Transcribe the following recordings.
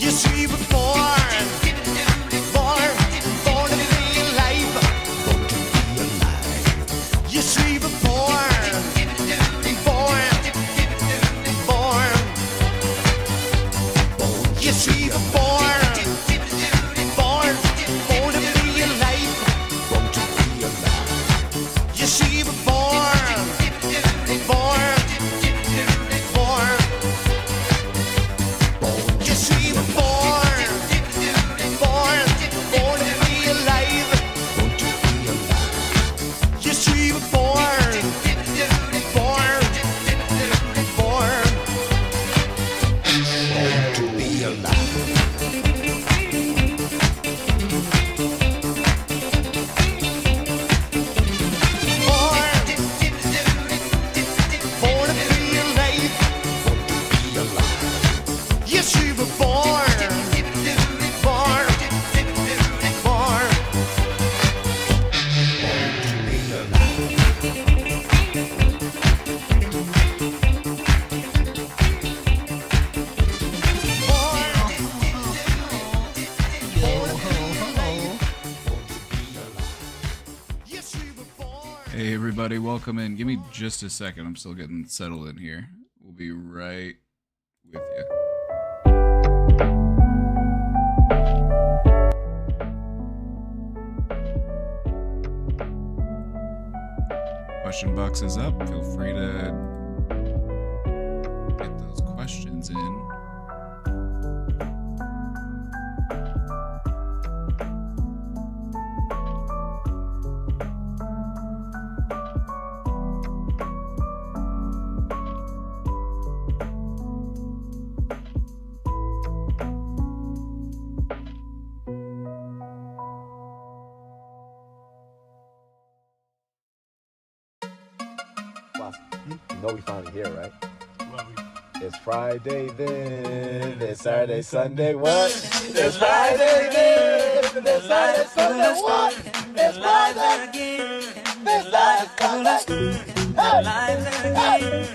Yes, we were born to be alive. Yes, we were born. Yes, we were born to be alive. Yes, we were born. Yes, we were born to be alive. Yes, we were born to be alive. Born to be alive. Yes, we were born. Yes, we were born. Hey everybody, welcome in. Give me just a second. I'm still getting settled in here. We'll be right with you. Question box is up. Feel free to get those questions in. You know we finally here, right? It's Friday then, it's Saturday, Sunday, what? It's Friday then, it's Saturday, Sunday, what? It's Friday again, it's Saturday, Sunday. Hey, hey, hey, hey,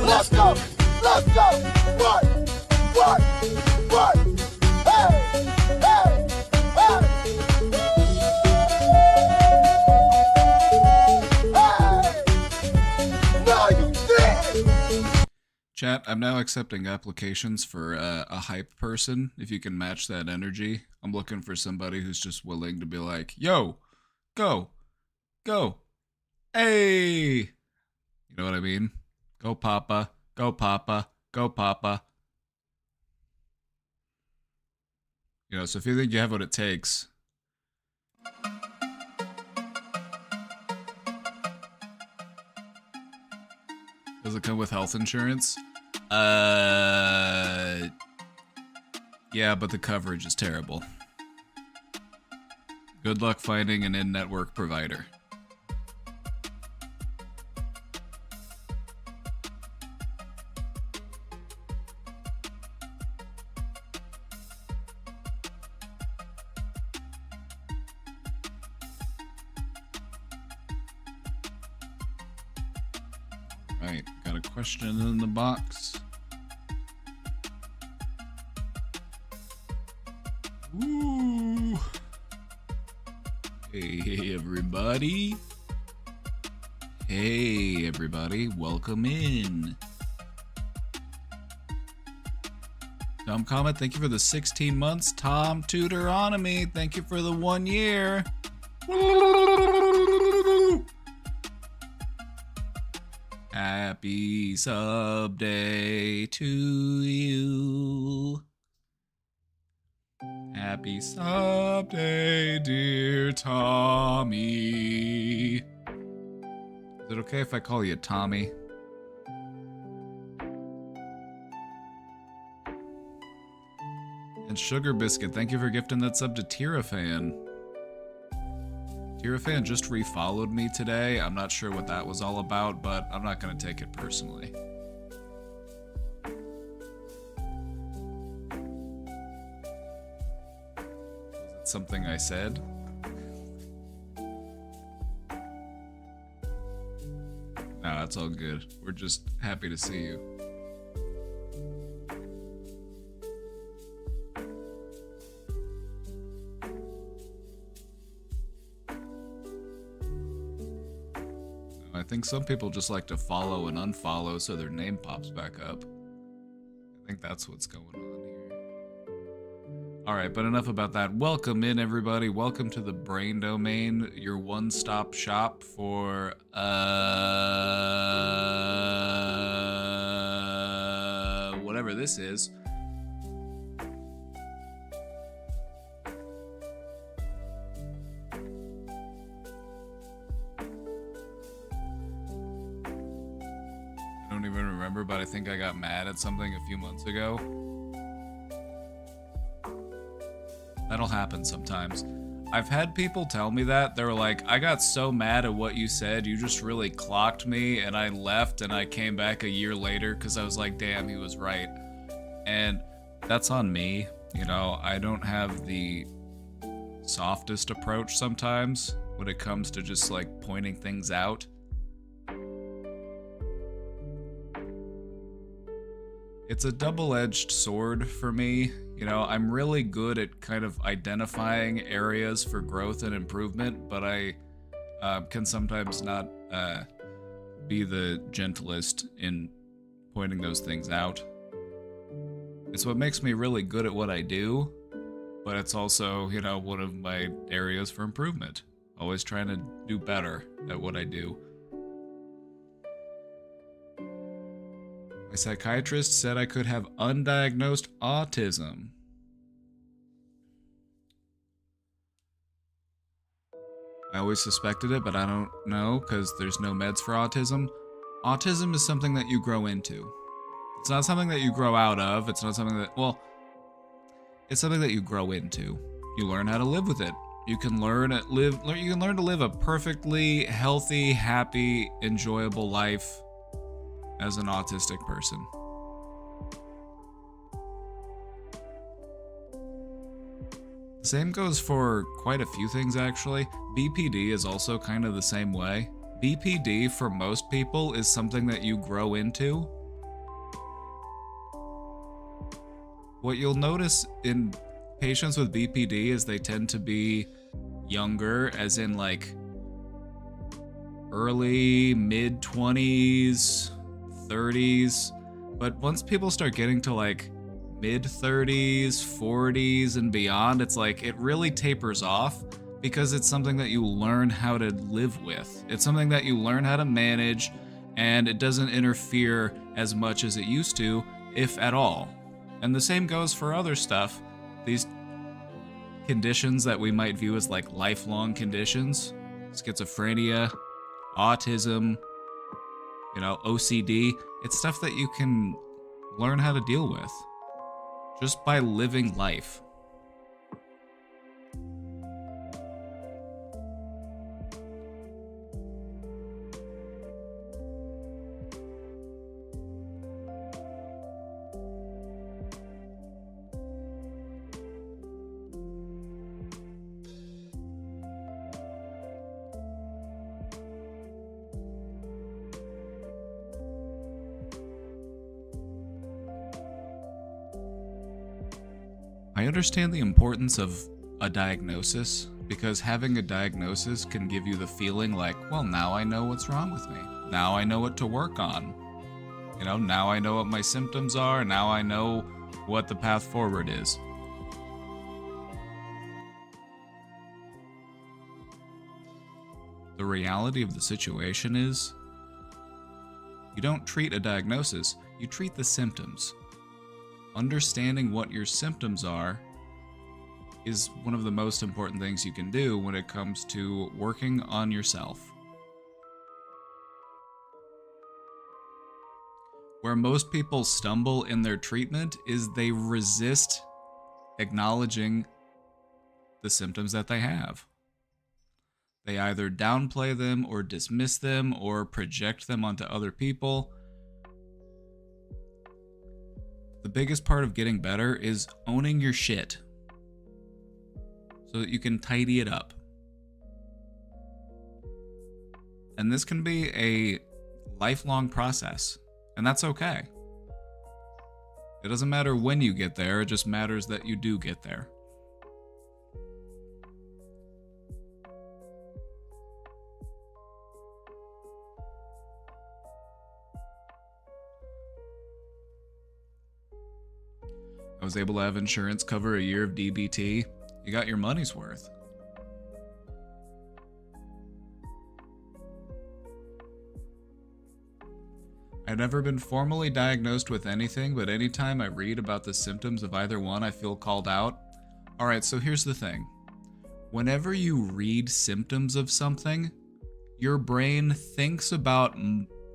Let's go, let's go, what, hey, hey, hey, no, you did. Chat, I'm now accepting applications for a hype person. If you can match that energy, I'm looking for somebody who's just willing to be like, yo, go, hey. You know what I mean? Go Papa, go Papa, go Papa. You know, so if you think you have what it takes. Does it come with health insurance? Yeah, but the coverage is terrible. Good luck finding an in-network provider. Right, got a question in the box. Ooh. Hey everybody. Hey everybody, welcome in. Tom Comet, thank you for the 16 months. Tom Deuteronomy, thank you for the 1 year. Happy sub day to you. Happy sub day, dear Tommy. Is it okay if I call you Tommy? And Sugar Biscuit, thank you for gifting that sub to Tirafan. Tirafan just refollowed me today. I'm not sure what that was all about, but I'm not going to take it personally. Was it something I said? No, that's all good. We're just happy to see you. I think some people just like to follow and unfollow so their name pops back up. I think that's what's going on here. Alright, but enough about that. Welcome in, everybody. Welcome to the Brain Domain, your one-stop shop for, whatever this is. I don't even remember, but I think I got mad at something a few months ago. That'll happen sometimes. I've had people tell me that. They were like, I got so mad at what you said, you just really clocked me, and I left, and I came back a year later because I was like, damn, he was right. And that's on me. You know, I don't have the softest approach sometimes when it comes to just like pointing things out. It's a double-edged sword for me. You know, I'm really good at kind of identifying areas for growth and improvement, but I can sometimes not be the gentlest in pointing those things out. It's what makes me really good at what I do, but it's also, you know, one of my areas for improvement. Always trying to do better at what I do. My psychiatrist said I could have undiagnosed autism. I always suspected it, but I don't know because there's no meds for autism. Autism is something that you grow into. It's not something that you grow out of. It's not something that, well, it's something that you grow into. You learn how to live with it. You can learn to live a perfectly healthy, happy, enjoyable life as an autistic person. The same goes for quite a few things, actually. BPD is also kind of the same way. BPD, for most people, is something that you grow into. What you'll notice in patients with BPD is they tend to be younger, as in like early, mid-20s, 30s, but once people start getting to like mid-30s, 40s, and beyond, it's like it really tapers off because it's something that you learn how to live with. It's something that you learn how to manage, and it doesn't interfere as much as it used to, if at all. And the same goes for other stuff. These conditions that we might view as like lifelong conditions, schizophrenia, autism, you know, OCD, it's stuff that you can learn how to deal with just by living life. I understand the importance of a diagnosis, because having a diagnosis can give you the feeling like, well, now I know what's wrong with me. Now I know what to work on. You know, now I know what my symptoms are. Now I know what the path forward is. The reality of the situation is, you don't treat a diagnosis, you treat the symptoms. Understanding what your symptoms are is one of the most important things you can do when it comes to working on yourself. Where most people stumble in their treatment is they resist acknowledging the symptoms that they have. They either downplay them or dismiss them or project them onto other people. The biggest part of getting better is owning your shit so that you can tidy it up. And this can be a lifelong process, and that's okay. It doesn't matter when you get there, it just matters that you do get there. I was able to have insurance cover a year of DBT. You got your money's worth. I've never been formally diagnosed with anything, but anytime I read about the symptoms of either one, I feel called out. Alright, so here's the thing. Whenever you read symptoms of something, your brain thinks about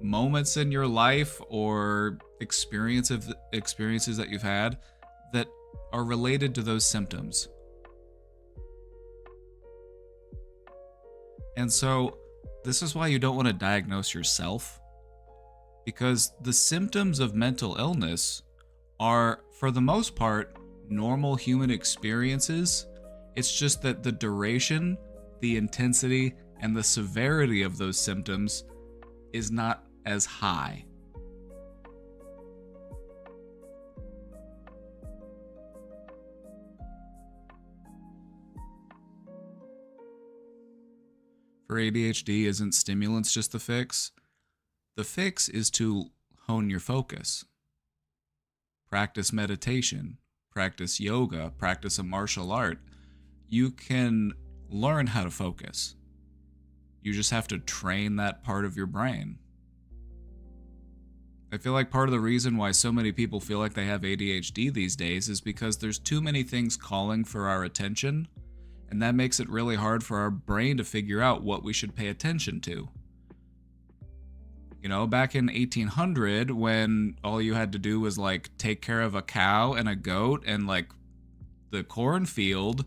moments in your life or experiences that you've had that are related to those symptoms. And so, this is why you don't want to diagnose yourself. Because the symptoms of mental illness are, for the most part, normal human experiences. It's just that the duration, the intensity, and the severity of those symptoms is not as high. For ADHD, isn't stimulants just the fix? The fix is to hone your focus. Practice meditation, practice yoga, practice a martial art. You can learn how to focus. You just have to train that part of your brain. I feel like part of the reason why so many people feel like they have ADHD these days is because there's too many things calling for our attention, and that makes it really hard for our brain to figure out what we should pay attention to. You know, back in 1800, when all you had to do was like take care of a cow and a goat and like the cornfield,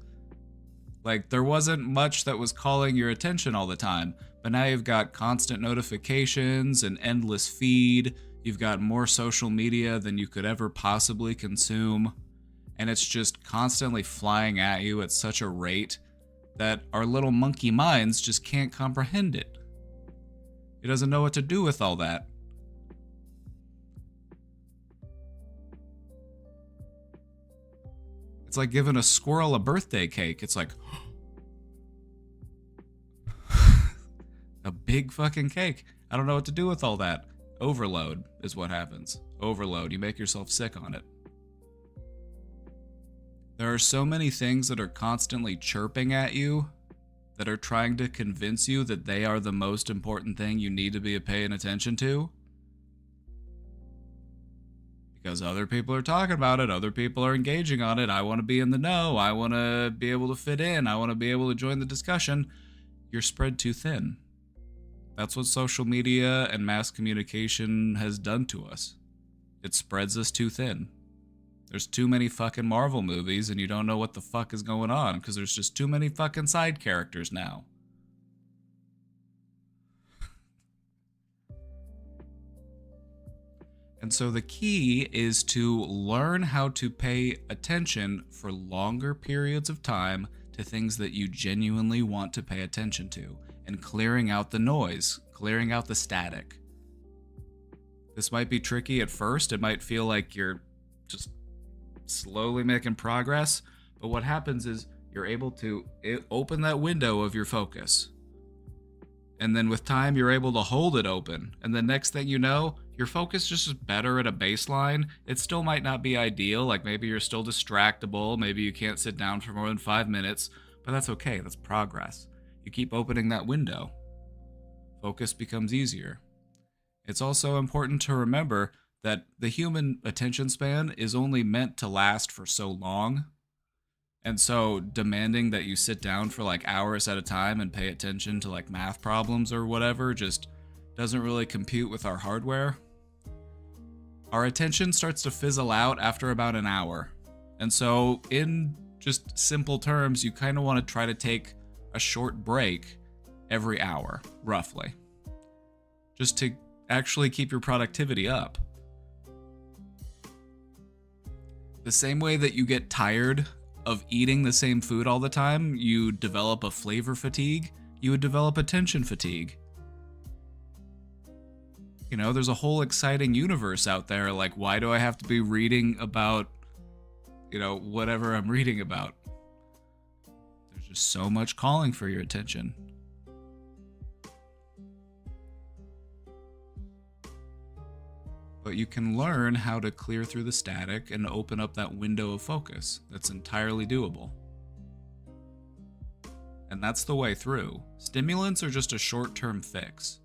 like there wasn't much that was calling your attention all the time. But now you've got constant notifications, an endless feed, you've got more social media than you could ever possibly consume, and it's just constantly flying at you at such a rate that our little monkey minds just can't comprehend it. It doesn't know what to do with all that. It's like giving a squirrel a birthday cake. It's like a big fucking cake. I don't know what to do with all that. Overload is what happens. Overload. You make yourself sick on it. There are so many things that are constantly chirping at you, that are trying to convince you that they are the most important thing you need to be paying attention to. Because other people are talking about it, other people are engaging on it, I want to be in the know, I want to be able to fit in, I want to be able to join the discussion. You're spread too thin. That's what social media and mass communication has done to us. It spreads us too thin. There's too many fucking Marvel movies and you don't know what the fuck is going on because there's just too many fucking side characters now. And so the key is to learn how to pay attention for longer periods of time to things that you genuinely want to pay attention to, and clearing out the noise, clearing out the static. This might be tricky at first. It might feel like you're just slowly making progress, but what happens is you're able to open that window of your focus, and then with time you're able to hold it open, and the next thing you know, your focus just is better at a baseline. It still might not be ideal, like maybe you're still distractible, maybe you can't sit down for more than 5 minutes, but that's okay, that's progress. You keep opening that window, focus becomes easier. It's also important to remember that the human attention span is only meant to last for so long. And so demanding that you sit down for like hours at a time and pay attention to like math problems or whatever just doesn't really compute with our hardware. Our attention starts to fizzle out after about an hour. And so in just simple terms, you kind of want to try to take a short break every hour, roughly, just to actually keep your productivity up. The same way that you get tired of eating the same food all the time, you develop a flavor fatigue, you would develop attention fatigue. You know, there's a whole exciting universe out there. Like, why do I have to be reading about, you know, whatever I'm reading about? There's just so much calling for your attention. But you can learn how to clear through the static and open up that window of focus. That's entirely doable. And that's the way through. Stimulants are just a short-term fix.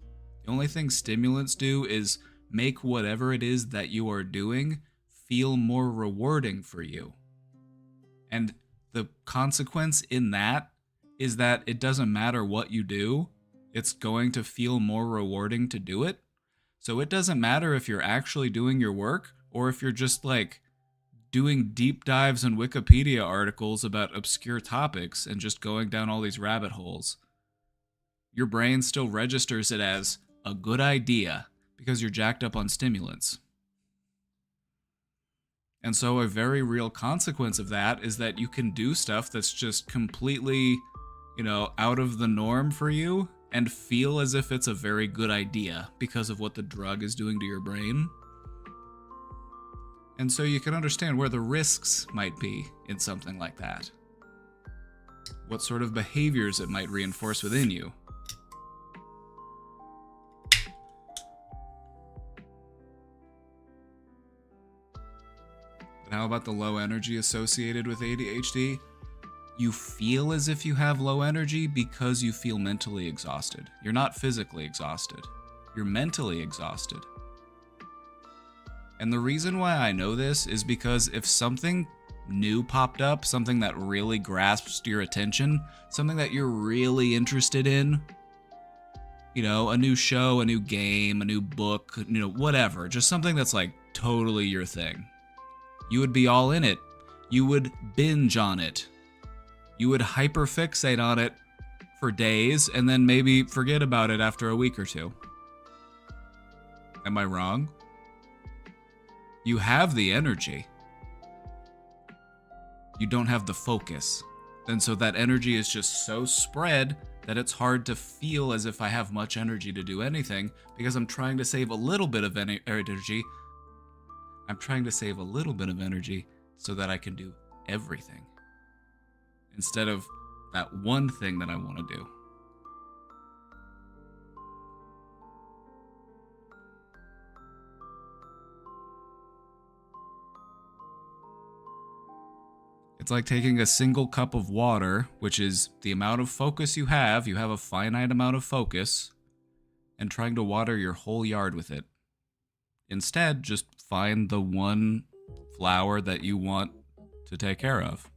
The only thing stimulants do is make whatever it is that you are doing feel more rewarding for you. And the consequence in that is that it doesn't matter what you do, it's going to feel more rewarding to do it. So it doesn't matter if you're actually doing your work or if you're just like doing deep dives in Wikipedia articles about obscure topics and just going down all these rabbit holes. Your brain still registers it as a good idea because you're jacked up on stimulants. And so a very real consequence of that is that you can do stuff that's just completely, you know, out of the norm for you and feel as if it's a very good idea because of what the drug is doing to your brain. And so you can understand where the risks might be in something like that. What sort of behaviors it might reinforce within you. But how about the low energy associated with ADHD? You feel as if you have low energy because you feel mentally exhausted. You're not physically exhausted. You're mentally exhausted. And the reason why I know this is because if something new popped up, something that really grasps your attention, something that you're really interested in, you know, a new show, a new game, a new book, you know, whatever, just something that's like totally your thing, you would be all in it. You would binge on it. You would hyperfixate on it for days and then maybe forget about it after a week or two. Am I wrong? You have the energy. You don't have the focus. And so that energy is just so spread that it's hard to feel as if I have much energy to do anything because I'm trying to save a little bit of energy. I'm trying to save a little bit of energy so that I can do everything instead of that one thing that I want to do. It's like taking a single cup of water, which is the amount of focus you have a finite amount of focus, and trying to water your whole yard with it. Instead, just find the one flower that you want to take care of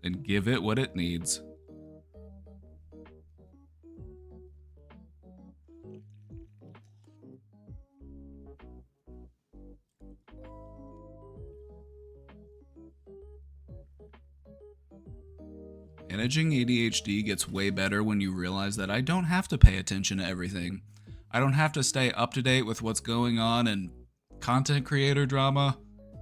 and give it what it needs. Managing ADHD gets way better when you realize that I don't have to pay attention to everything. I don't have to stay up to date with what's going on in content creator drama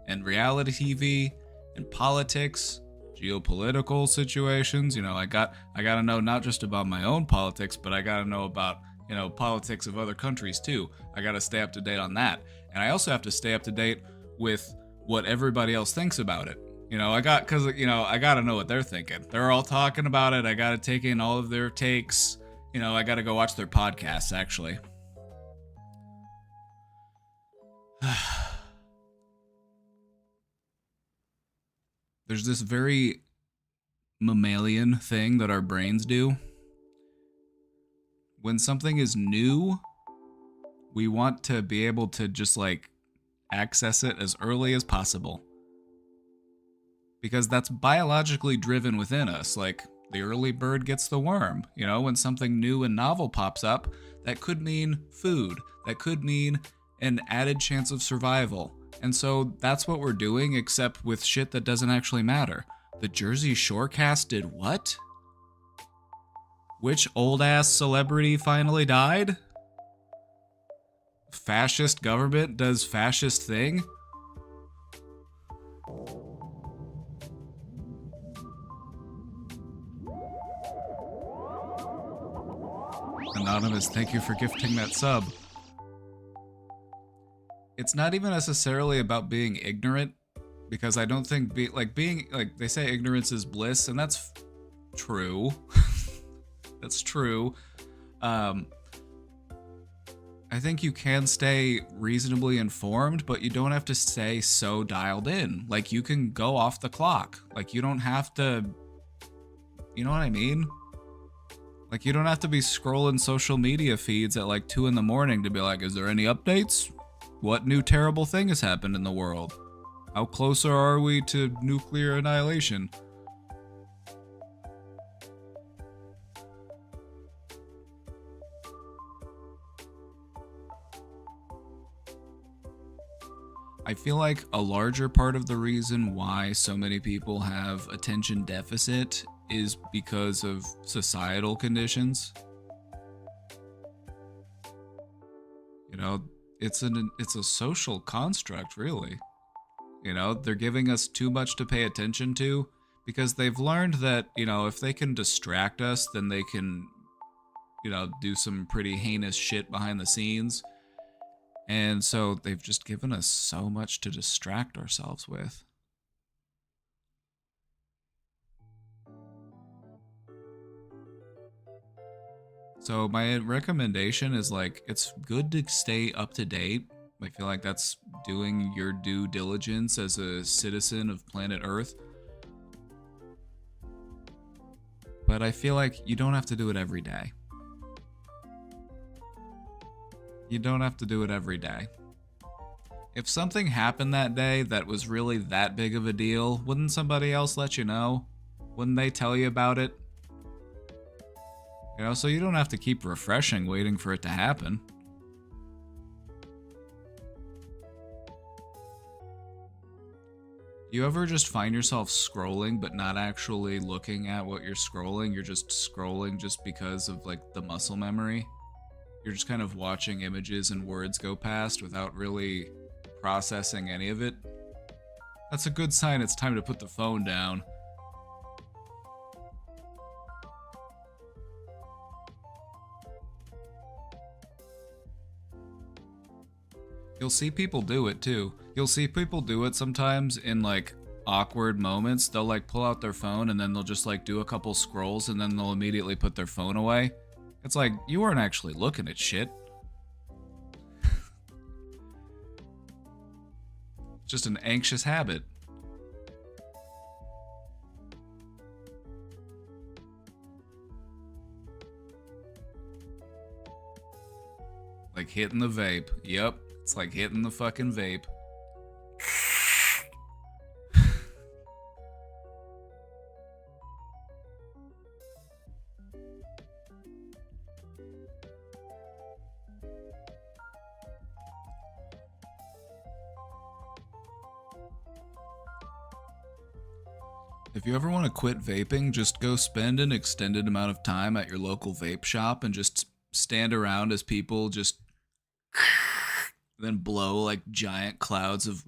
and reality TV and politics, geopolitical situations. You know, I gotta know not just about my own politics, but I gotta know about, you know, politics of other countries too. I gotta stay up to date on that. And I also have to stay up to date with what everybody else thinks about it. You know, I gotta know what they're thinking. They're all talking about it. I gotta take in all of their takes. You know, I gotta go watch their podcasts, actually. There's this very mammalian thing that our brains do. When something is new, we want to be able to just like access it as early as possible. Because that's biologically driven within us. Like, the early bird gets the worm. You know, when something new and novel pops up, that could mean food. That could mean an added chance of survival. And so that's what we're doing, except with shit that doesn't actually matter. The Jersey Shore cast did what? Which old-ass celebrity finally died? Fascist government does fascist thing? Anonymous, thank you for gifting that sub. It's not even necessarily about being ignorant, because I don't think being they say ignorance is bliss, and that's true. That's true. I think you can stay reasonably informed, but you don't have to stay so dialed in. Like, you can go off the clock. Like, you don't have to, you know what I mean? Like, you don't have to be scrolling social media feeds at like 2 in the morning to be like, is there any updates? What new terrible thing has happened in the world? How closer are we to nuclear annihilation? I feel like a larger part of the reason why so many people have attention deficit is because of societal conditions. You know, it's a social construct, really. You know, they're giving us too much to pay attention to because they've learned that, you know, if they can distract us, then they can, you know, do some pretty heinous shit behind the scenes. And so they've just given us so much to distract ourselves with. So my recommendation is, like, it's good to stay up to date. I feel like that's doing your due diligence as a citizen of planet Earth. But I feel like you don't have to do it every day. You don't have to do it every day. If something happened that day that was really that big of a deal, wouldn't somebody else let you know? Wouldn't they tell you about it? You know, so you don't have to keep refreshing waiting for it to happen. You ever just find yourself scrolling but not actually looking at what you're scrolling? You're just scrolling just because of, like, the muscle memory? You're just kind of watching images and words go past without really processing any of it. That's a good sign it's time to put the phone down. You'll see people do it too. You'll see people do it sometimes in, like, awkward moments. They'll, like, pull out their phone and then they'll just, like, do a couple scrolls and then they'll immediately put their phone away. It's like, you weren't actually looking at shit. Just an anxious habit. Like hitting the vape. Yep, it's like hitting the fucking vape. If you ever want to quit vaping, just go spend an extended amount of time at your local vape shop and just stand around as people just then blow like giant clouds of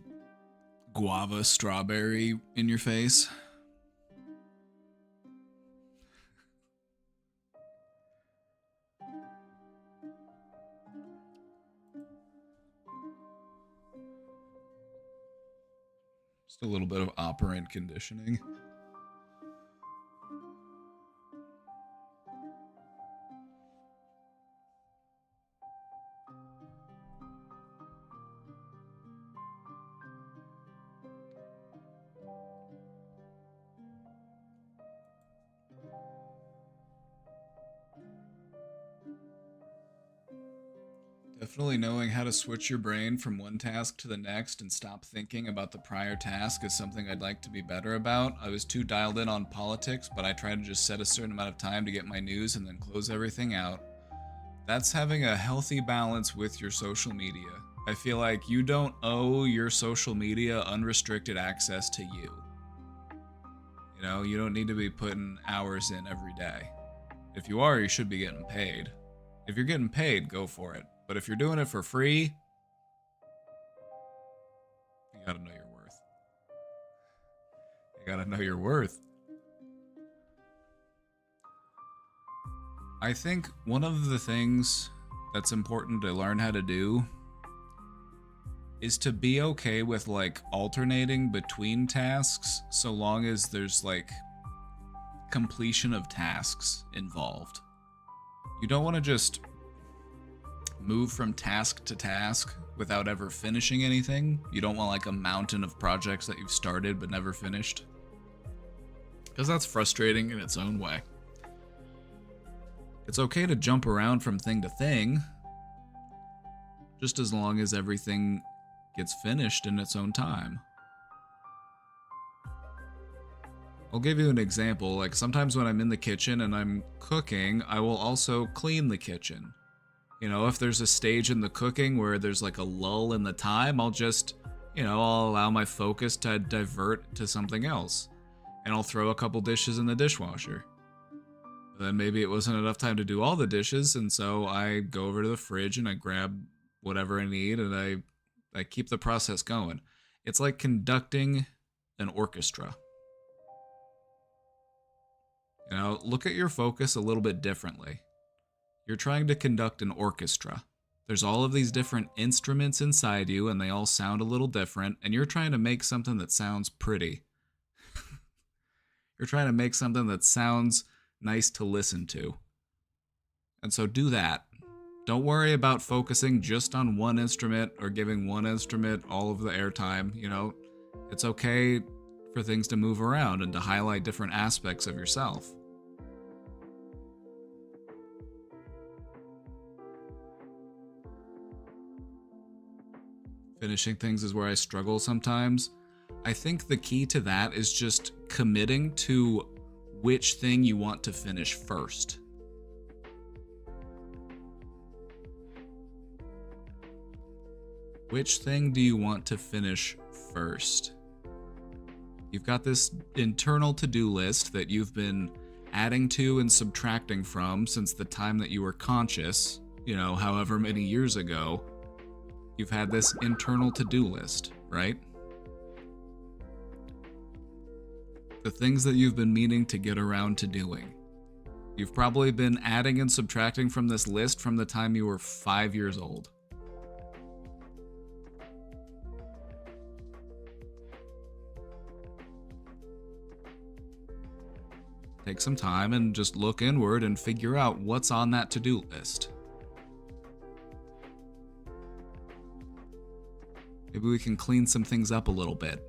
guava strawberry in your face. Just a little bit of operant conditioning. Definitely knowing how to switch your brain from one task to the next and stop thinking about the prior task is something I'd like to be better about. I was too dialed in on politics, but I try to just set a certain amount of time to get my news and then close everything out. That's having a healthy balance with your social media. I feel like you don't owe your social media unrestricted access to you. You know, you don't need to be putting hours in every day. If you are, you should be getting paid. If you're getting paid, go for it. But if you're doing it for free, you gotta know your worth. You gotta know your worth. I think one of the things that's important to learn how to do is to be okay with like alternating between tasks so long as there's like completion of tasks involved. You don't want to just move from task to task without ever finishing anything. You don't want like a mountain of projects that you've started but never finished, because that's frustrating in its own way. It's okay to jump around from thing to thing, just as long as everything gets finished in its own time. I'll give you an example. Like sometimes when I'm in the kitchen and I'm cooking, I will also clean the kitchen. You know, if there's a stage in the cooking where there's like a lull in the time, I'll just, I'll allow my focus to divert to something else. And I'll throw a couple dishes in the dishwasher. But then maybe it wasn't enough time to do all the dishes, and so I go over to the fridge and I grab whatever I need and I keep the process going. It's like conducting an orchestra. Look at your focus a little bit differently. You're trying to conduct an orchestra. There's all of these different instruments inside you, and they all sound a little different, and you're trying to make something that sounds pretty. You're trying to make something that sounds nice to listen to. And so do that. Don't worry about focusing just on one instrument or giving one instrument all of the airtime. It's okay for things to move around and to highlight different aspects of yourself. Finishing things is where I struggle sometimes. I think the key to that is just committing to which thing you want to finish first. Which thing do you want to finish first? You've got this internal to-do list that you've been adding to and subtracting from since the time that you were conscious, however many years ago. You've had this internal to-do list, right? The things that you've been meaning to get around to doing. You've probably been adding and subtracting from this list from the time you were 5 years old. Take some time and just look inward and figure out what's on that to-do list. Maybe we can clean some things up a little bit.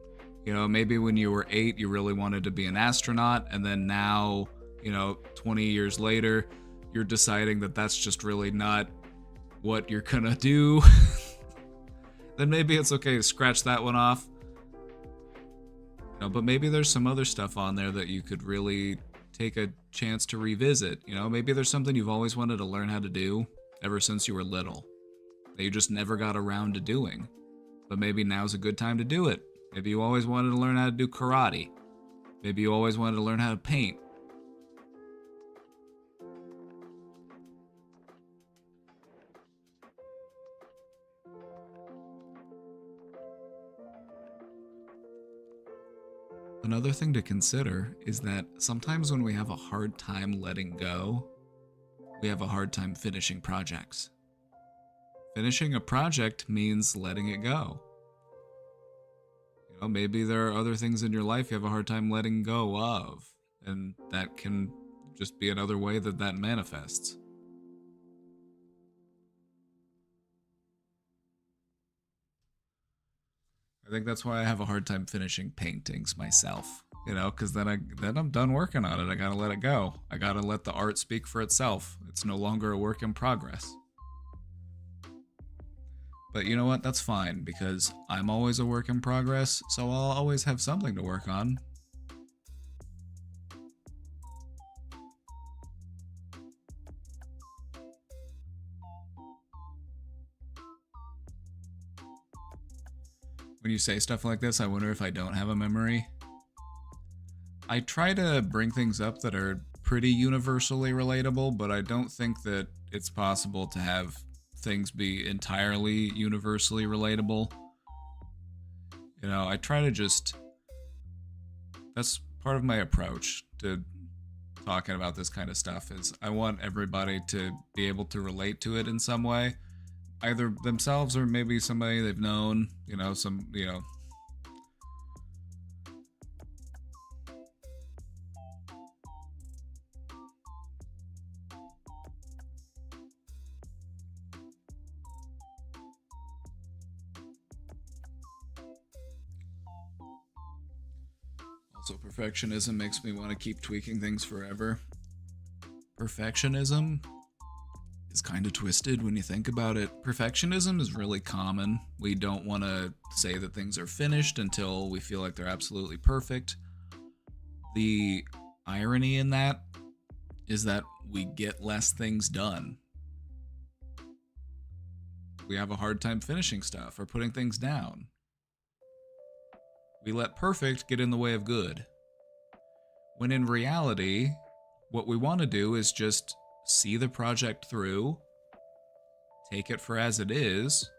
Maybe when you were 8, you really wanted to be an astronaut, and then now, 20 years later, you're deciding that that's just really not what you're gonna do. Then maybe it's okay to scratch that one off. But maybe there's some other stuff on there that you could really take a chance to revisit. Maybe there's something you've always wanted to learn how to do ever since you were little that you just never got around to doing. But maybe now's a good time to do it. Maybe you always wanted to learn how to do karate. Maybe you always wanted to learn how to paint. Another thing to consider is that sometimes when we have a hard time letting go, we have a hard time finishing projects. Finishing a project means letting it go. Maybe there are other things in your life you have a hard time letting go of, and that can just be another way that manifests. I think that's why I have a hard time finishing paintings myself, because then I'm done working on it. I gotta let it go. I gotta let the art speak for itself. It's no longer a work in progress. But you know what? That's fine, because I'm always a work in progress, so I'll always have something to work on. When you say stuff like this, I wonder if I don't have a memory. I try to bring things up that are pretty universally relatable, but I don't think that it's possible to have things be entirely universally relatable. You know, I try to just... That's part of my approach to talking about this kind of stuff, is I want everybody to be able to relate to it in some way. Either themselves or maybe somebody they've known, you know, Also, perfectionism makes me want to keep tweaking things forever. Perfectionism is kind of twisted when you think about it. Perfectionism is really common. We don't want to say that things are finished until we feel like they're absolutely perfect. The irony in that is that we get less things done. We have a hard time finishing stuff or putting things down. We let perfect get in the way of good. When in reality, what we want to do is just see the project through, take it for as it is,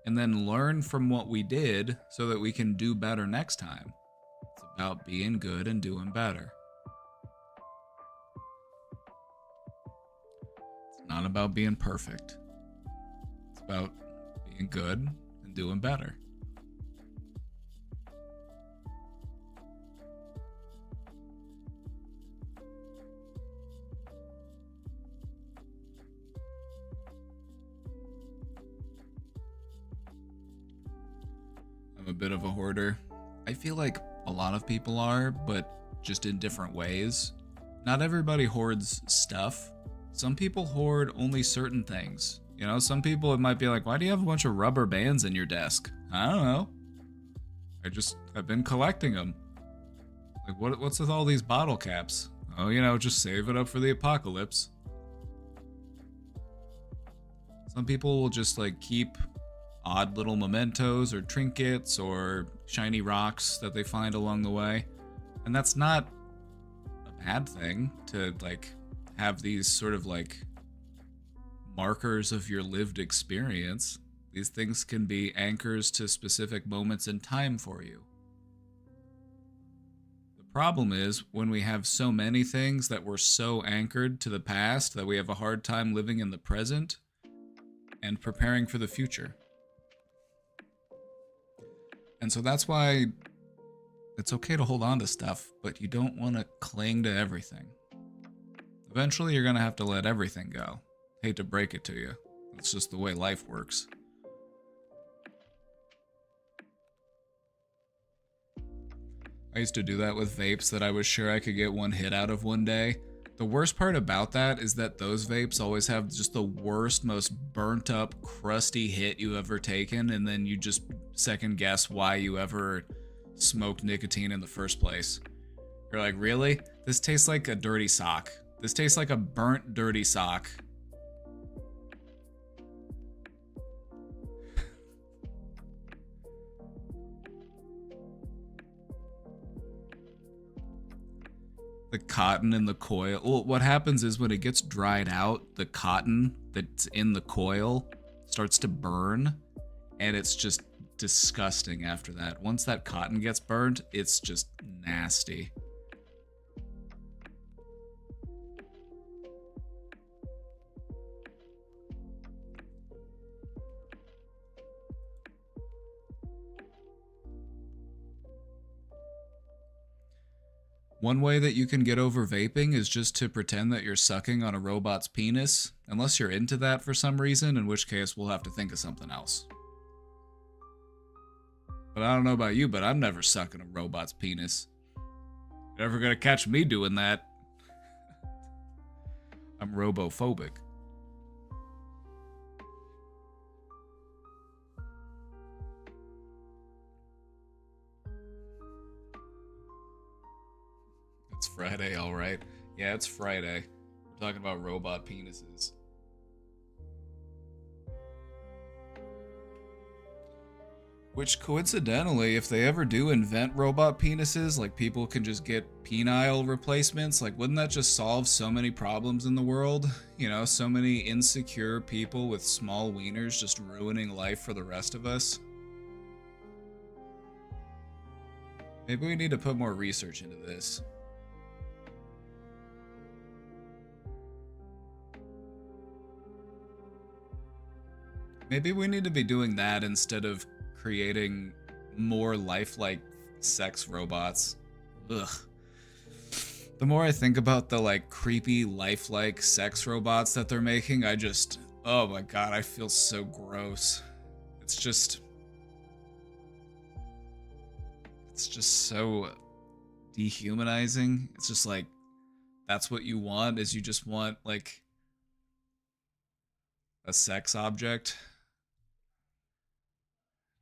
and then learn from what we did so that we can do better next time. It's about being good and doing better. It's not about being perfect. It's about being good and doing better. I'm a bit of a hoarder. I feel like a lot of people are, but just in different ways. Not everybody hoards stuff. Some people hoard only certain things. You know, some people it might be like, why do you have a bunch of rubber bands in your desk? I don't know. I've been collecting them. Like, what's with all these bottle caps? Oh, you know, just save it up for the apocalypse. Some people will just like keep odd little mementos or trinkets or shiny rocks that they find along the way. And that's not a bad thing to like have these sort of like markers of your lived experience. These things can be anchors to specific moments in time for you. The problem is when we have so many things that we're so anchored to the past that we have a hard time living in the present and preparing for the future. And so that's why it's okay to hold on to stuff, but you don't want to cling to everything. Eventually, you're going to have to let everything go. Hate to break it to you. It's just the way life works. I used to do that with vapes that I was sure I could get one hit out of one day. The worst part about that is that those vapes always have just the worst, most burnt up, crusty hit you ever taken, and then you just second guess why you ever smoked nicotine in the first place. You're like, really? This tastes like a dirty sock. This tastes like a burnt, dirty sock. The cotton in the coil. Well, what happens is when it gets dried out, the cotton that's in the coil starts to burn, and it's just disgusting after that. Once that cotton gets burned, it's just nasty. One way that you can get over vaping is just to pretend that you're sucking on a robot's penis, unless you're into that for some reason, in which case we'll have to think of something else. But I don't know about you, but I'm never sucking a robot's penis. You're never gonna catch me doing that. I'm robophobic. It's Friday, alright. Yeah, it's Friday. We're talking about robot penises. Which, coincidentally, if they ever do invent robot penises, like people can just get penile replacements, like wouldn't that just solve so many problems in the world? You know, so many insecure people with small wieners just ruining life for the rest of us? Maybe we need to put more research into this. Maybe we need to be doing that instead of creating more lifelike sex robots. Ugh. The more I think about the like creepy lifelike sex robots that they're making, oh my god, I feel so gross. It's just so dehumanizing. It's just like, that's what you want, is you just want like a sex object.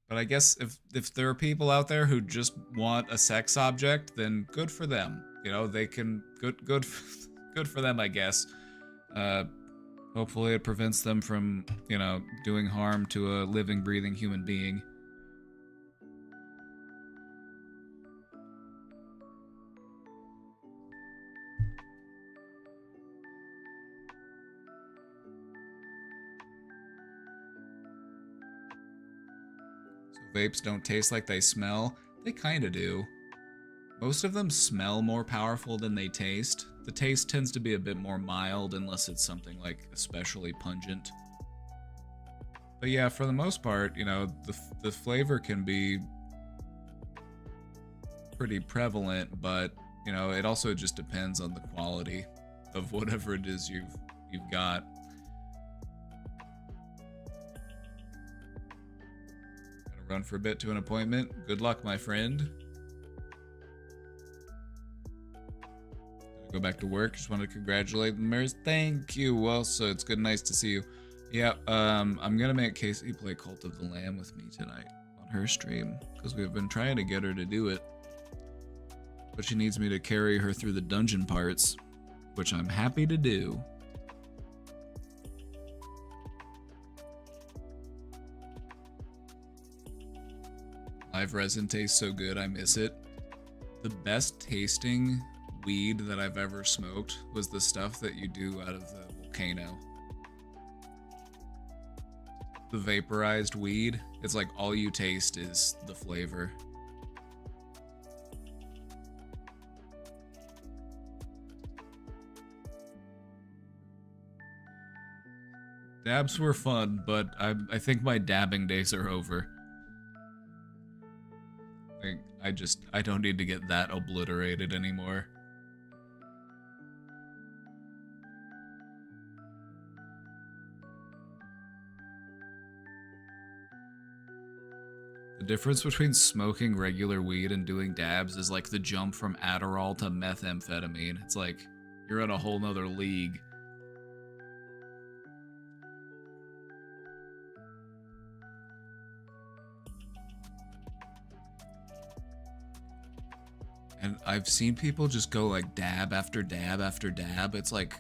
But I guess if there are people out there who just want a sex object, then good for them. You know, they can good for them, I guess. Hopefully it prevents them from, you know, doing harm to a living, breathing human being. Vapes don't taste like they smell. They kinda do. Most of them smell more powerful than they taste. The taste tends to be a bit more mild unless it's something like especially pungent. But yeah, for the most part, you know, the flavor can be pretty prevalent, but you know, it also just depends on the quality of whatever it is you've got. Run for a bit to an appointment. Good luck, my friend. Gonna go back to work. Just wanted to congratulate the Maris. Thank you. Also, it's good, nice to see you. Yeah, I'm gonna make Casey play Cult of the Lamb with me tonight on her stream because we've been trying to get her to do it, but she needs me to carry her through the dungeon parts, which I'm happy to do. Live resin tastes so good, I miss it. The best tasting weed that I've ever smoked was the stuff that you do out of the volcano. The vaporized weed, it's like all you taste is the flavor. Dabs were fun, but I think my dabbing days are over. I don't need to get that obliterated anymore. The difference between smoking regular weed and doing dabs is like the jump from Adderall to methamphetamine. It's like you're in a whole nother league. And I've seen people just go like dab after dab after dab. It's like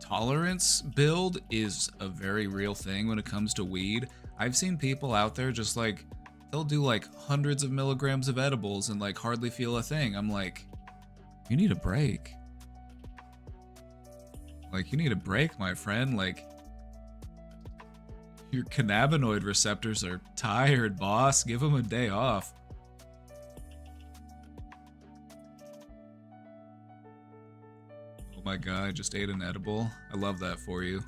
tolerance build is a very real thing when it comes to weed. I've seen people out there just like, they'll do like hundreds of milligrams of edibles and like hardly feel a thing. I'm like, you need a break. Like, you need a break, my friend. Like, your cannabinoid receptors are tired, boss. Give them a day off. Oh my god, I just ate an edible. I love that for you.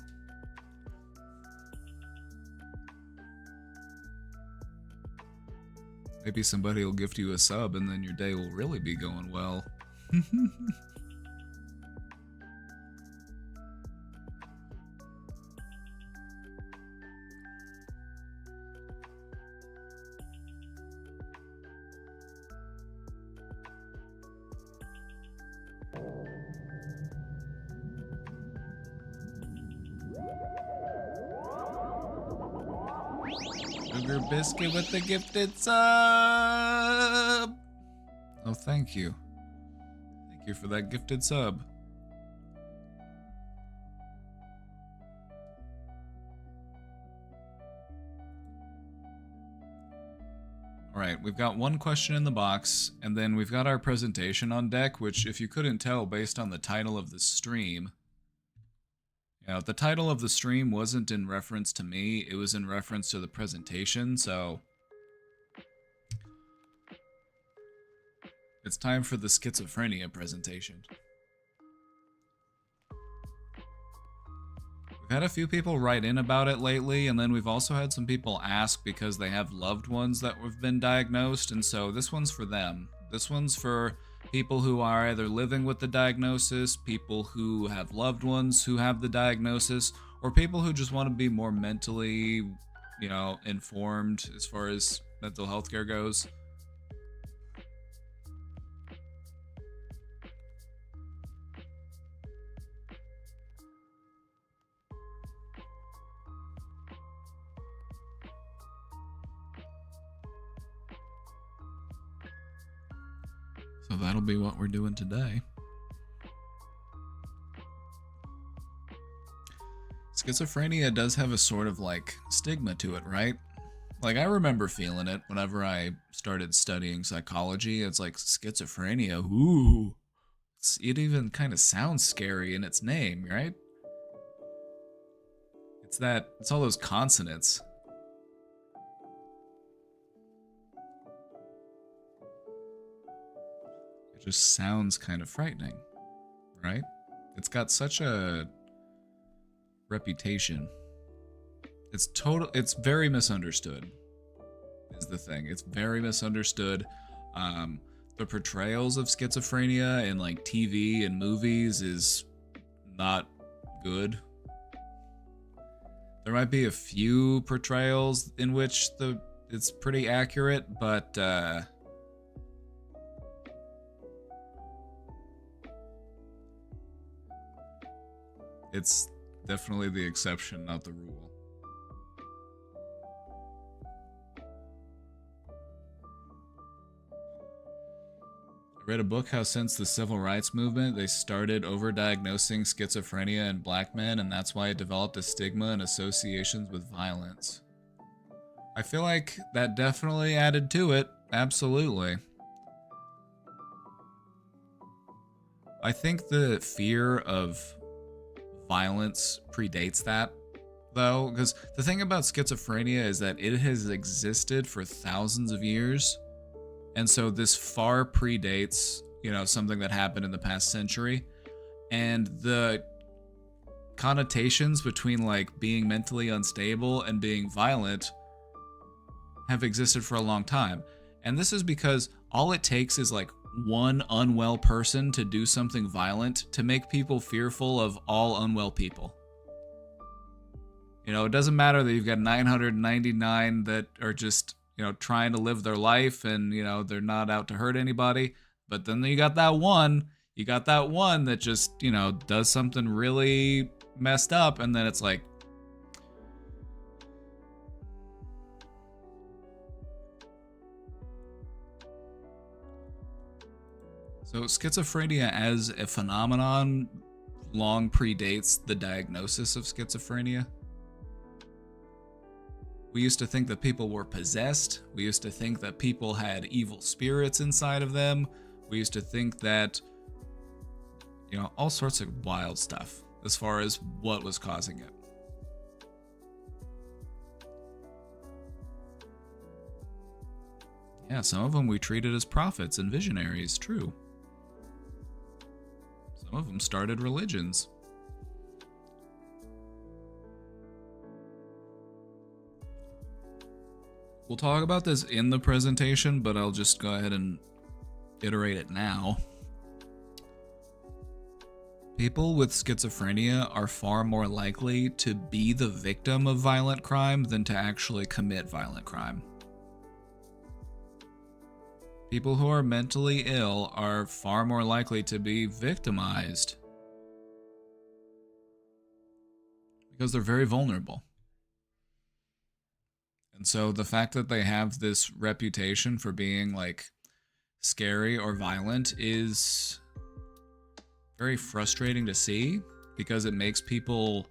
Maybe somebody will gift you a sub and then your day will really be going well. Sugar Biscuit with the gifted sub! Oh, thank you. Thank you for that gifted sub. Alright, we've got one question in the box, and then we've got our presentation on deck, which, if you couldn't tell based on the title of the stream, you know, the title of the stream wasn't in reference to me, it was in reference to the presentation, so it's time for the Schizophrenia presentation. We've had a few people write in about it lately, and then we've also had some people ask because they have loved ones that have been diagnosed, and so this one's for them. This one's for people who are either living with the diagnosis, people who have loved ones who have the diagnosis, or people who just want to be more mentally, you know, informed as far as mental health care goes. So that'll be what we're doing today. Schizophrenia does have a sort of like stigma to it, right? Like I remember feeling it whenever I started studying psychology. It's like schizophrenia, ooh. It even kind of sounds scary in its name, right? It's all those consonants. Just sounds kind of frightening, right? It's got such a reputation. It's very misunderstood is the thing. It's very misunderstood. The portrayals of schizophrenia in like TV and movies is not good. There might be a few portrayals in which it's pretty accurate, but it's definitely the exception, not the rule. I read a book how since the civil rights movement, they started overdiagnosing schizophrenia in black men, and that's why it developed a stigma and associations with violence. I feel like that definitely added to it. Absolutely. I think the fear of violence predates that, though, because the thing about schizophrenia is that it has existed for thousands of years, and so this far predates, you know, something that happened in the past century, and the connotations between like being mentally unstable and being violent have existed for a long time. And this is because all it takes is like one unwell person to do something violent to make people fearful of all unwell people. You know, it doesn't matter that you've got 999 that are just, you know, trying to live their life and, you know, they're not out to hurt anybody. But then you got that one that just, you know, does something really messed up, and then it's like, so schizophrenia as a phenomenon long predates the diagnosis of schizophrenia. We used to think that people were possessed. We used to think that people had evil spirits inside of them. We used to think that, you know, all sorts of wild stuff as far as what was causing it. Yeah, some of them we treated as prophets and visionaries, true. Some of them started religions. We'll talk about this in the presentation, but I'll just go ahead and iterate it now. People with schizophrenia are far more likely to be the victim of violent crime than to actually commit violent crime. People who are mentally ill are far more likely to be victimized because they're very vulnerable. And so the fact that they have this reputation for being like scary or violent is very frustrating to see, because it makes people,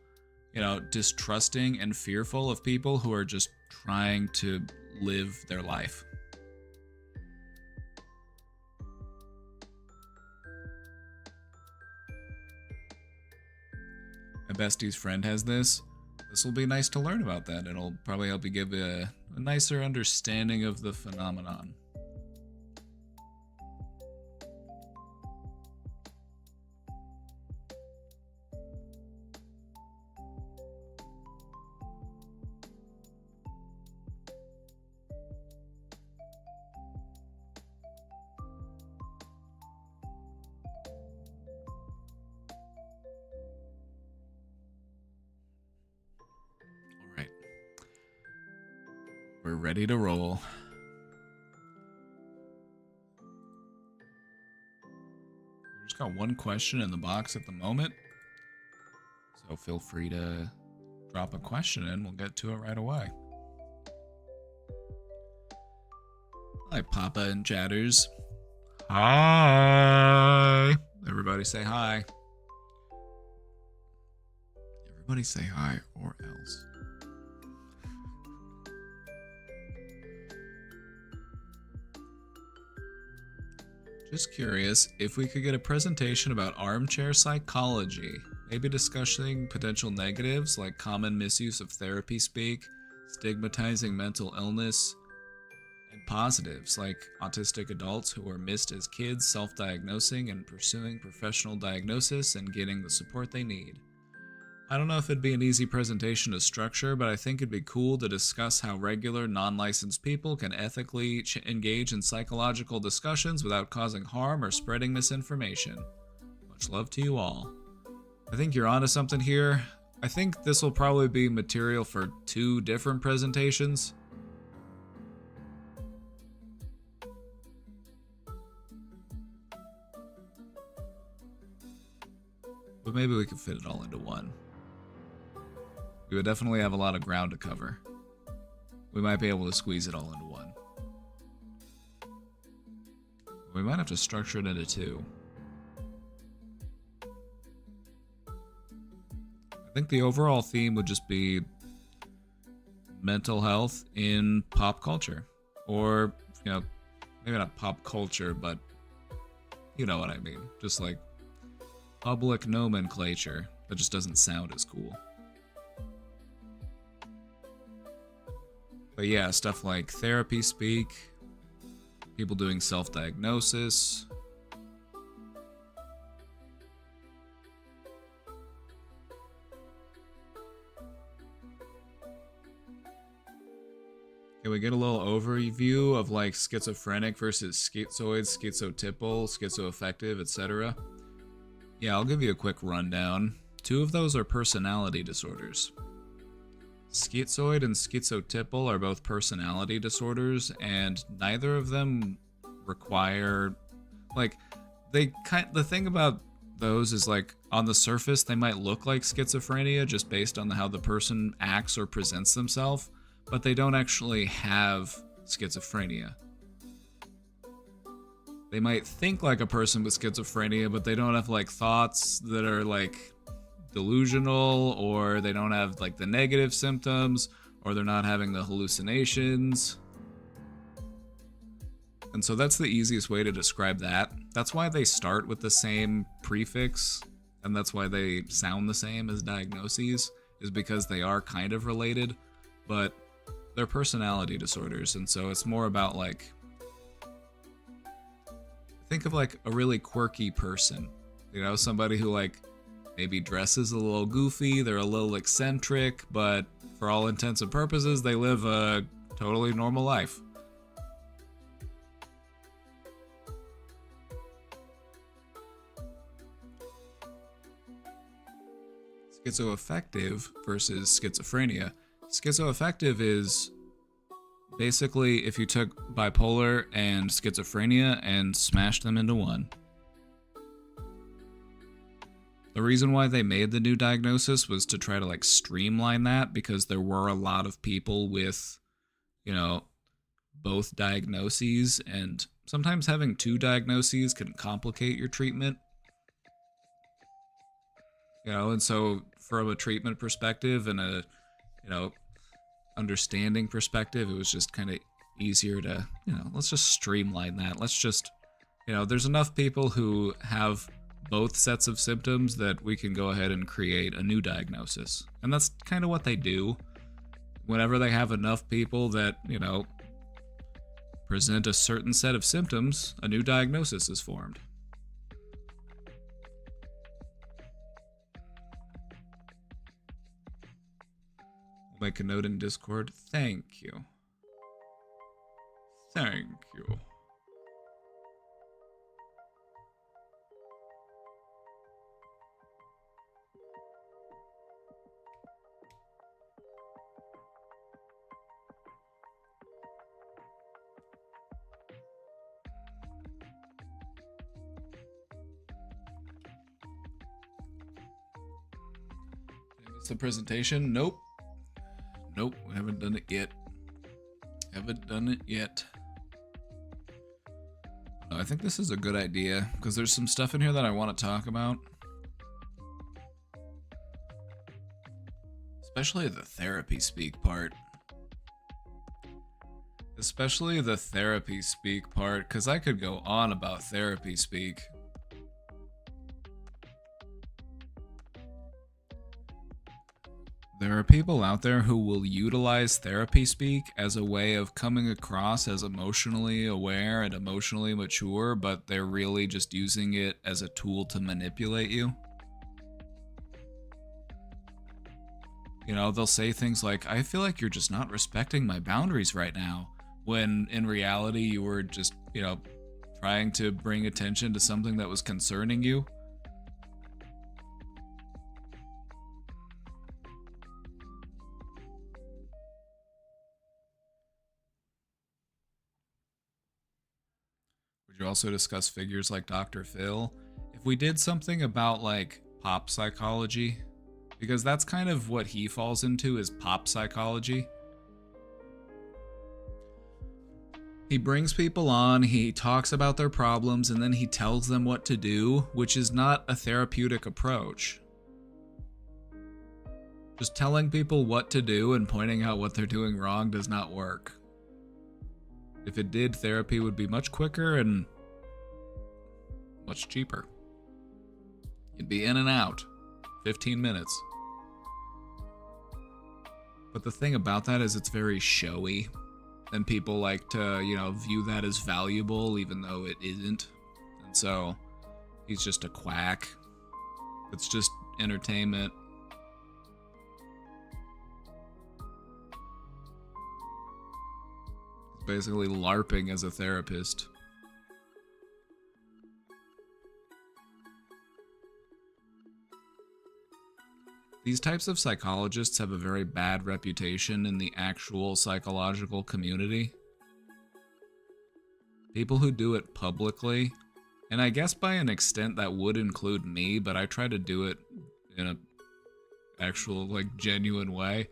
you know, distrusting and fearful of people who are just trying to live their life. bestie's friend has this, this will be nice to learn about that. It'll probably help you give a nicer understanding of the phenomenon. We're ready to roll. We just got one question in the box at the moment, so feel free to drop a question in. We'll get to it right away. Hi, Papa and Chatters. Hi. Everybody say hi. Everybody say hi or else. Just curious if we could get a presentation about armchair psychology, maybe discussing potential negatives like common misuse of therapy speak, stigmatizing mental illness, and positives like autistic adults who are missed as kids self-diagnosing and pursuing professional diagnosis and getting the support they need. I don't know if it'd be an easy presentation to structure, but I think it'd be cool to discuss how regular, non-licensed people can ethically engage in psychological discussions without causing harm or spreading misinformation. Much love to you all. I think you're onto something here. I think this will probably be material for 2 different presentations. But maybe we could fit it all into one. We would definitely have a lot of ground to cover. We might be able to squeeze it all into one. We might have to structure it into 2. I think the overall theme would just be mental health in pop culture. Or, you know, maybe not pop culture, but you know what I mean. Just like public nomenclature that just doesn't sound as cool. But yeah, stuff like therapy speak, people doing self-diagnosis. Can we get a little overview of like schizophrenic versus schizoid, schizotypal, schizoaffective, etc.? Yeah, I'll give you a quick rundown. 2 of those are personality disorders. Schizoid and schizotypal are both personality disorders, and neither of them require, like, the thing about those is, like, on the surface they might look like schizophrenia just based on how the person acts or presents themselves, but they don't actually have schizophrenia. They might think like a person with schizophrenia, but they don't have, like, thoughts that are, like, delusional, or they don't have like the negative symptoms, or they're not having the hallucinations. And so that's the easiest way to describe that. That's why they start with the same prefix, and that's why they sound the same as diagnoses, is because they are kind of related, but they're personality disorders. And so it's more about, like, think of like a really quirky person, you know, somebody who like maybe dresses a little goofy, they're a little eccentric, but for all intents and purposes, they live a totally normal life. Schizoaffective versus schizophrenia. Schizoaffective is basically if you took bipolar and schizophrenia and smashed them into one. The reason why they made the new diagnosis was to try to like streamline that, because there were a lot of people with, you know, both diagnoses, and sometimes having 2 diagnoses can complicate your treatment. You know, and so from a treatment perspective and a, you know, understanding perspective, it was just kind of easier to, you know, let's just streamline that. Let's just, you know, there's enough people who have both sets of symptoms, that we can go ahead and create a new diagnosis. And that's kind of what they do. Whenever they have enough people that, present a certain set of symptoms, a new diagnosis is formed. I'll make a note in Discord. Thank you. Thank you. It's the presentation. Nope, we haven't done it yet. I think this is a good idea because there's some stuff in here that I want to talk about, especially the therapy speak part. Because I could go on about therapy speak. There are people out there who will utilize therapy speak as a way of coming across as emotionally aware and emotionally mature, but they're really just using it as a tool to manipulate you. They'll say things like, I feel like you're just not respecting my boundaries right now, when in reality you were just, trying to bring attention to something that was concerning you. Would you also discuss figures like Dr. Phil? If we did something about like pop psychology, because that's kind of what he falls into, is pop psychology. He brings people on, he talks about their problems, and then he tells them what to do, which is not a therapeutic approach. Just telling people what to do and pointing out what they're doing wrong does not work. If it did, therapy would be much quicker and much cheaper. You'd be in and out, 15 minutes. But the thing about that is it's very showy, and people like to, view that as valuable even though it isn't. And so he's just a quack. It's just entertainment. Basically LARPing as a therapist. These types of psychologists have a very bad reputation in the actual psychological community. People who do it publicly, and I guess by an extent that would include me, but I try to do it in a actual, genuine way.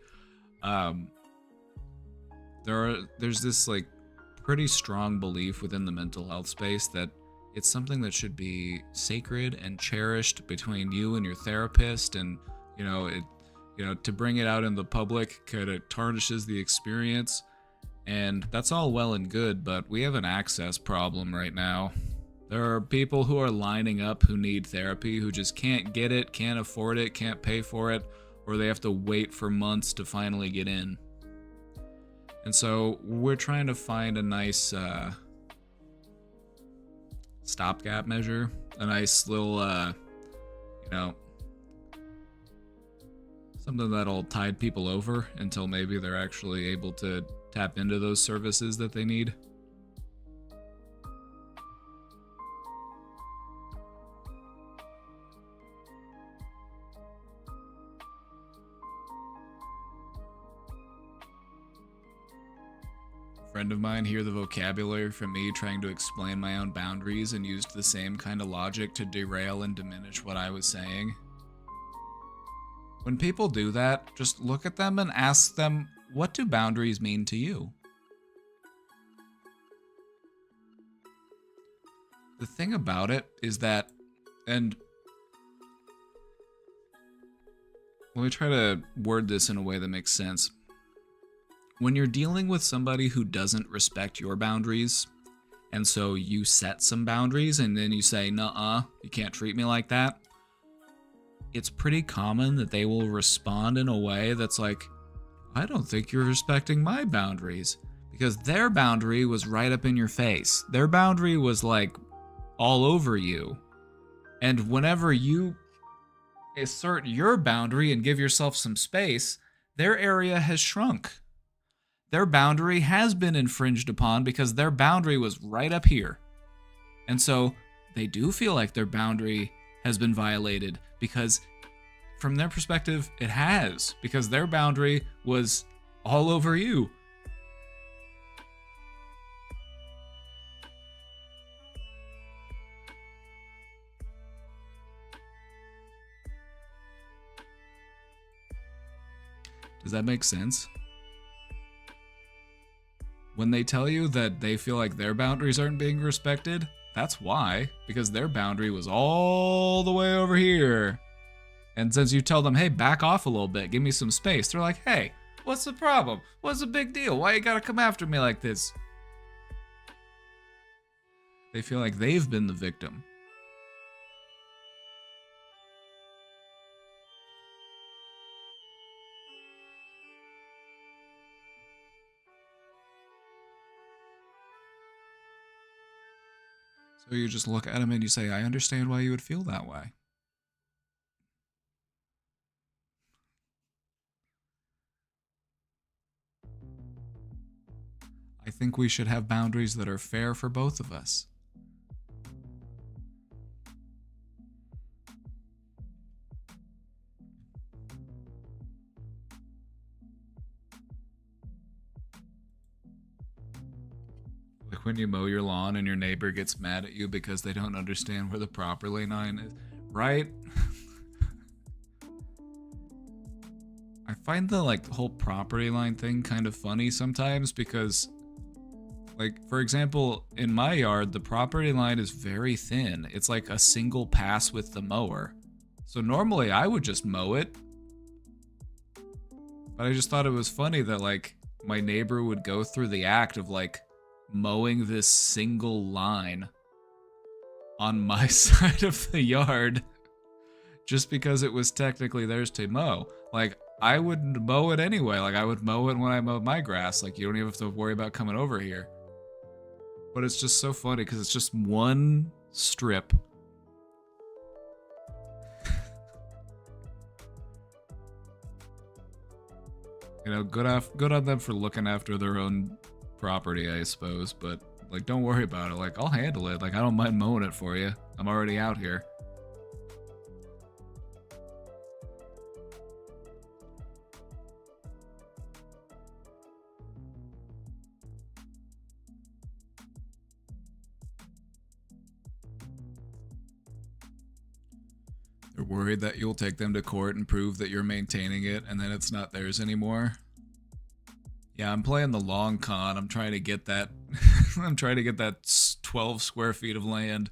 There's this pretty strong belief within the mental health space that it's something that should be sacred and cherished between you and your therapist, and to bring it out in the public kind of tarnishes the experience. And that's all well and good, but we have an access problem right now. There are people who are lining up who need therapy, who just can't get it, can't afford it, can't pay for it, or they have to wait for months to finally get in. And so we're trying to find a nice stopgap measure, a nice little, something that'll tide people over until maybe they're actually able to tap into those services that they need. A friend of mine heard the vocabulary from me trying to explain my own boundaries and used the same kind of logic to derail and diminish what I was saying. When people do that, just look at them and ask them, what do boundaries mean to you? The thing about it is that, and let me try to word this in a way that makes sense. When you're dealing with somebody who doesn't respect your boundaries, and so you set some boundaries and then you say, nuh-uh, you can't treat me like that, it's pretty common that they will respond in a way that's like, I don't think you're respecting my boundaries. Because their boundary was right up in your face. Their boundary was like all over you. And whenever you assert your boundary and give yourself some space, their area has shrunk. Their boundary has been infringed upon because their boundary was right up here. And so they do feel like their boundary has been violated because from their perspective, it has, because their boundary was all over you. Does that make sense? When they tell you that they feel like their boundaries aren't being respected, that's why, because their boundary was all the way over here. And since you tell them, hey, back off a little bit, give me some space, they're like, hey, what's the problem? What's the big deal? Why you gotta come after me like this? They feel like they've been the victim. So you just look at them and you say, I understand why you would feel that way. I think we should have boundaries that are fair for both of us. Like when you mow your lawn and your neighbor gets mad at you because they don't understand where the property line is, right? I find the whole property line thing kind of funny sometimes because, like, for example, in my yard, the property line is very thin. It's like a single pass with the mower. So normally I would just mow it. But I just thought it was funny that, like, my neighbor would go through the act of, like, mowing this single line on my side of the yard just because it was technically theirs to mow. Like, I wouldn't mow it anyway. Like, I would mow it when I mowed my grass. Like, you don't even have to worry about coming over here. But it's just so funny because it's just one strip. You know, good on them for looking after their own property, I suppose. But, like, don't worry about it. Like, I'll handle it. Like, I don't mind mowing it for you. I'm already out here. They're worried that you'll take them to court and prove that you're maintaining it and then it's not theirs anymore. Yeah, I'm playing the long con. I'm trying to get that I'm trying to get that 12 square feet of land.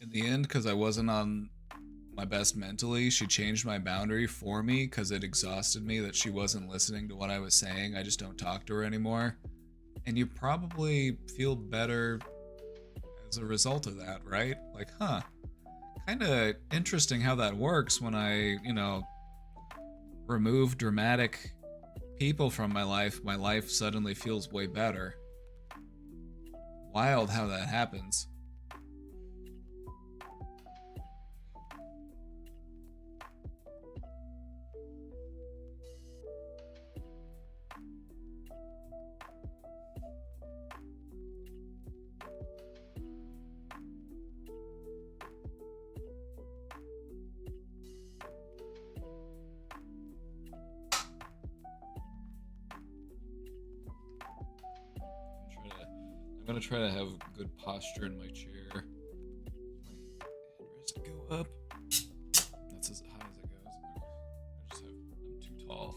In the end, because I wasn't on my best mentally, she changed my boundary for me because it exhausted me that she wasn't listening to what I was saying. I just don't talk to her anymore. And you probably feel better as a result of that, right? Like, huh, kind of interesting how that works when I, you know, remove dramatic people from my life suddenly feels way better. Wild how that happens. I'm gonna try to have good posture in my chair. My headrest go up. That's as high as it goes. I'm too tall.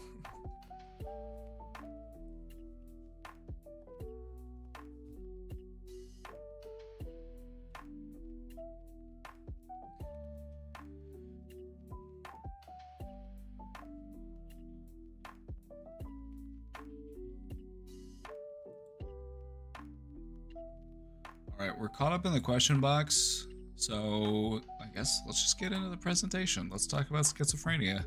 Alright, we're caught up in the question box, so I guess let's just get into the presentation. Let's talk about schizophrenia.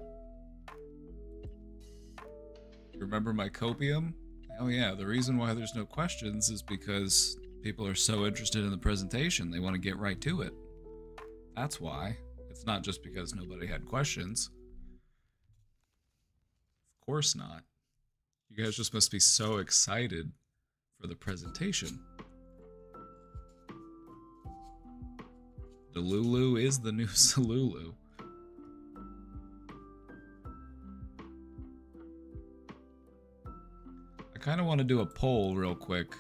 Remember my copium? Oh yeah, the reason why there's no questions is because people are so interested in the presentation, they want to get right to it. That's why. It's not just because nobody had questions. Of course not. You guys just must be so excited for the presentation. Delulu is the new Salulu. I kind of want to do a poll real quick.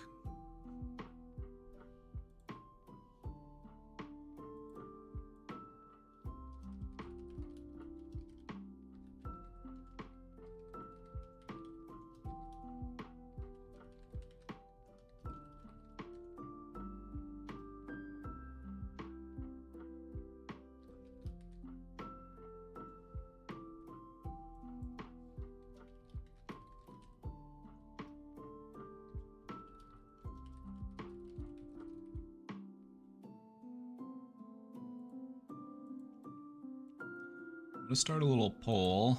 I'm gonna start a little poll,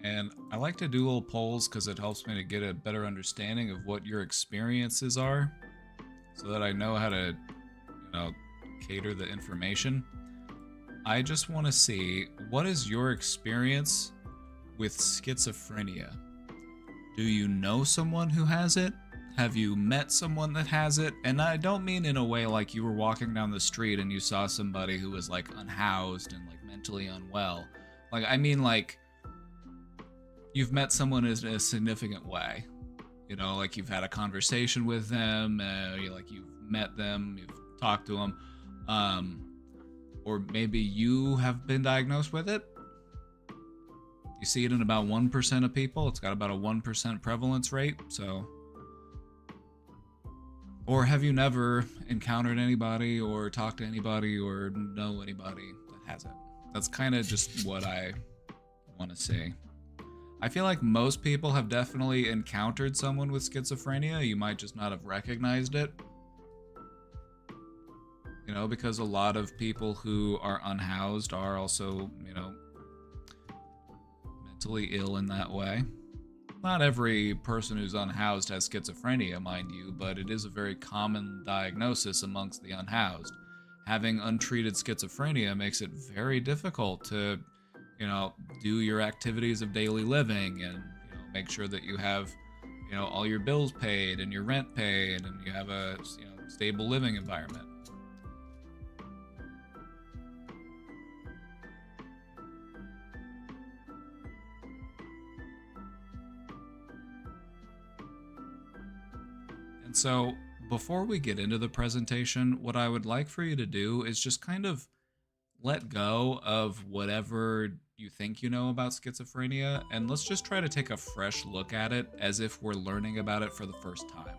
and I like to do little polls because it helps me to get a better understanding of what your experiences are, so that I know how to, cater the information. I just want to see, what is your experience with schizophrenia? Do you know someone who has it? Have you met someone that has it? And I don't mean in a way like you were walking down the street and you saw somebody who was like unhoused and like mentally unwell. Like, I mean like you've met someone in a significant way. Like you've had a conversation with them, you've met them, you've talked to them. Or maybe you have been diagnosed with it. You see it in about 1% of people. It's got about a 1% prevalence rate, so... Or have you never encountered anybody or talked to anybody or know anybody that has it? That's kind of just what I want to say. I feel like most people have definitely encountered someone with schizophrenia. You might just not have recognized it. Because a lot of people who are unhoused are also, mentally ill in that way. Not every person who's unhoused has schizophrenia, mind you, but it is a very common diagnosis amongst the unhoused. Having untreated schizophrenia makes it very difficult to, do your activities of daily living and, make sure that you have, all your bills paid and your rent paid and you have a, stable living environment. So before we get into the presentation, what I would like for you to do is just kind of let go of whatever you think you know about schizophrenia, and let's just try to take a fresh look at it as if we're learning about it for the first time.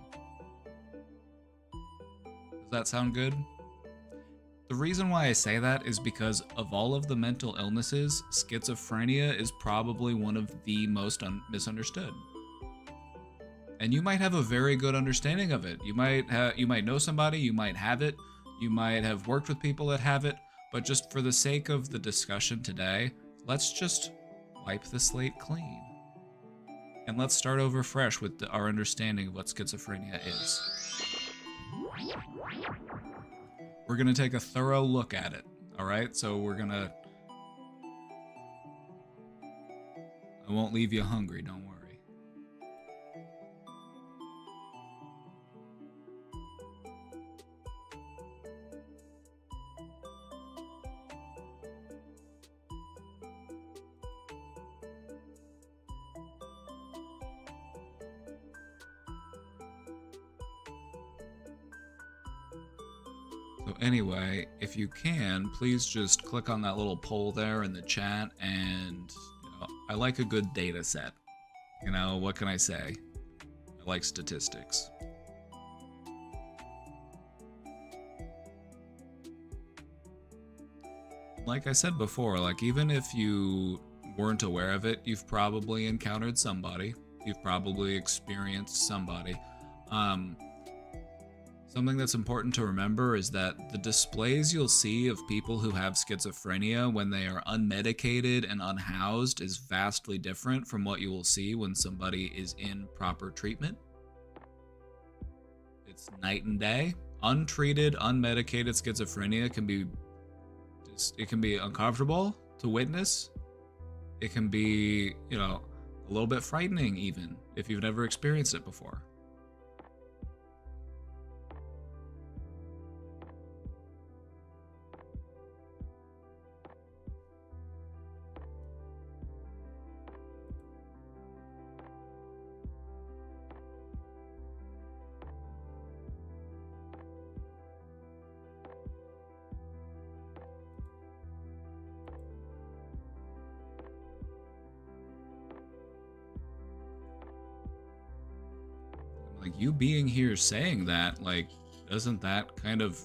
Does that sound good? The reason why I say that is because of all of the mental illnesses, schizophrenia is probably one of the most misunderstood. And you might have a very good understanding of it. You might know somebody, you might have it, you might have worked with people that have it, but just for the sake of the discussion today, let's just wipe the slate clean. And let's start over fresh with our understanding of what schizophrenia is. We're gonna take a thorough look at it, alright? So I won't leave you hungry, don't worry. So anyway, if you can, please just click on that little poll there in the chat, and I like a good data set. What can I say? I like statistics. Like I said before, like even if you weren't aware of it, you've probably encountered somebody. You've probably experienced somebody. Something that's important to remember is that the displays you'll see of people who have schizophrenia when they are unmedicated and unhoused is vastly different from what you will see when somebody is in proper treatment. It's night and day. Untreated, unmedicated schizophrenia can be uncomfortable to witness. It can be, a little bit frightening even if you've never experienced it before. You being here saying that, doesn't that kind of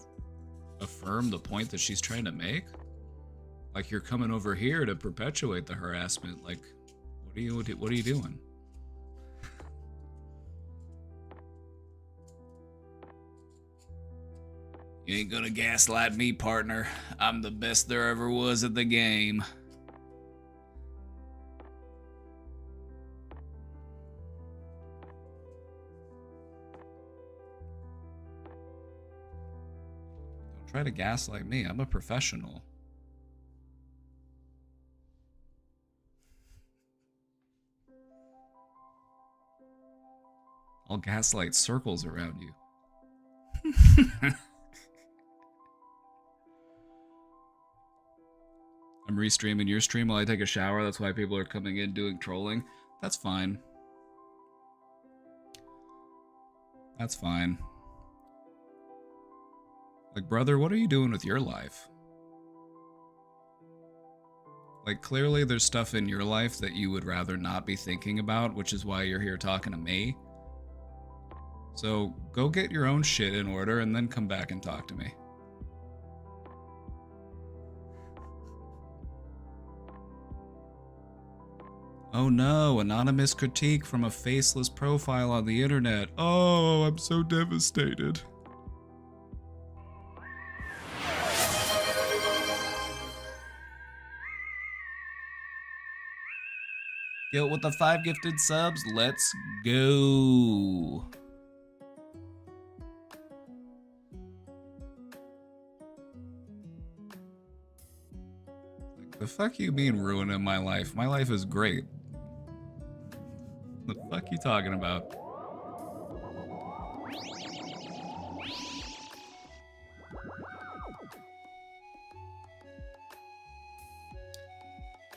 affirm the point that she's trying to make? Like, you're coming over here to perpetuate the harassment. Like, what are you doing? You ain't gonna gaslight me, partner. I'm the best there ever was at the game. Try to gaslight me. I'm a professional. I'll gaslight circles around you. I'm restreaming your stream while I take a shower. That's why people are coming in doing trolling. That's fine. That's fine. Like, brother, what are you doing with your life? Like, clearly there's stuff in your life that you would rather not be thinking about, which is why you're here talking to me. So, go get your own shit in order and then come back and talk to me. Oh no, anonymous critique from a faceless profile on the internet. Oh, I'm so devastated. Guilt with the 5 gifted subs. Let's go. Like, the fuck you mean ruining my life? My life is great. The fuck you talking about?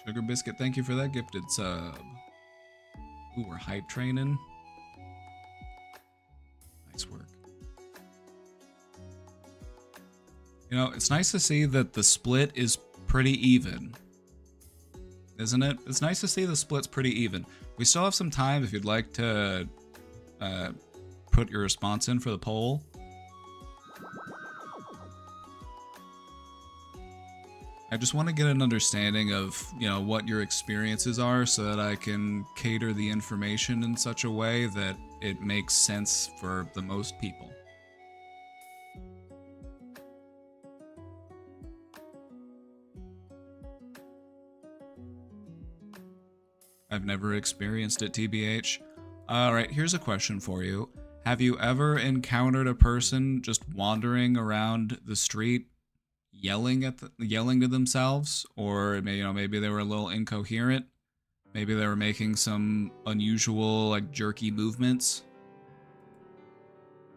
Sugar Biscuit, thank you for that gifted sub. Ooh, we're hype training. Nice work. You know, it's nice to see that the split is pretty even. Isn't it? It's nice to see the split's pretty even. We still have some time if you'd like to put your response in for the poll. I just want to get an understanding of, what your experiences are so that I can cater the information in such a way that it makes sense for the most people. I've never experienced it, TBH. Alright, here's a question for you. Have you ever encountered a person just wandering around the street yelling to themselves, or maybe they were a little incoherent, maybe they were making some unusual jerky movements?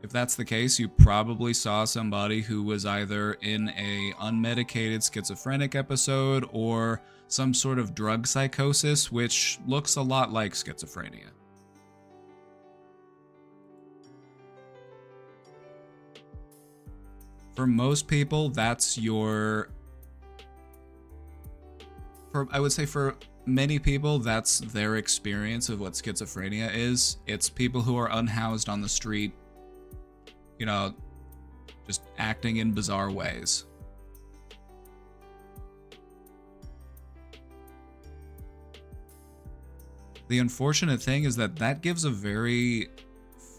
If that's the case, you probably saw somebody who was either in a unmedicated schizophrenic episode or some sort of drug psychosis, which looks a lot like schizophrenia. For most people, that's I would say for many people, that's their experience of what schizophrenia is. It's people who are unhoused on the street, just acting in bizarre ways. The unfortunate thing is that gives a very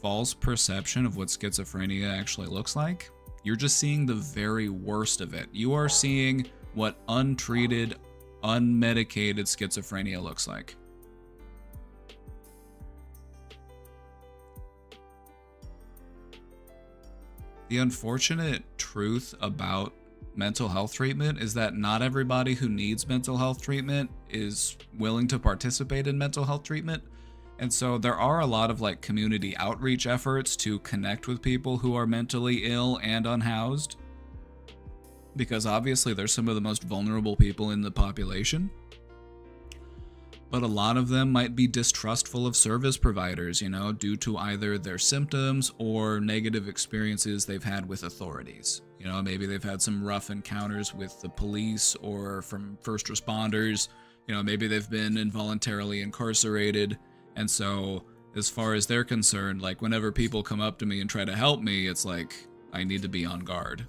false perception of what schizophrenia actually looks like. You're just seeing the very worst of it. You are seeing what untreated, unmedicated schizophrenia looks like. The unfortunate truth about mental health treatment is that not everybody who needs mental health treatment is willing to participate in mental health treatment. And so there are a lot of like community outreach efforts to connect with people who are mentally ill and unhoused, because obviously they're some of the most vulnerable people in the population. But a lot of them might be distrustful of service providers, you know, due to either their symptoms or negative experiences they've had with authorities. You know, maybe they've had some rough encounters with the police or from first responders. You know, maybe they've been involuntarily incarcerated. And so, as far as they're concerned, like whenever people come up to me and try to help me, it's like, I need to be on guard.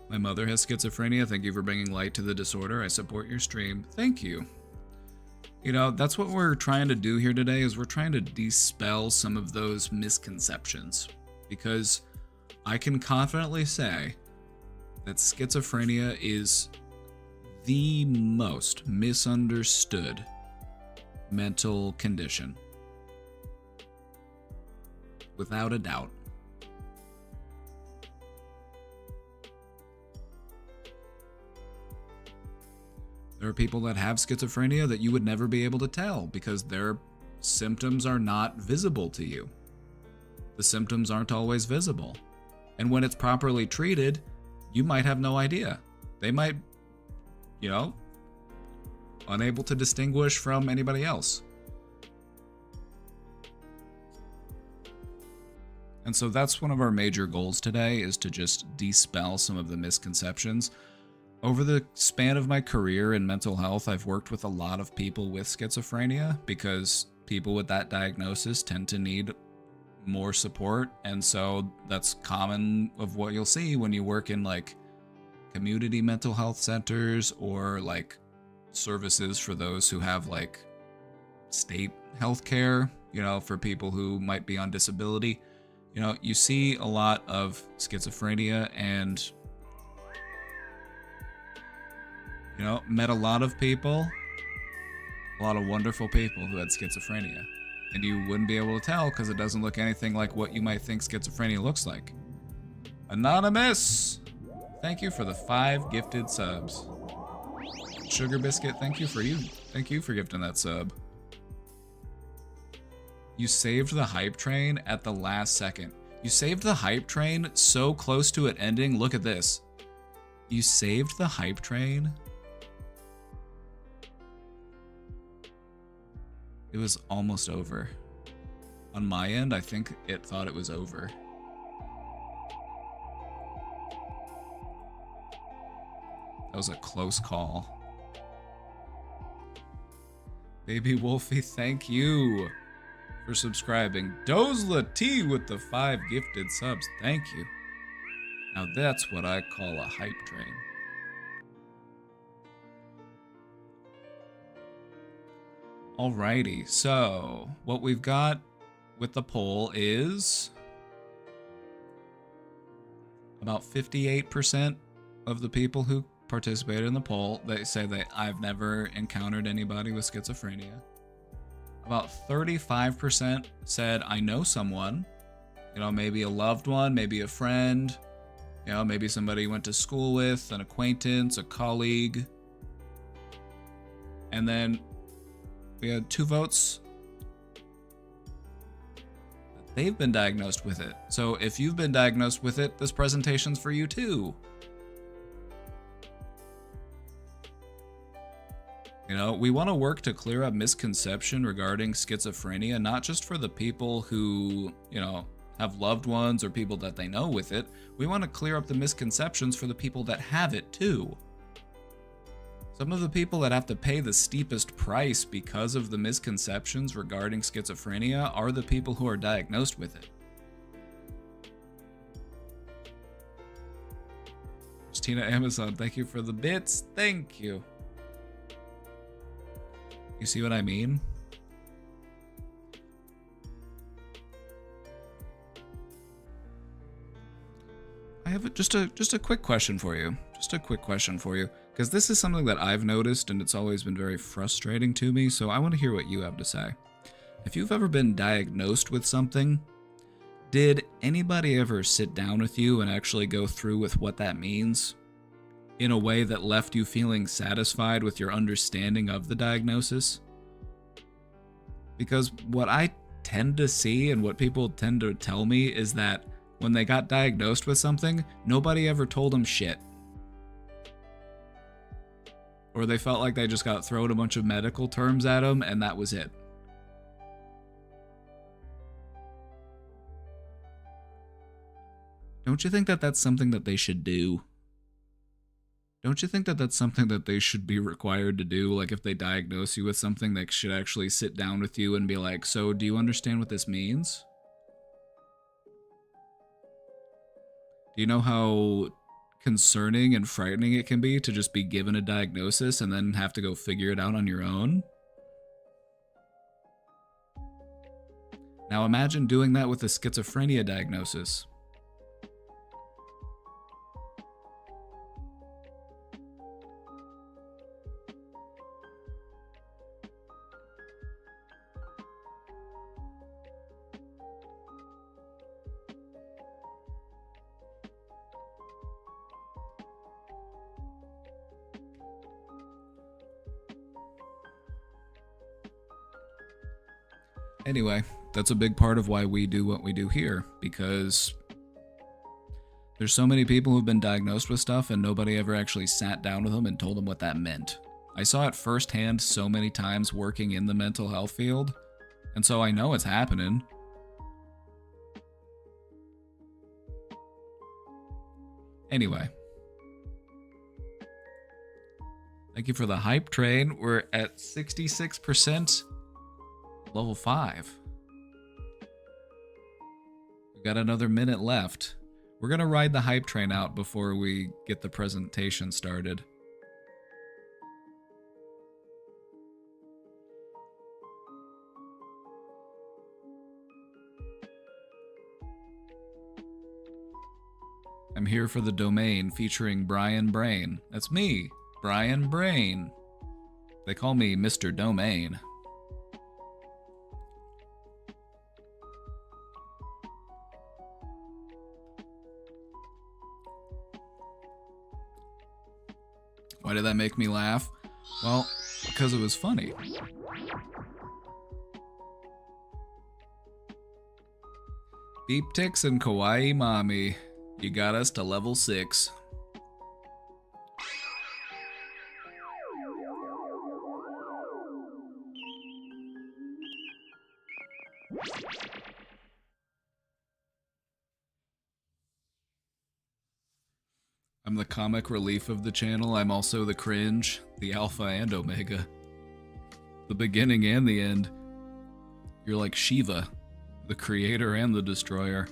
My mother has schizophrenia. Thank you for bringing light to the disorder. I support your stream. Thank you. You know, that's what we're trying to do here today, is we're trying to dispel some of those misconceptions. Because I can confidently say that schizophrenia is the most misunderstood mental condition. Without a doubt. There are people that have schizophrenia that you would never be able to tell because their symptoms are not visible to you. The symptoms aren't always visible. And when it's properly treated, you might have no idea. They might, you know, unable to distinguish from anybody else. And so that's one of our major goals today, is to just dispel some of the misconceptions. Over the span of my career in mental health, I've worked with a lot of people with schizophrenia because people with that diagnosis tend to need more support. And so that's common of what you'll see when you work in like community mental health centers or like services for those who have like state health care, you know, for people who might be on disability. You know, you see a lot of schizophrenia, and you know, met a lot of people, a lot of wonderful people who had schizophrenia. And you wouldn't be able to tell because it doesn't look anything like what you might think schizophrenia looks like. Anonymous! Thank you for the 5 gifted subs. Sugar Biscuit, thank you for gifting that sub. You saved the hype train at the last second. You saved the hype train so close to it ending. Look at this. You saved the hype train. It was almost over. On my end, I think it thought it was over. That was a close call. Baby Wolfie, thank you for subscribing. Dozla T with the 5 gifted subs. Thank you. Now that's what I call a hype train. Alrighty, so what we've got with the poll is about 58% of the people who participated in the poll, they say that I've never encountered anybody with schizophrenia. About 35% said I know someone, you know, maybe a loved one, maybe a friend, you know, maybe somebody you went to school with, an acquaintance, a colleague. And then we had 2 votes that they've been diagnosed with it. So if you've been diagnosed with it, this presentation's for you too. You know, we want to work to clear up misconception regarding schizophrenia, not just for the people who, you know, have loved ones or people that they know with it. We want to clear up the misconceptions for the people that have it too. Some of the people that have to pay the steepest price because of the misconceptions regarding schizophrenia are the people who are diagnosed with it. Christina Amazon, thank you for the bits. Thank you. You see what I mean? I have just a quick question for you. Just a quick question for you. Because this is something that I've noticed and it's always been very frustrating to me, so I want to hear what you have to say. If you've ever been diagnosed with something, did anybody ever sit down with you and actually go through with what that means in a way that left you feeling satisfied with your understanding of the diagnosis? Because what I tend to see and what people tend to tell me is that when they got diagnosed with something, nobody ever told them shit. Or they felt like they just got thrown a bunch of medical terms at them and that was it. Don't you think that that's something that they should do? Don't you think that that's something that they should be required to do? Like if they diagnose you with something, they should actually sit down with you and be like, so do you understand what this means? Do you know how concerning and frightening it can be to just be given a diagnosis and then have to go figure it out on your own? Now imagine doing that with a schizophrenia diagnosis. Anyway, that's a big part of why we do what we do here, because there's so many people who've been diagnosed with stuff and nobody ever actually sat down with them and told them what that meant. I saw it firsthand so many times working in the mental health field, and so I know it's happening. Anyway. Thank you for the hype train. We're at 66%. Level 5. We've got another minute left. We're gonna ride the hype train out before we get the presentation started. I'm here for the domain featuring Brian Brain. That's me, Brian Brain. They call me Mr. Domain. Why did that make me laugh? Well, because it was funny. Beep ticks and kawaii mommy. You got us to level 6. I'm the comic relief of the channel. I'm also the cringe, the alpha and omega. The beginning and the end. You're like Shiva, the creator and the destroyer.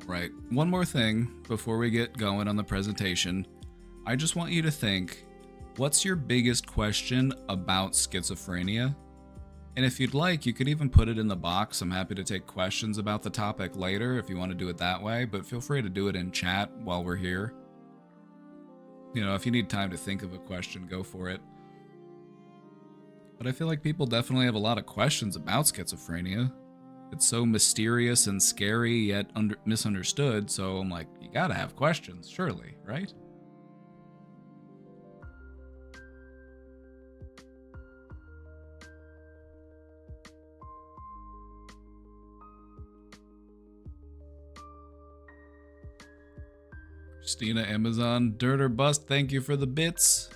Right. One more thing before we get going on the presentation. I just want you to think, what's your biggest question about schizophrenia? And if you'd like, you could even put it in the box. I'm happy to take questions about the topic later if you want to do it that way, but feel free to do it in chat while we're here. You know, if you need time to think of a question, go for it. But I feel like people definitely have a lot of questions about schizophrenia. It's so mysterious and scary, yet misunderstood, so I'm like, you gotta have questions, surely, right? Christina Amazon, Dirt or Bust, thank you for the bits.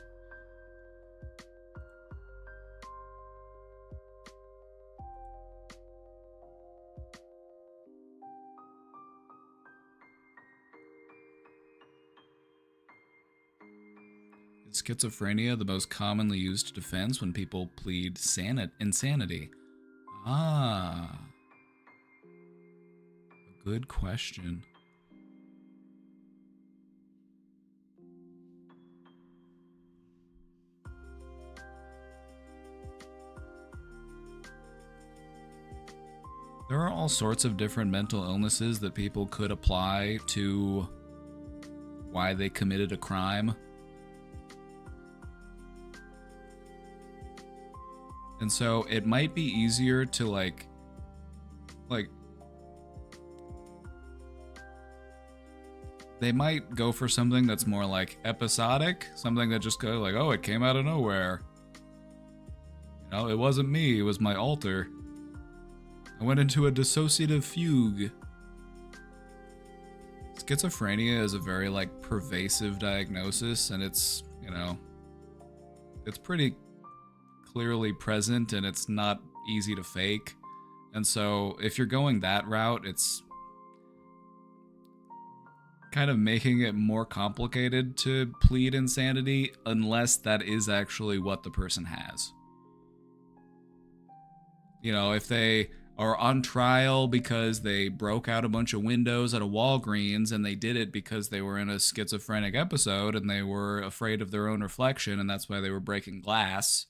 schizophrenia the most commonly used defense when people plead insanity? Ah, a good question. There are all sorts of different mental illnesses that people could apply to why they committed a crime. And so it might be easier to like they might go for something that's more like episodic, something that just go like, oh, it came out of nowhere. You know, it wasn't me, it was my alter. I went into a dissociative fugue. Schizophrenia is a very like pervasive diagnosis, and it's, you know, it's pretty clearly present and it's not easy to fake. And so if you're going that route, it's kind of making it more complicated to plead insanity unless that is actually what the person has. You know, if they are on trial because they broke out a bunch of windows at a Walgreens and they did it because they were in a schizophrenic episode and they were afraid of their own reflection and that's why they were breaking glass,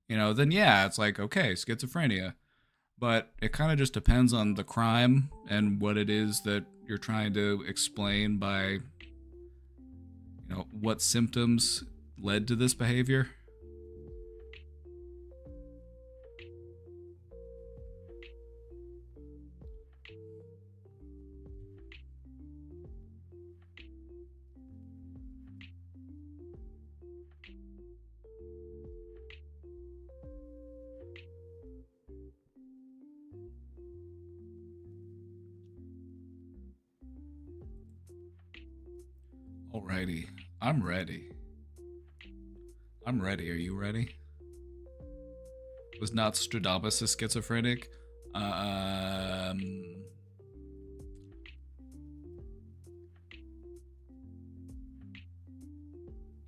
you know, then yeah, it's like, okay, schizophrenia. But it kind of just depends on the crime and what it is that you're trying to explain by, you know, what symptoms led to this behavior. Alrighty, I'm ready. I'm ready. Are you ready? Was Nostradamus a schizophrenic?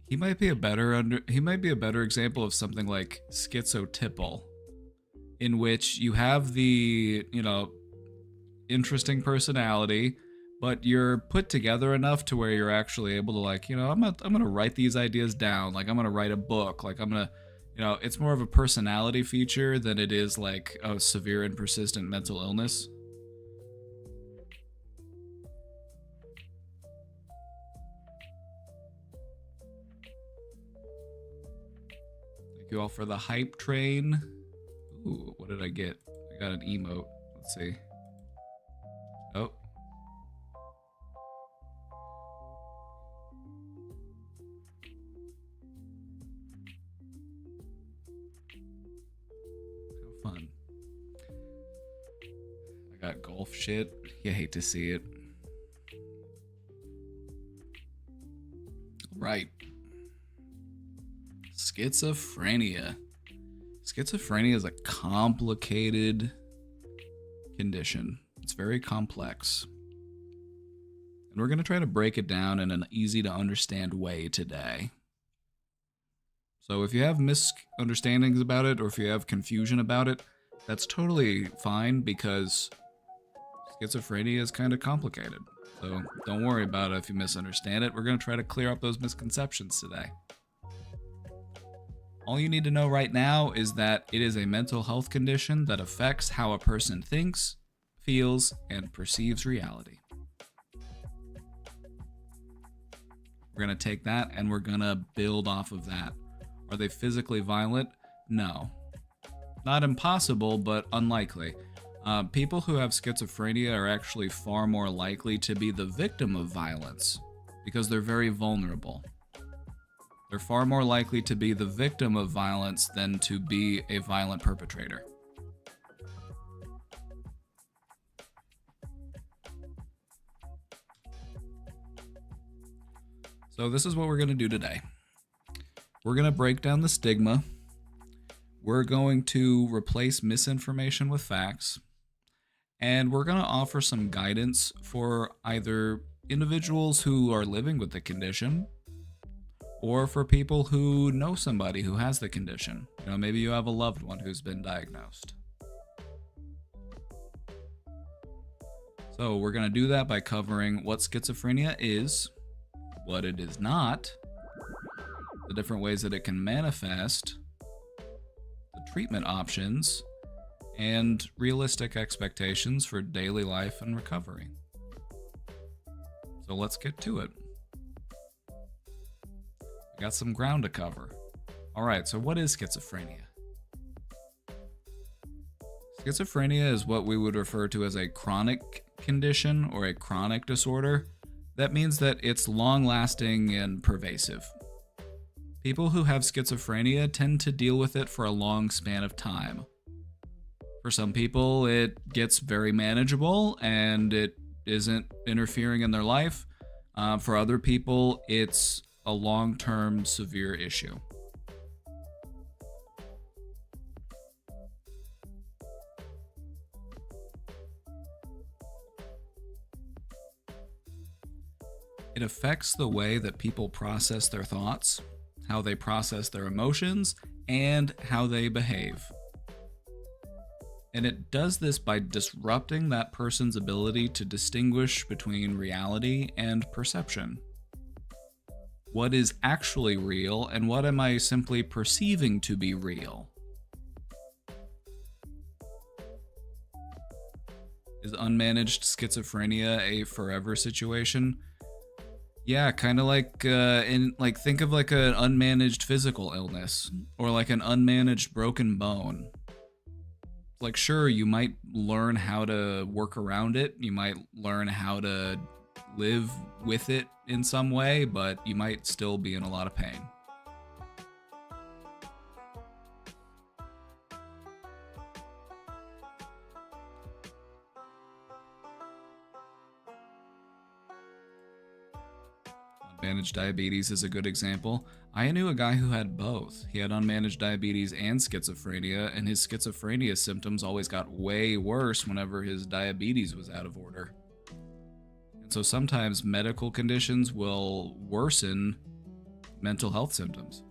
He might be a better example of something like schizotypal, in which you have the, you know, interesting personality, but you're put together enough to where you're actually able to, like, you know, I'm gonna write these ideas down, like I'm gonna write a book, like I'm gonna, you know, it's more of a personality feature than it is like a severe and persistent mental illness. Thank you all for the hype train. Ooh, what did I get? I got an emote. Let's see. Oh. How fun. I got golf shit. You hate to see it. Right. Schizophrenia. Schizophrenia is a complicated condition. It's very complex. And we're going to try to break it down in an easy to understand way today. So if you have misunderstandings about it or if you have confusion about it, that's totally fine because schizophrenia is kind of complicated. So don't worry about it if you misunderstand it. We're going to try to clear up those misconceptions today. All you need to know right now is that it is a mental health condition that affects how a person thinks, feels, and perceives reality. We're going to take that and we're going to build off of that. Are they physically violent? No. Not impossible, but unlikely. People who have schizophrenia are actually far more likely to be the victim of violence because they're very vulnerable. They're far more likely to be the victim of violence than to be a violent perpetrator. So this is what we're going to do today. We're going to break down the stigma. We're going to replace misinformation with facts. And we're going to offer some guidance for either individuals who are living with the condition or for people who know somebody who has the condition. Maybe you have a loved one who's been diagnosed. So we're going to do that by covering what schizophrenia is, what it is not, the different ways that it can manifest, the treatment options, and realistic expectations for daily life and recovery. So let's get to it. We got some ground to cover. All right, so what is schizophrenia? Schizophrenia is what we would refer to as a chronic condition or a chronic disorder. That means that it's long-lasting and pervasive. People who have schizophrenia tend to deal with it for a long span of time. For some people, it gets very manageable and it isn't interfering in their life. For other people, it's a long-term severe issue. It affects the way that people process their thoughts, how they process their emotions, and how they behave. And it does this by disrupting that person's ability to distinguish between reality and perception. What is actually real, and what am I simply perceiving to be real? Is unmanaged schizophrenia a forever situation? Yeah, kind of like think of like an unmanaged physical illness or like an unmanaged broken bone. Like, sure, you might learn how to work around it. You might learn how to live with it in some way, but you might still be in a lot of pain. Unmanaged diabetes is a good example. I knew a guy who had both. He had unmanaged diabetes and schizophrenia, and his schizophrenia symptoms always got way worse whenever his diabetes was out of order. And so sometimes medical conditions will worsen mental health symptoms.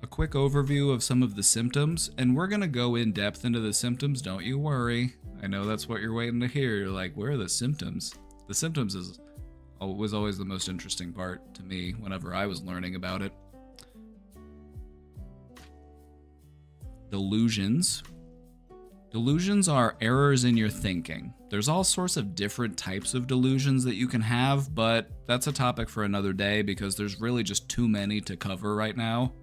A quick overview of some of the symptoms, and we're going to go in depth into the symptoms, don't you worry. I know that's what you're waiting to hear. You're like, where are the symptoms? The symptoms was always the most interesting part to me whenever I was learning about it. Delusions. Delusions are errors in your thinking. There's all sorts of different types of delusions that you can have, but that's a topic for another day because there's really just too many to cover right now.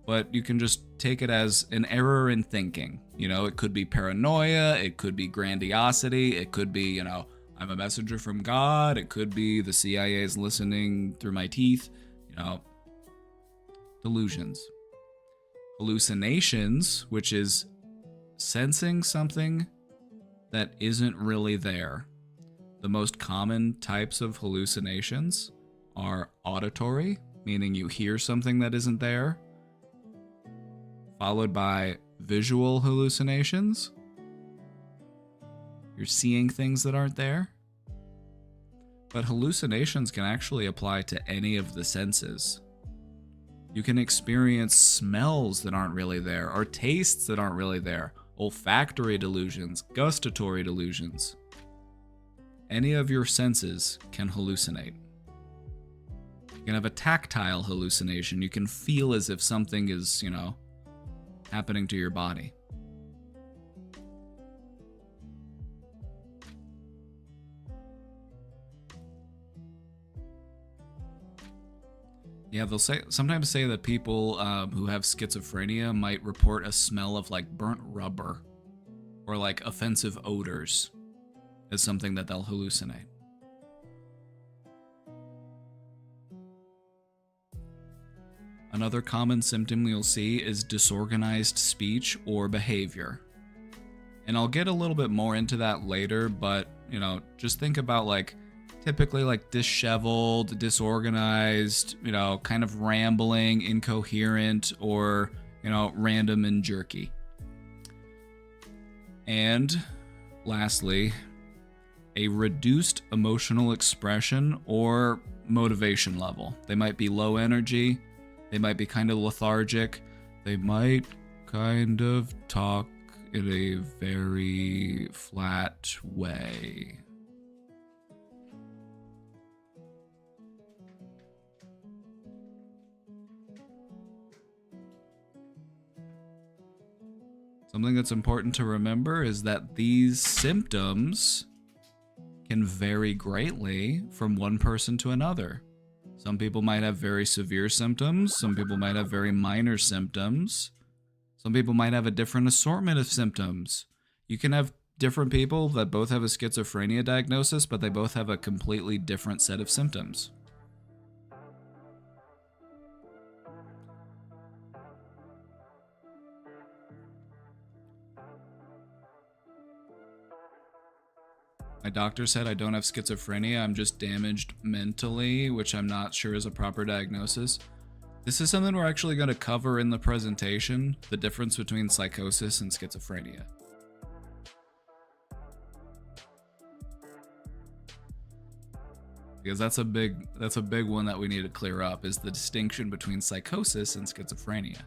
But you can just take it as an error in thinking. It could be paranoia, it could be grandiosity, it could be, I'm a messenger from God, it could be the CIA is listening through my teeth, Delusions. Hallucinations, which is sensing something that isn't really there. The most common types of hallucinations are auditory, meaning you hear something that isn't there, followed by visual hallucinations. You're seeing things that aren't there. But hallucinations can actually apply to any of the senses. You can experience smells that aren't really there, or tastes that aren't really there, olfactory delusions, gustatory delusions. Any of your senses can hallucinate. You can have a tactile hallucination. You can feel as if something is, happening to your body. Yeah, they'll sometimes say that people who have schizophrenia might report a smell of like burnt rubber or like offensive odors as something that they'll hallucinate. Another common symptom you'll see is disorganized speech or behavior. And I'll get a little bit more into that later, but, just think about typically disheveled, disorganized, kind of rambling, incoherent, or, random and jerky. And lastly, a reduced emotional expression or motivation level. They might be low energy, they might be kind of lethargic, they might kind of talk in a very flat way. Something that's important to remember is that these symptoms can vary greatly from one person to another. Some people might have very severe symptoms, some people might have very minor symptoms, some people might have a different assortment of symptoms. You can have different people that both have a schizophrenia diagnosis, but they both have a completely different set of symptoms. My doctor said I don't have schizophrenia, I'm just damaged mentally, which I'm not sure is a proper diagnosis. This is something we're actually going to cover in the presentation, the difference between psychosis and schizophrenia. Because that's a big one that we need to clear up, is the distinction between psychosis and schizophrenia.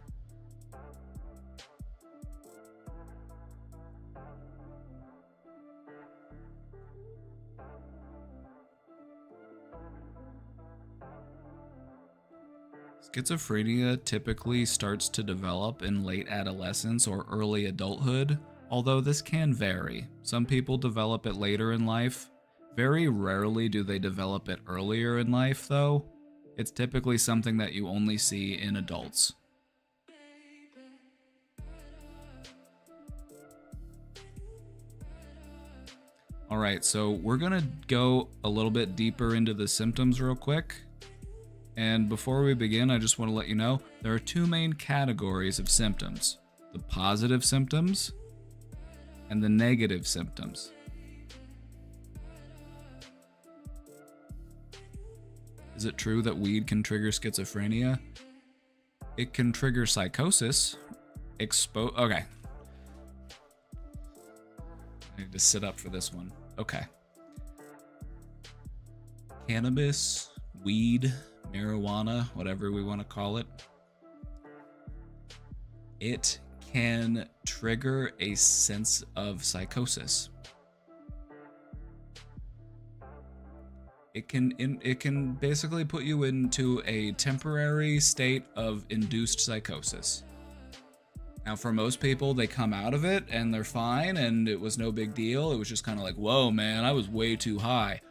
Schizophrenia typically starts to develop in late adolescence or early adulthood, although this can vary. Some people develop it later in life. Very rarely do they develop it earlier in life, though. It's typically something that you only see in adults. Alright, so we're gonna go a little bit deeper into the symptoms real quick. And before we begin, I just want to let you know, there are two main categories of symptoms. The positive symptoms and the negative symptoms. Is it true that weed can trigger schizophrenia? It can trigger psychosis. Okay. I need to sit up for this one. Okay. Cannabis, weed, marijuana, whatever we want to call it, it can trigger a sense of psychosis. It can basically put you into a temporary state of induced psychosis. Now, for most people, they come out of it and they're fine and it was no big deal. It was just kind of like, whoa, man, I was way too high.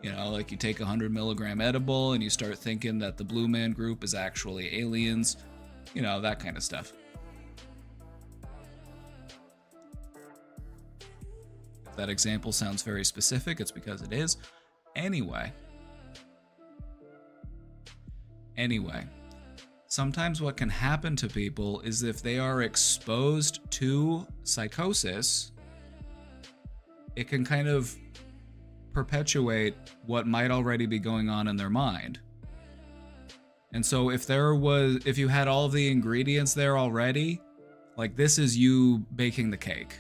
You know, like you take a 100 milligram edible and you start thinking that the Blue Man Group is actually aliens, you know, that kind of stuff. If that example sounds very specific, it's because it is. Anyway, sometimes what can happen to people is if they are exposed to psychosis, it can kind of perpetuate what might already be going on in their mind. And so if you had all of the ingredients there already, like this is you baking the cake.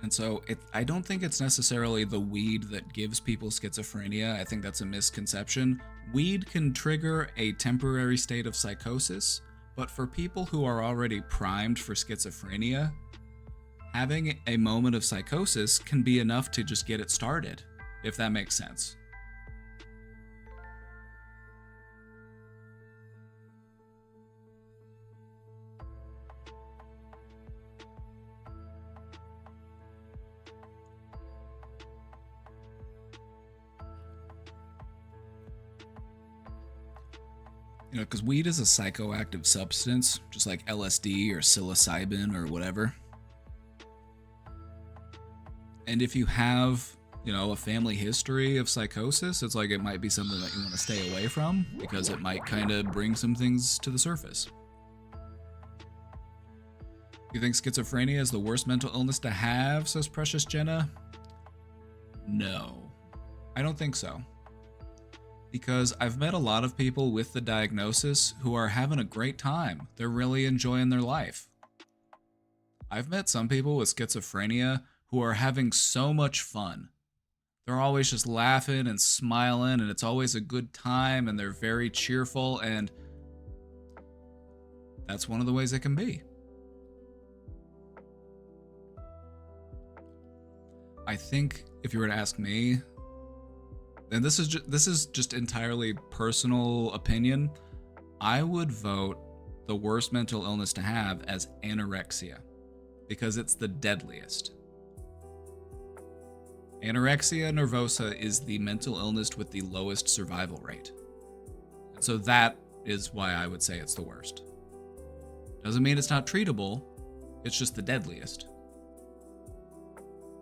And so I don't think it's necessarily the weed that gives people schizophrenia. I think that's a misconception. Weed can trigger a temporary state of psychosis, but for people who are already primed for schizophrenia, having a moment of psychosis can be enough to just get it started, if that makes sense. You know, because weed is a psychoactive substance, just like LSD or psilocybin or whatever. And if you have you know, a family history of psychosis, it's like it might be something that you want to stay away from because it might kind of bring some things to the surface. You think schizophrenia is the worst mental illness to have, says Precious Jenna? No, I don't think so. Because I've met a lot of people with the diagnosis who are having a great time. They're really enjoying their life. I've met some people with schizophrenia who are having so much fun. They're always just laughing and smiling, and it's always a good time, and they're very cheerful, and that's one of the ways it can be. I think if you were to ask me, and this is just entirely personal opinion, I would vote the worst mental illness to have as anorexia, because it's the deadliest. Anorexia nervosa is the mental illness with the lowest survival rate. And so that is why I would say it's the worst. Doesn't mean it's not treatable, it's just the deadliest.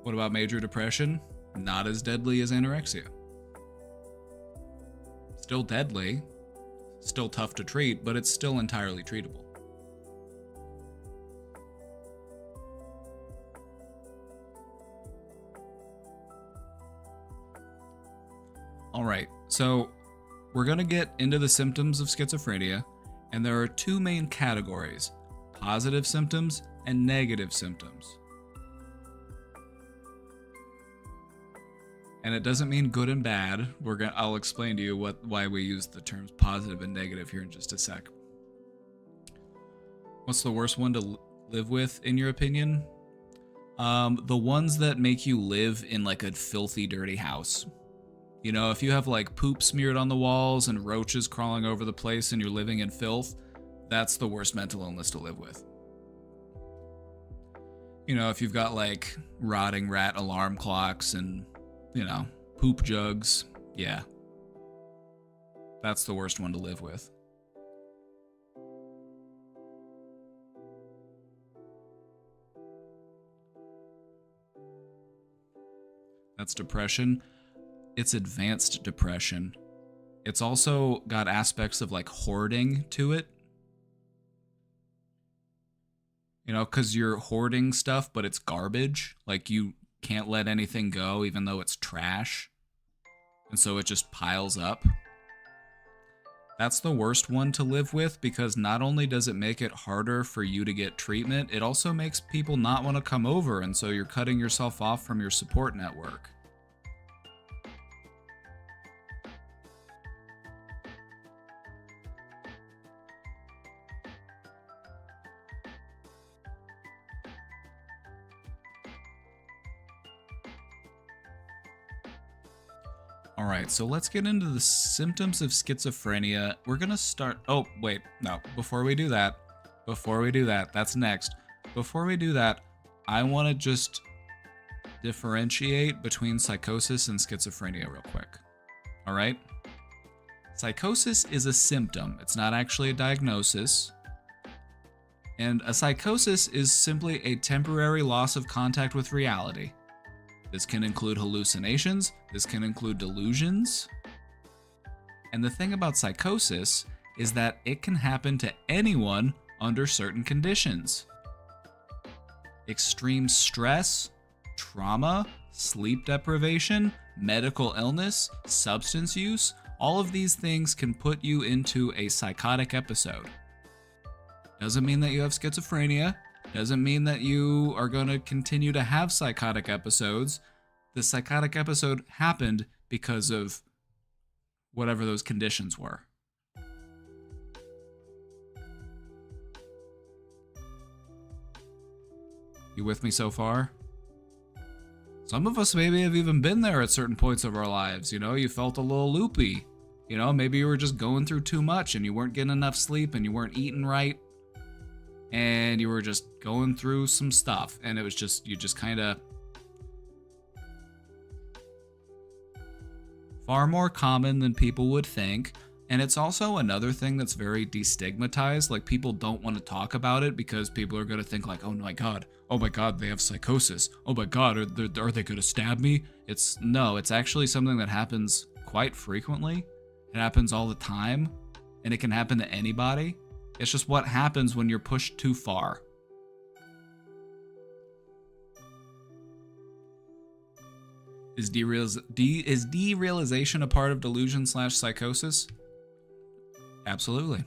What about major depression? Not as deadly as anorexia. Still deadly, still tough to treat, but it's still entirely treatable. All right, so we're going to get into the symptoms of schizophrenia, and there are two main categories: positive symptoms and negative symptoms. And it doesn't mean good and bad. I'll explain to you why we use the terms positive and negative here in just a sec. What's the worst one to live with, in your opinion? The ones that make you live in like a filthy, dirty house. You know, if you have like poop smeared on the walls and roaches crawling over the place and you're living in filth, that's the worst mental illness to live with. You know, if you've got like rotting rat alarm clocks and, you know, poop jugs, yeah. That's the worst one to live with. That's depression. It's advanced depression. It's also got aspects of like hoarding to it. You know, because you're hoarding stuff, but it's garbage. Like you can't let anything go, even though it's trash. And so it just piles up. That's the worst one to live with, because not only does it make it harder for you to get treatment, it also makes people not want to come over, and so you're cutting yourself off from your support network. All right, so let's get into the symptoms of schizophrenia. We're gonna start, oh, wait, no, before we do that, that's next. Before we do that, I wanna just differentiate between psychosis and schizophrenia real quick, all right? Psychosis is a symptom, it's not actually a diagnosis. And a psychosis is simply a temporary loss of contact with reality. This can include hallucinations, this can include delusions. And the thing about psychosis is that it can happen to anyone under certain conditions. Extreme stress, trauma, sleep deprivation, medical illness, substance use, all of these things can put you into a psychotic episode. Doesn't mean that you have schizophrenia. Doesn't mean that you are going to continue to have psychotic episodes. The psychotic episode happened because of whatever those conditions were. You with me so far? Some of us maybe have even been there at certain points of our lives. You know, you felt a little loopy. You know, maybe you were just going through too much and you weren't getting enough sleep and you weren't eating right. And you were just going through some stuff, and it was just, you just kind of, far more common than people would think, And it's also another thing that's very destigmatized. Like, people don't want to talk about it because people are going to think like, oh my god, they have psychosis. Oh my god, are they going to stab me? It's actually something that happens quite frequently. It happens all the time, and it can happen to anybody. It's just what happens when you're pushed too far. Is derealization a part of delusion/psychosis? Absolutely.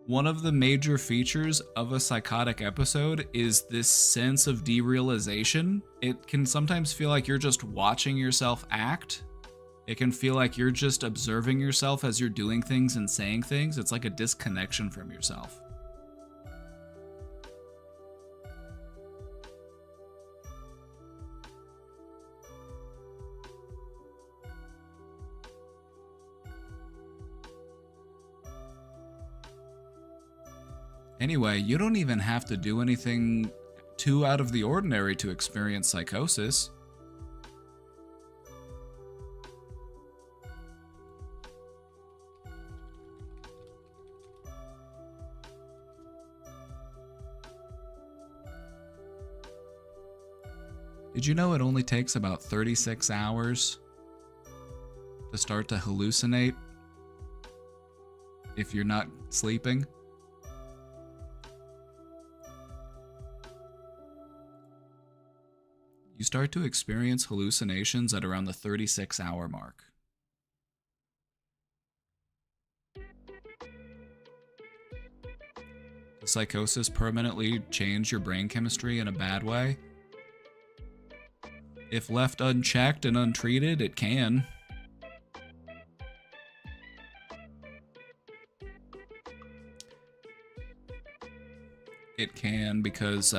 One of the major features of a psychotic episode is this sense of derealization. It can sometimes feel like you're just watching yourself act. It can feel like you're just observing yourself as you're doing things and saying things. It's like a disconnection from yourself. Anyway, you don't even have to do anything too out of the ordinary to experience psychosis. Did you know it only takes about 36 hours to start to hallucinate if you're not sleeping? You start to experience hallucinations at around the 36-hour mark. Does psychosis permanently change your brain chemistry in a bad way? If left unchecked and untreated, it can. It can because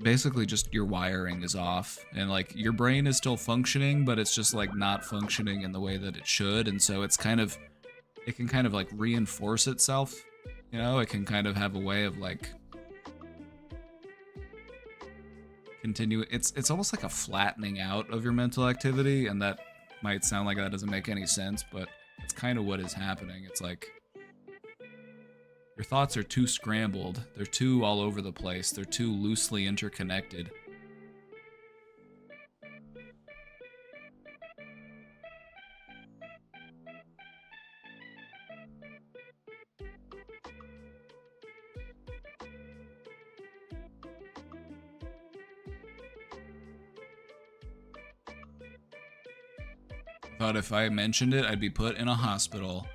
basically just your wiring is off, and like your brain is still functioning, but it's just like not functioning in the way that it should, and so it can kind of like reinforce itself, you know. It can kind of have a way of like continue. It's almost like a flattening out of your mental activity, and that might sound like that doesn't make any sense, but it's kind of what is happening. It's like your thoughts are too scrambled. They're too all over the place. They're too loosely interconnected. I thought if I mentioned it, I'd be put in a hospital.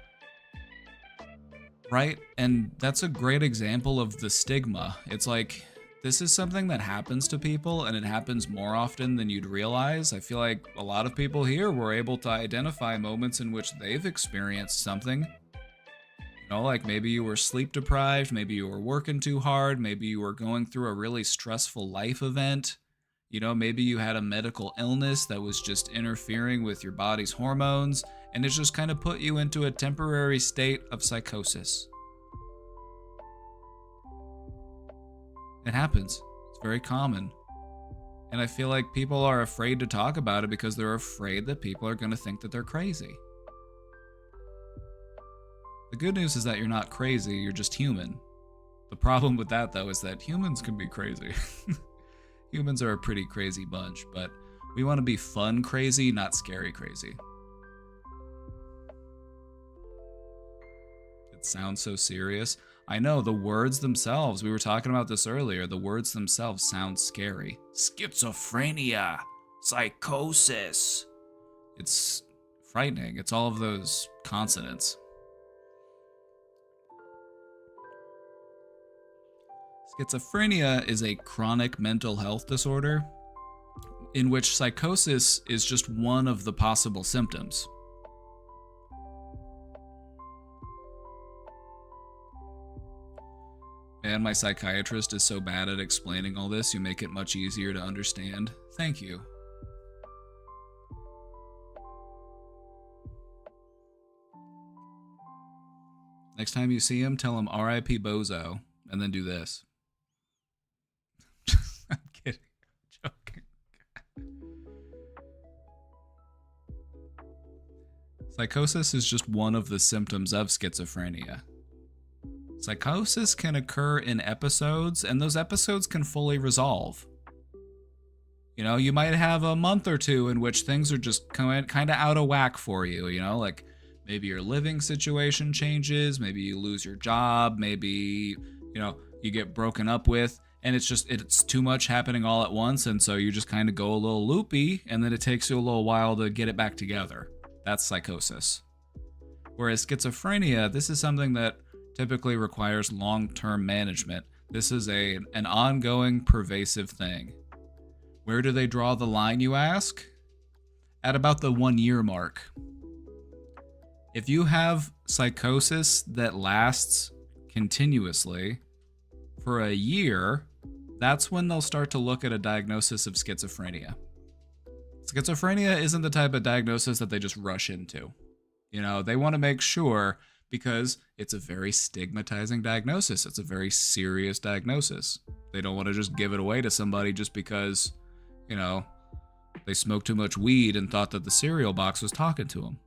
Right? And that's a great example of the stigma. It's like, this is something that happens to people, and it happens more often than you'd realize. I feel like a lot of people here were able to identify moments in which they've experienced something. You know, like maybe you were sleep deprived, maybe you were working too hard, maybe you were going through a really stressful life event. You know, maybe you had a medical illness that was just interfering with your body's hormones, and it just kind of put you into a temporary state of psychosis. It happens. It's very common. And I feel like people are afraid to talk about it because they're afraid that people are going to think that they're crazy. The good news is that you're not crazy, you're just human. The problem with that, though, is that humans can be crazy. Humans are a pretty crazy bunch, but we want to be fun crazy, not scary crazy. It sounds so serious. I know, the words themselves, we were talking about this earlier, the words themselves sound scary. Schizophrenia, psychosis. It's frightening. It's all of those consonants. Schizophrenia is a chronic mental health disorder in which psychosis is just one of the possible symptoms. Man, my psychiatrist is so bad at explaining all this, you make it much easier to understand. Thank you. Next time you see him, tell him R.I.P. Bozo, and then do this. I'm kidding. I'm joking. Psychosis is just one of the symptoms of schizophrenia. Psychosis can occur in episodes, and those episodes can fully resolve. You know, you might have a month or two in which things are just kind of out of whack for you, you know, like maybe your living situation changes, maybe you lose your job, maybe, you know, you get broken up with, and it's too much happening all at once, and so you just kind of go a little loopy, and then it takes you a little while to get it back together. That's psychosis. Whereas schizophrenia, this is something that typically requires long-term management. This is an ongoing, pervasive thing. Where do they draw the line, you ask? At about the 1-year mark. If you have psychosis that lasts continuously for a year, that's when they'll start to look at a diagnosis of schizophrenia. Schizophrenia isn't the type of diagnosis that they just rush into. You know, they want to make sure, because it's a very stigmatizing diagnosis. It's a very serious diagnosis. They don't want to just give it away to somebody just because, you know, they smoked too much weed and thought that the cereal box was talking to them.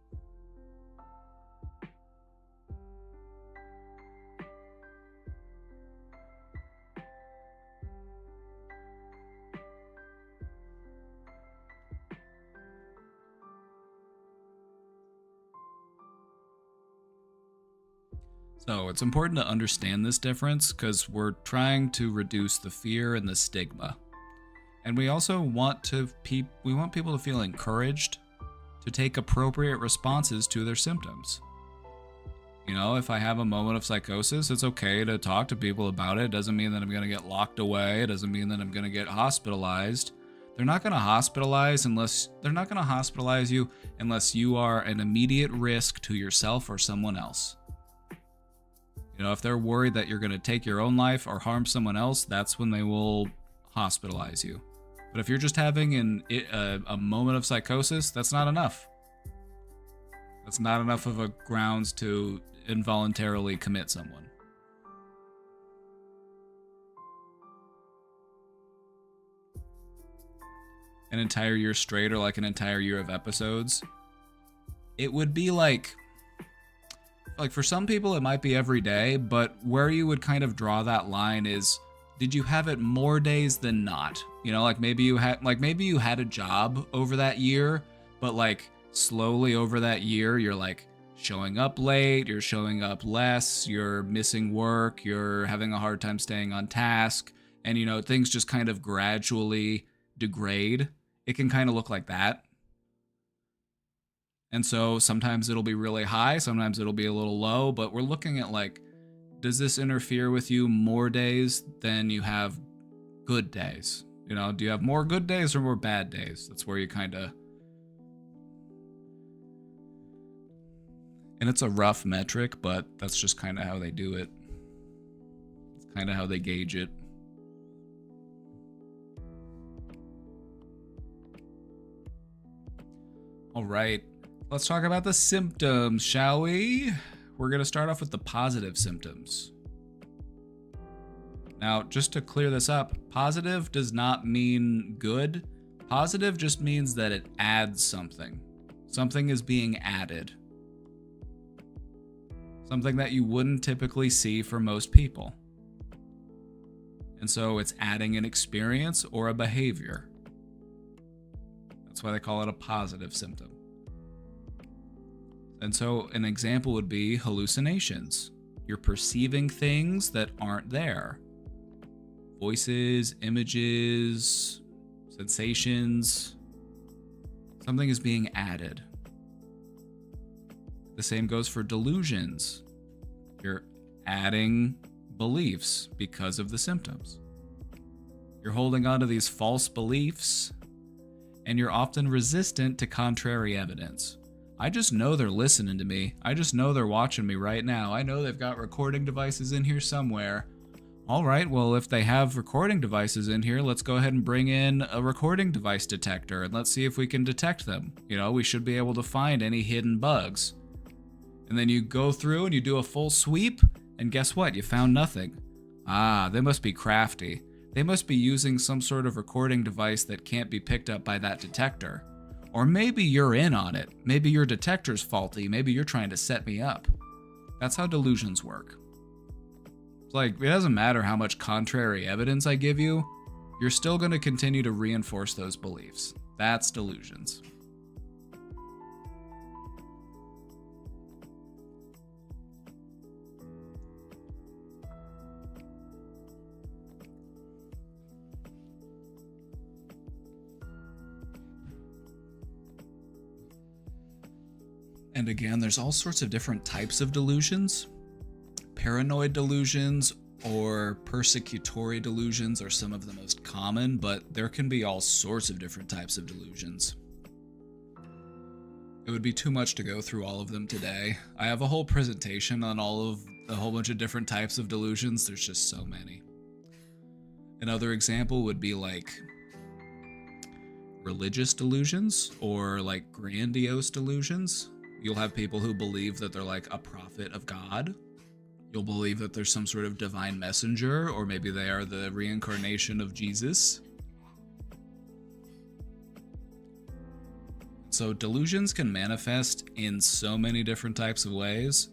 So it's important to understand this difference because we're trying to reduce the fear and the stigma. And we also want people to feel encouraged to take appropriate responses to their symptoms. You know, if I have a moment of psychosis, it's okay to talk to people about it. It doesn't mean that I'm going to get locked away. It doesn't mean that I'm going to get hospitalized. They're not going to hospitalize you unless you are an immediate risk to yourself or someone else. You know, if they're worried that you're going to take your own life or harm someone else, that's when they will hospitalize you. But if you're just having a moment of psychosis, that's not enough. That's not enough of a grounds to involuntarily commit someone. An entire year straight, or like an entire year of episodes, it would be like for some people it might be every day, but where you would kind of draw that line is, did you have it more days than not? You know, maybe you had a job over that year, but like slowly over that year you're like showing up late, you're showing up less, you're missing work, you're having a hard time staying on task, and you know, things just kind of gradually degrade. It can kind of look like that. And so sometimes it'll be really high, sometimes it'll be a little low, but we're looking at like, does this interfere with you more days than you have good days? You know, do you have more good days or more bad days? That's where you kind of... And it's a rough metric, but that's just kind of how they do it. It's kind of how they gauge it. All right. Let's talk about the symptoms, shall we? We're going to start off with the positive symptoms. Now, just to clear this up, positive does not mean good. Positive just means that it adds something. Something is being added. Something that you wouldn't typically see for most people. And so it's adding an experience or a behavior. That's why they call it a positive symptom. And so an example would be hallucinations. You're perceiving things that aren't there. Voices, images, sensations. Something is being added. The same goes for delusions. You're adding beliefs because of the symptoms. You're holding on to these false beliefs, and you're often resistant to contrary evidence. I just know they're listening to me. I just know they're watching me right now. I know they've got recording devices in here somewhere. All right, well, if they have recording devices in here, let's go ahead and bring in a recording device detector and let's see if we can detect them. You know, we should be able to find any hidden bugs. And then you go through and you do a full sweep, and guess what? You found nothing. Ah, they must be crafty. They must be using some sort of recording device that can't be picked up by that detector. Or maybe you're in on it. Maybe your detector's faulty. Maybe you're trying to set me up. That's how delusions work. It's like, it doesn't matter how much contrary evidence I give you, you're still going to continue to reinforce those beliefs. That's delusions. And again, there's all sorts of different types of delusions. Paranoid delusions or persecutory delusions are some of the most common, but there can be all sorts of different types of delusions. It would be too much to go through all of them today. I have a whole presentation on a whole bunch of different types of delusions. There's just so many. Another example would be like religious delusions or like grandiose delusions. You'll have people who believe that they're like a prophet of God. You'll believe that there's some sort of divine messenger, or maybe they are the reincarnation of Jesus. So delusions can manifest in so many different types of ways,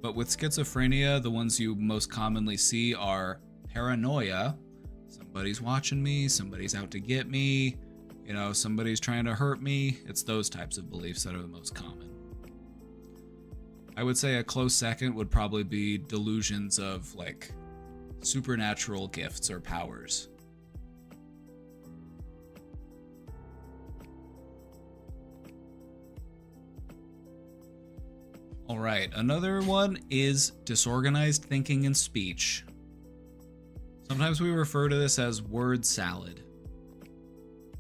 but with schizophrenia, the ones you most commonly see are paranoia. Somebody's watching me, somebody's out to get me, somebody's trying to hurt me. It's those types of beliefs that are the most common. I would say a close second would probably be delusions of like supernatural gifts or powers. All right, another one is disorganized thinking and speech. Sometimes we refer to this as word salad.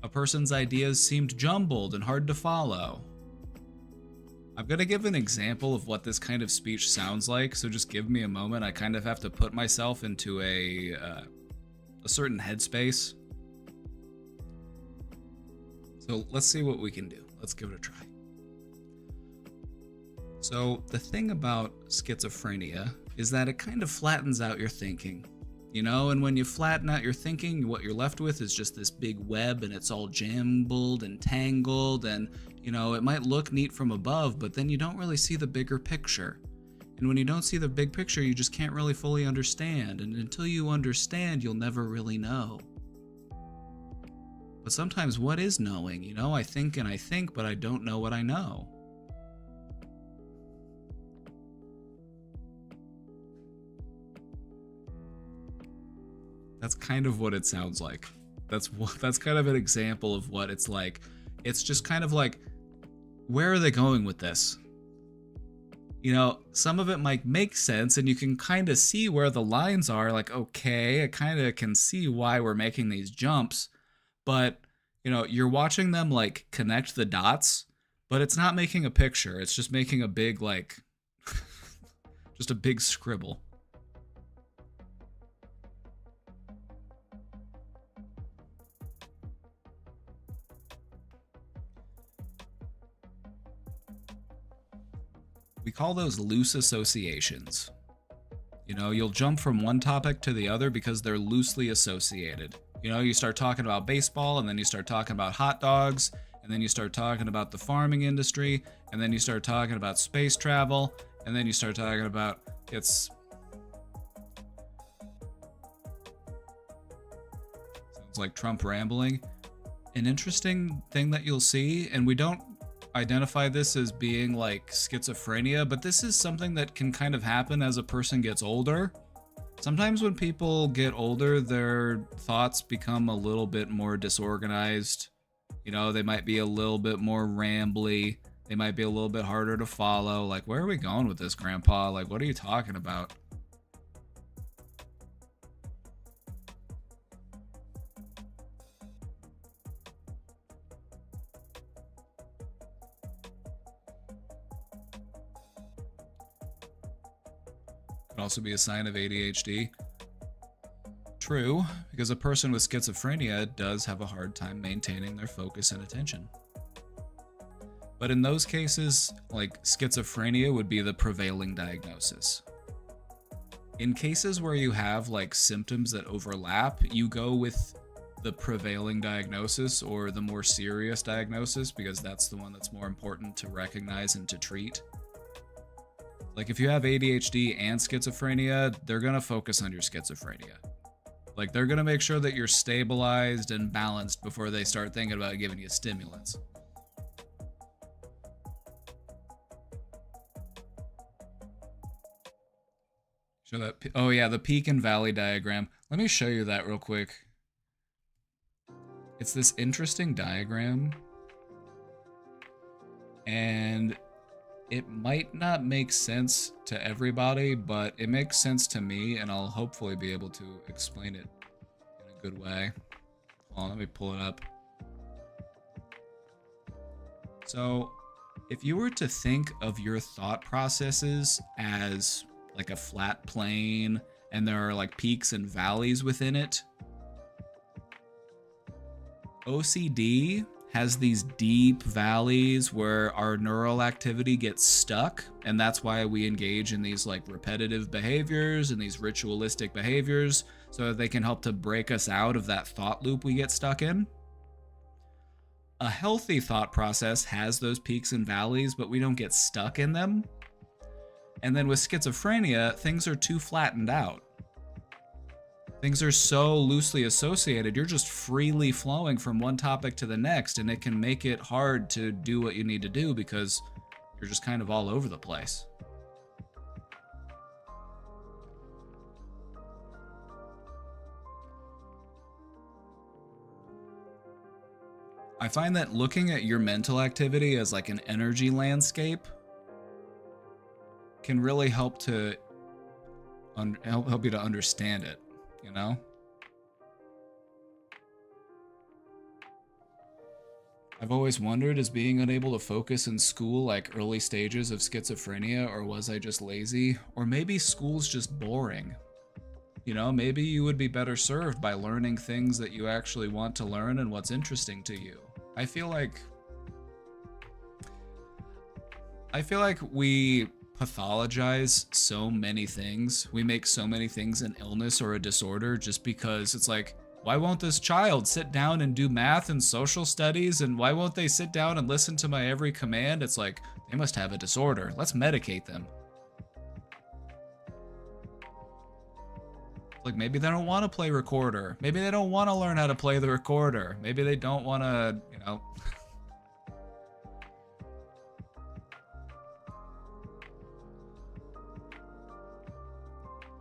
A person's ideas seemed jumbled and hard to follow. I'm going to give an example of what this kind of speech sounds like, so just give me a moment. I kind of have to put myself into a certain headspace. So let's see what we can do. Let's give it a try. So the thing about schizophrenia is that it kind of flattens out your thinking. And when you flatten out your thinking, what you're left with is just this big web, and it's all jumbled and tangled, and it might look neat from above, but then you don't really see the bigger picture. And when you don't see the big picture, you just can't really fully understand, and until you understand, you'll never really know. But sometimes what is knowing? I think and I think, but I don't know what I know. That's kind of what it sounds like. That's kind of an example of what it's like. It's just kind of like, where are they going with this? Some of it might make sense, and you can kind of see where the lines are. Like, okay, I kind of can see why we're making these jumps, but you're watching them like connect the dots, but it's not making a picture. It's just making a big like, just a big scribble. We call those loose associations. You'll jump from one topic to the other because they're loosely associated. You start talking about baseball, and then you start talking about hot dogs, and then you start talking about the farming industry, and then you start talking about space travel, and then you start talking about sounds like Trump rambling. An interesting thing that you'll see, and we don't identify this as being like schizophrenia, but this is something that can kind of happen as a person gets older. Sometimes when people get older, their thoughts become a little bit more disorganized. They might be a little bit more rambly. They might be a little bit harder to follow. Like, where are we going with this, Grandpa? Like, what are you talking about? Could also be a sign of ADHD. True, because a person with schizophrenia does have a hard time maintaining their focus and attention. But in those cases, like schizophrenia would be the prevailing diagnosis. In cases where you have like symptoms that overlap, you go with the prevailing diagnosis or the more serious diagnosis, because that's the one that's more important to recognize and to treat. Like if you have ADHD and schizophrenia, they're gonna focus on your schizophrenia. Like they're gonna make sure that you're stabilized and balanced before they start thinking about giving you stimulants. Show that. Oh yeah, the peak and valley diagram. Let me show you that real quick. It's this interesting diagram, and it might not make sense to everybody, but it makes sense to me, and I'll hopefully be able to explain it in a good way. Hold on, let me pull it up. So, if you were to think of your thought processes as like a flat plane, and there are like peaks and valleys within it, OCD has these deep valleys where our neural activity gets stuck, and that's why we engage in these like repetitive behaviors and these ritualistic behaviors, so that they can help to break us out of that thought loop we get stuck in. A healthy thought process has those peaks and valleys, but we don't get stuck in them. And then with schizophrenia, things are too flattened out. Things are so loosely associated, you're just freely flowing from one topic to the next, and it can make it hard to do what you need to do because you're just kind of all over the place. I find that looking at your mental activity as like an energy landscape can really help to help you to understand it, you know? I've always wondered, is being unable to focus in school like early stages of schizophrenia, or was I just lazy? Or maybe school's just boring. You know, maybe you would be better served by learning things that you actually want to learn and what's interesting to you. I feel like we pathologize so many things. We make so many things an illness or a disorder just because it's like, why won't this child sit down and do math and social studies? And why won't they sit down and listen to my every command? It's like, they must have a disorder. Let's medicate them. Like maybe they don't want to play recorder. Maybe they don't want to learn how to play the recorder. Maybe they don't want to, you know.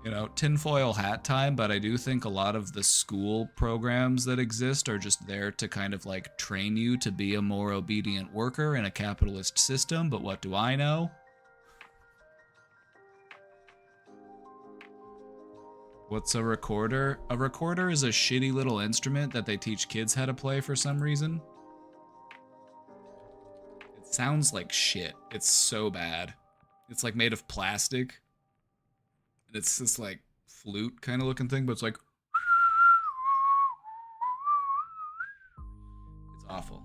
You know, tinfoil hat time, but I do think a lot of the school programs that exist are just there to kind of like train you to be a more obedient worker in a capitalist system, but what do I know? What's a recorder? A recorder is a shitty little instrument that they teach kids how to play for some reason. It sounds like shit. It's so bad. It's like made of plastic. It's this like flute kind of looking thing, but it's like, it's awful.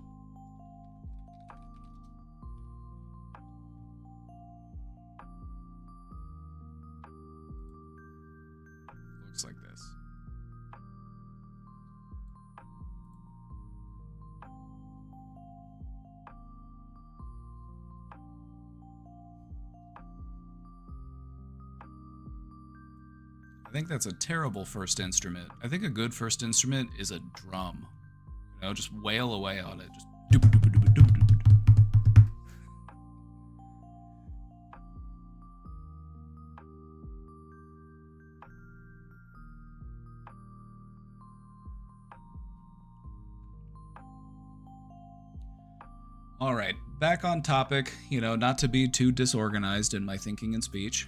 Looks like this. I think that's a terrible first instrument. I think a good first instrument is a drum. You know, just wail away on it. Just doop doop doop doop doop. All right, back on topic, you know, not to be too disorganized in my thinking and speech.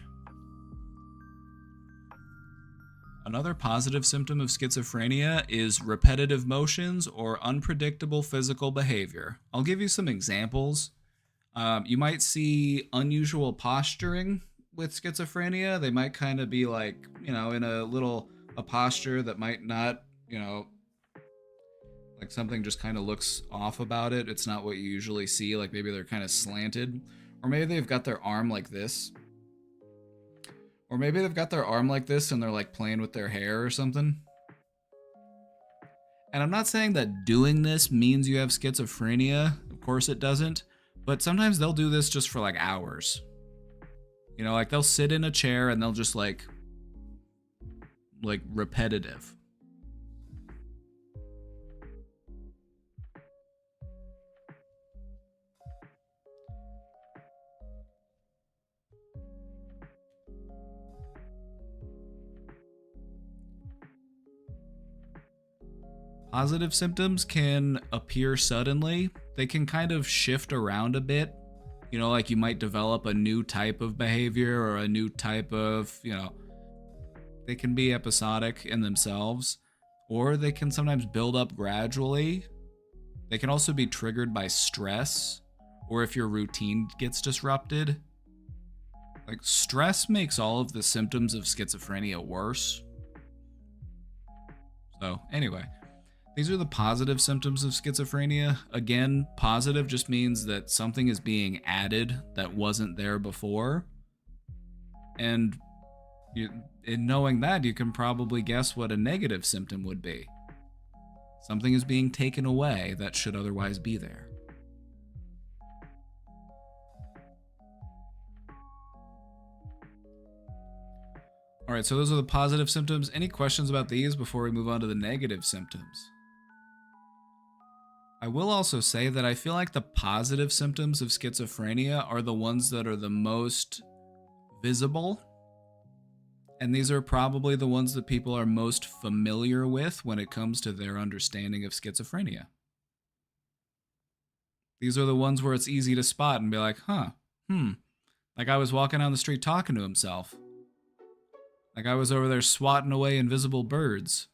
Another positive symptom of schizophrenia is repetitive motions or unpredictable physical behavior. I'll give you some examples. You might see unusual posturing with schizophrenia. They might kind of be like, you know, in a posture that might not, you know, like something just kind of looks off about it. It's not what you usually see. Like maybe they're kind of slanted, or maybe they've got their arm like this. Or maybe they've got their arm like this and they're like playing with their hair or something. And I'm not saying that doing this means you have schizophrenia. Of course it doesn't. But sometimes they'll do this just for like hours. You know, like they'll sit in a chair and they'll just like repetitive. Positive symptoms can appear suddenly. They can kind of shift around a bit. You know, like you might develop a new type of behavior or a new type of, they can be episodic in themselves, or they can sometimes build up gradually. They can also be triggered by stress, or if your routine gets disrupted. Like, stress makes all of the symptoms of schizophrenia worse. So, anyway. These are the positive symptoms of schizophrenia. Again, positive just means that something is being added that wasn't there before. And in knowing that, you can probably guess what a negative symptom would be. Something is being taken away that should otherwise be there. All right, so those are the positive symptoms. Any questions about these before we move on to the negative symptoms? I will also say that I feel like the positive symptoms of schizophrenia are the ones that are the most visible. And these are probably the ones that people are most familiar with when it comes to their understanding of schizophrenia. These are the ones where it's easy to spot and be like, like I was walking down the street talking to himself. Like I was over there swatting away invisible birds.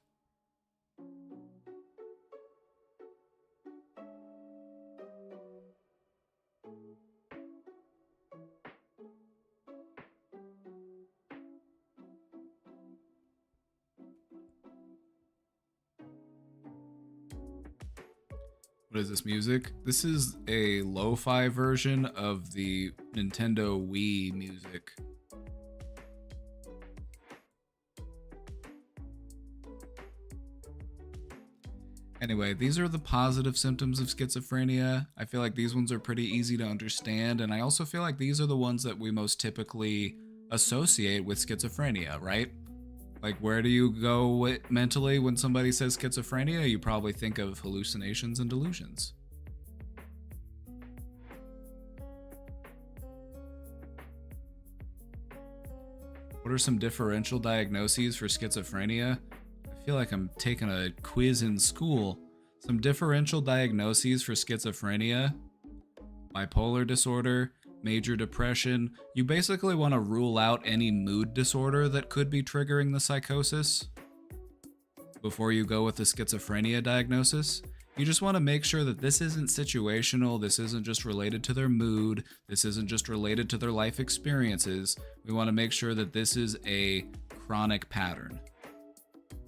What is this music? This is a lo-fi version of the Nintendo Wii music. Anyway, these are the positive symptoms of schizophrenia. I feel like these ones are pretty easy to understand, and I also feel like these are the ones that we most typically associate with schizophrenia, right? Like, where do you go mentally when somebody says schizophrenia? You probably think of hallucinations and delusions. What are some differential diagnoses for schizophrenia? I feel like I'm taking a quiz in school. Some differential diagnoses for schizophrenia: bipolar disorder, major depression. You basically want to rule out any mood disorder that could be triggering the psychosis before you go with the schizophrenia diagnosis. You just want to make sure that this isn't situational, this isn't just related to their mood, this isn't just related to their life experiences. We want to make sure that this is a chronic pattern.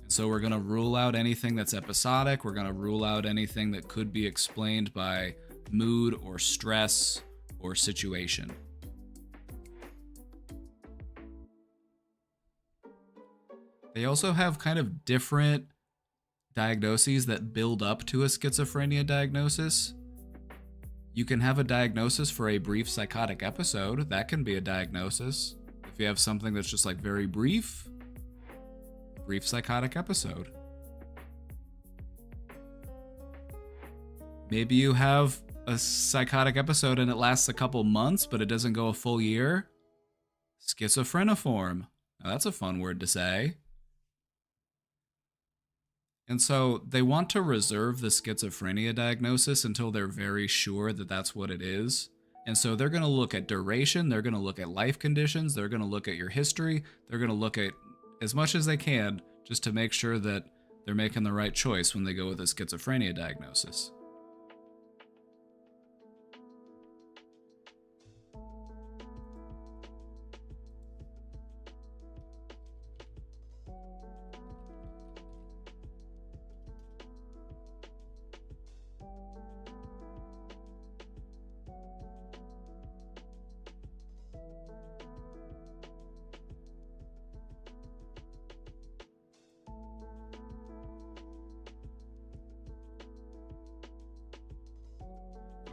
So we're going to rule out anything that's episodic, we're going to rule out anything that could be explained by mood or stress or situation. They also have kind of different diagnoses that build up to a schizophrenia diagnosis. You can have a diagnosis for a brief psychotic episode. That can be a diagnosis. If you have something that's just like very brief psychotic episode. Maybe you have a psychotic episode and it lasts a couple months, but it doesn't go a full year. Schizophreniform. Now, that's a fun word to say. And so they want to reserve the schizophrenia diagnosis until they're very sure that that's what it is. And so they're going to look at duration, they're going to look at life conditions, they're going to look at your history, they're going to look at as much as they can just to make sure that they're making the right choice when they go with a schizophrenia diagnosis.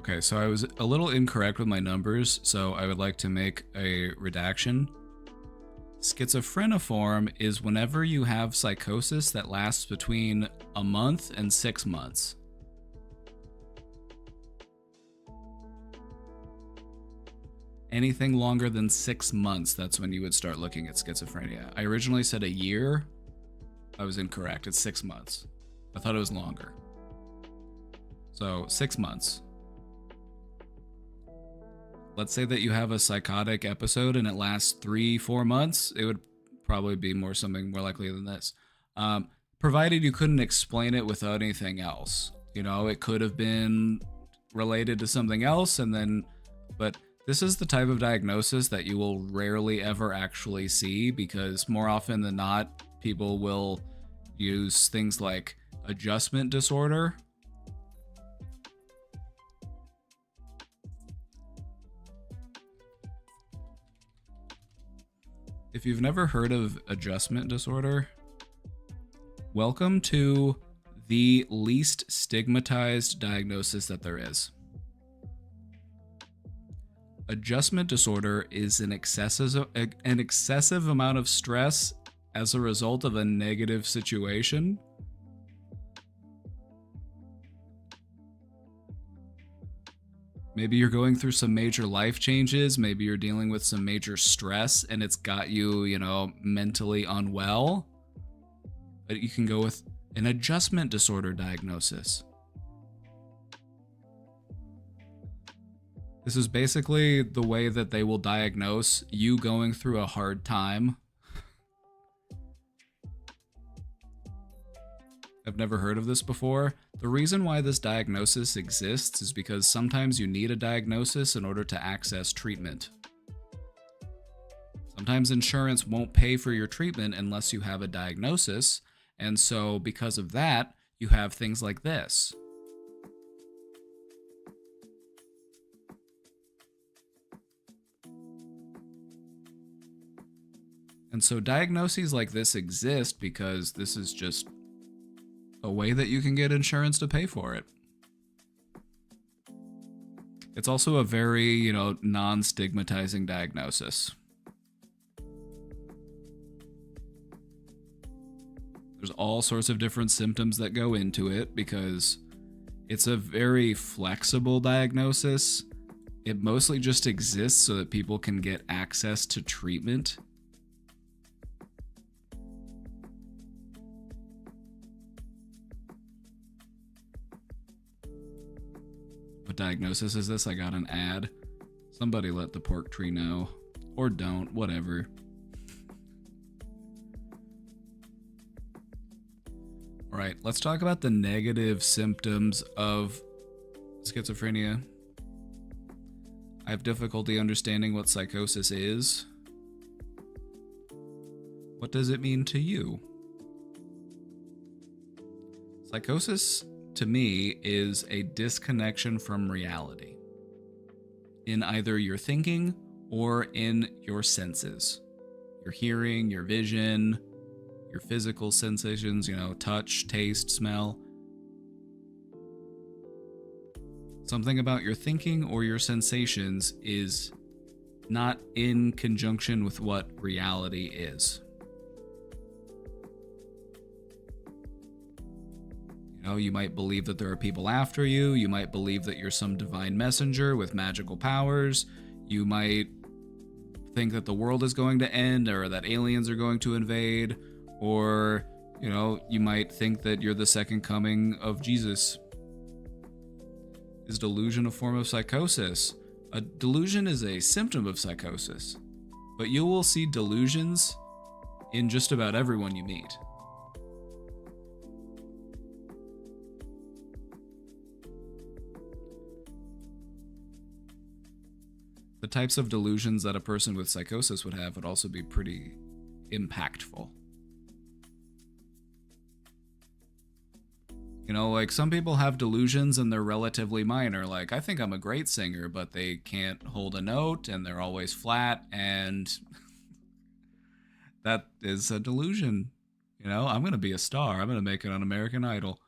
Okay, so I was a little incorrect with my numbers, so I would like to make a redaction. Schizophreniform is whenever you have psychosis that lasts between a month and 6 months. Anything longer than 6 months, that's when you would start looking at schizophrenia. I originally said a year. I was incorrect. It's 6 months. I thought it was longer. So 6 months. Let's say that you have a psychotic episode and it lasts 3-4 months. It would probably be something more likely than this. Provided you couldn't explain it without anything else. You know, it could have been related to something else but this is the type of diagnosis that you will rarely ever actually see, because more often than not, people will use things like adjustment disorder. If you've never heard of adjustment disorder, welcome to the least stigmatized diagnosis that there is. Adjustment disorder is an excessive amount of stress as a result of a negative situation. Maybe you're going through some major life changes. Maybe you're dealing with some major stress and it's got you, mentally unwell. But you can go with an adjustment disorder diagnosis. This is basically the way that they will diagnose you going through a hard time. I've never heard of this before. The reason why this diagnosis exists is because sometimes you need a diagnosis in order to access treatment. Sometimes insurance won't pay for your treatment unless you have a diagnosis, and so because of that, you have things like this. And so diagnoses like this exist because this is just a way that you can get insurance to pay for it. It's also a very, non-stigmatizing diagnosis. There's all sorts of different symptoms that go into it because it's a very flexible diagnosis. It mostly just exists so that people can get access to treatment. What diagnosis is this? I got an ad. Somebody let the pork tree know. Or don't, whatever. Alright, let's talk about the negative symptoms of schizophrenia. I have difficulty understanding what psychosis is. What does it mean to you? Psychosis, to me, is a disconnection from reality in either your thinking or in your senses. Your hearing, your vision, your physical sensations, touch, taste, smell. Something about your thinking or your sensations is not in conjunction with what reality is. You might believe that there are people after you. You might believe that you're some divine messenger with magical powers. You might think that the world is going to end or that aliens are going to invade. Or, you might think that you're the second coming of Jesus. Is delusion a form of psychosis? A delusion is a symptom of psychosis. But you will see delusions in just about everyone you meet. The types of delusions that a person with psychosis would have would also be pretty impactful. Like some people have delusions and they're relatively minor. Like, I think I'm a great singer, but they can't hold a note and they're always flat, and that is a delusion. I'm going to be a star. I'm going to make it on American Idol.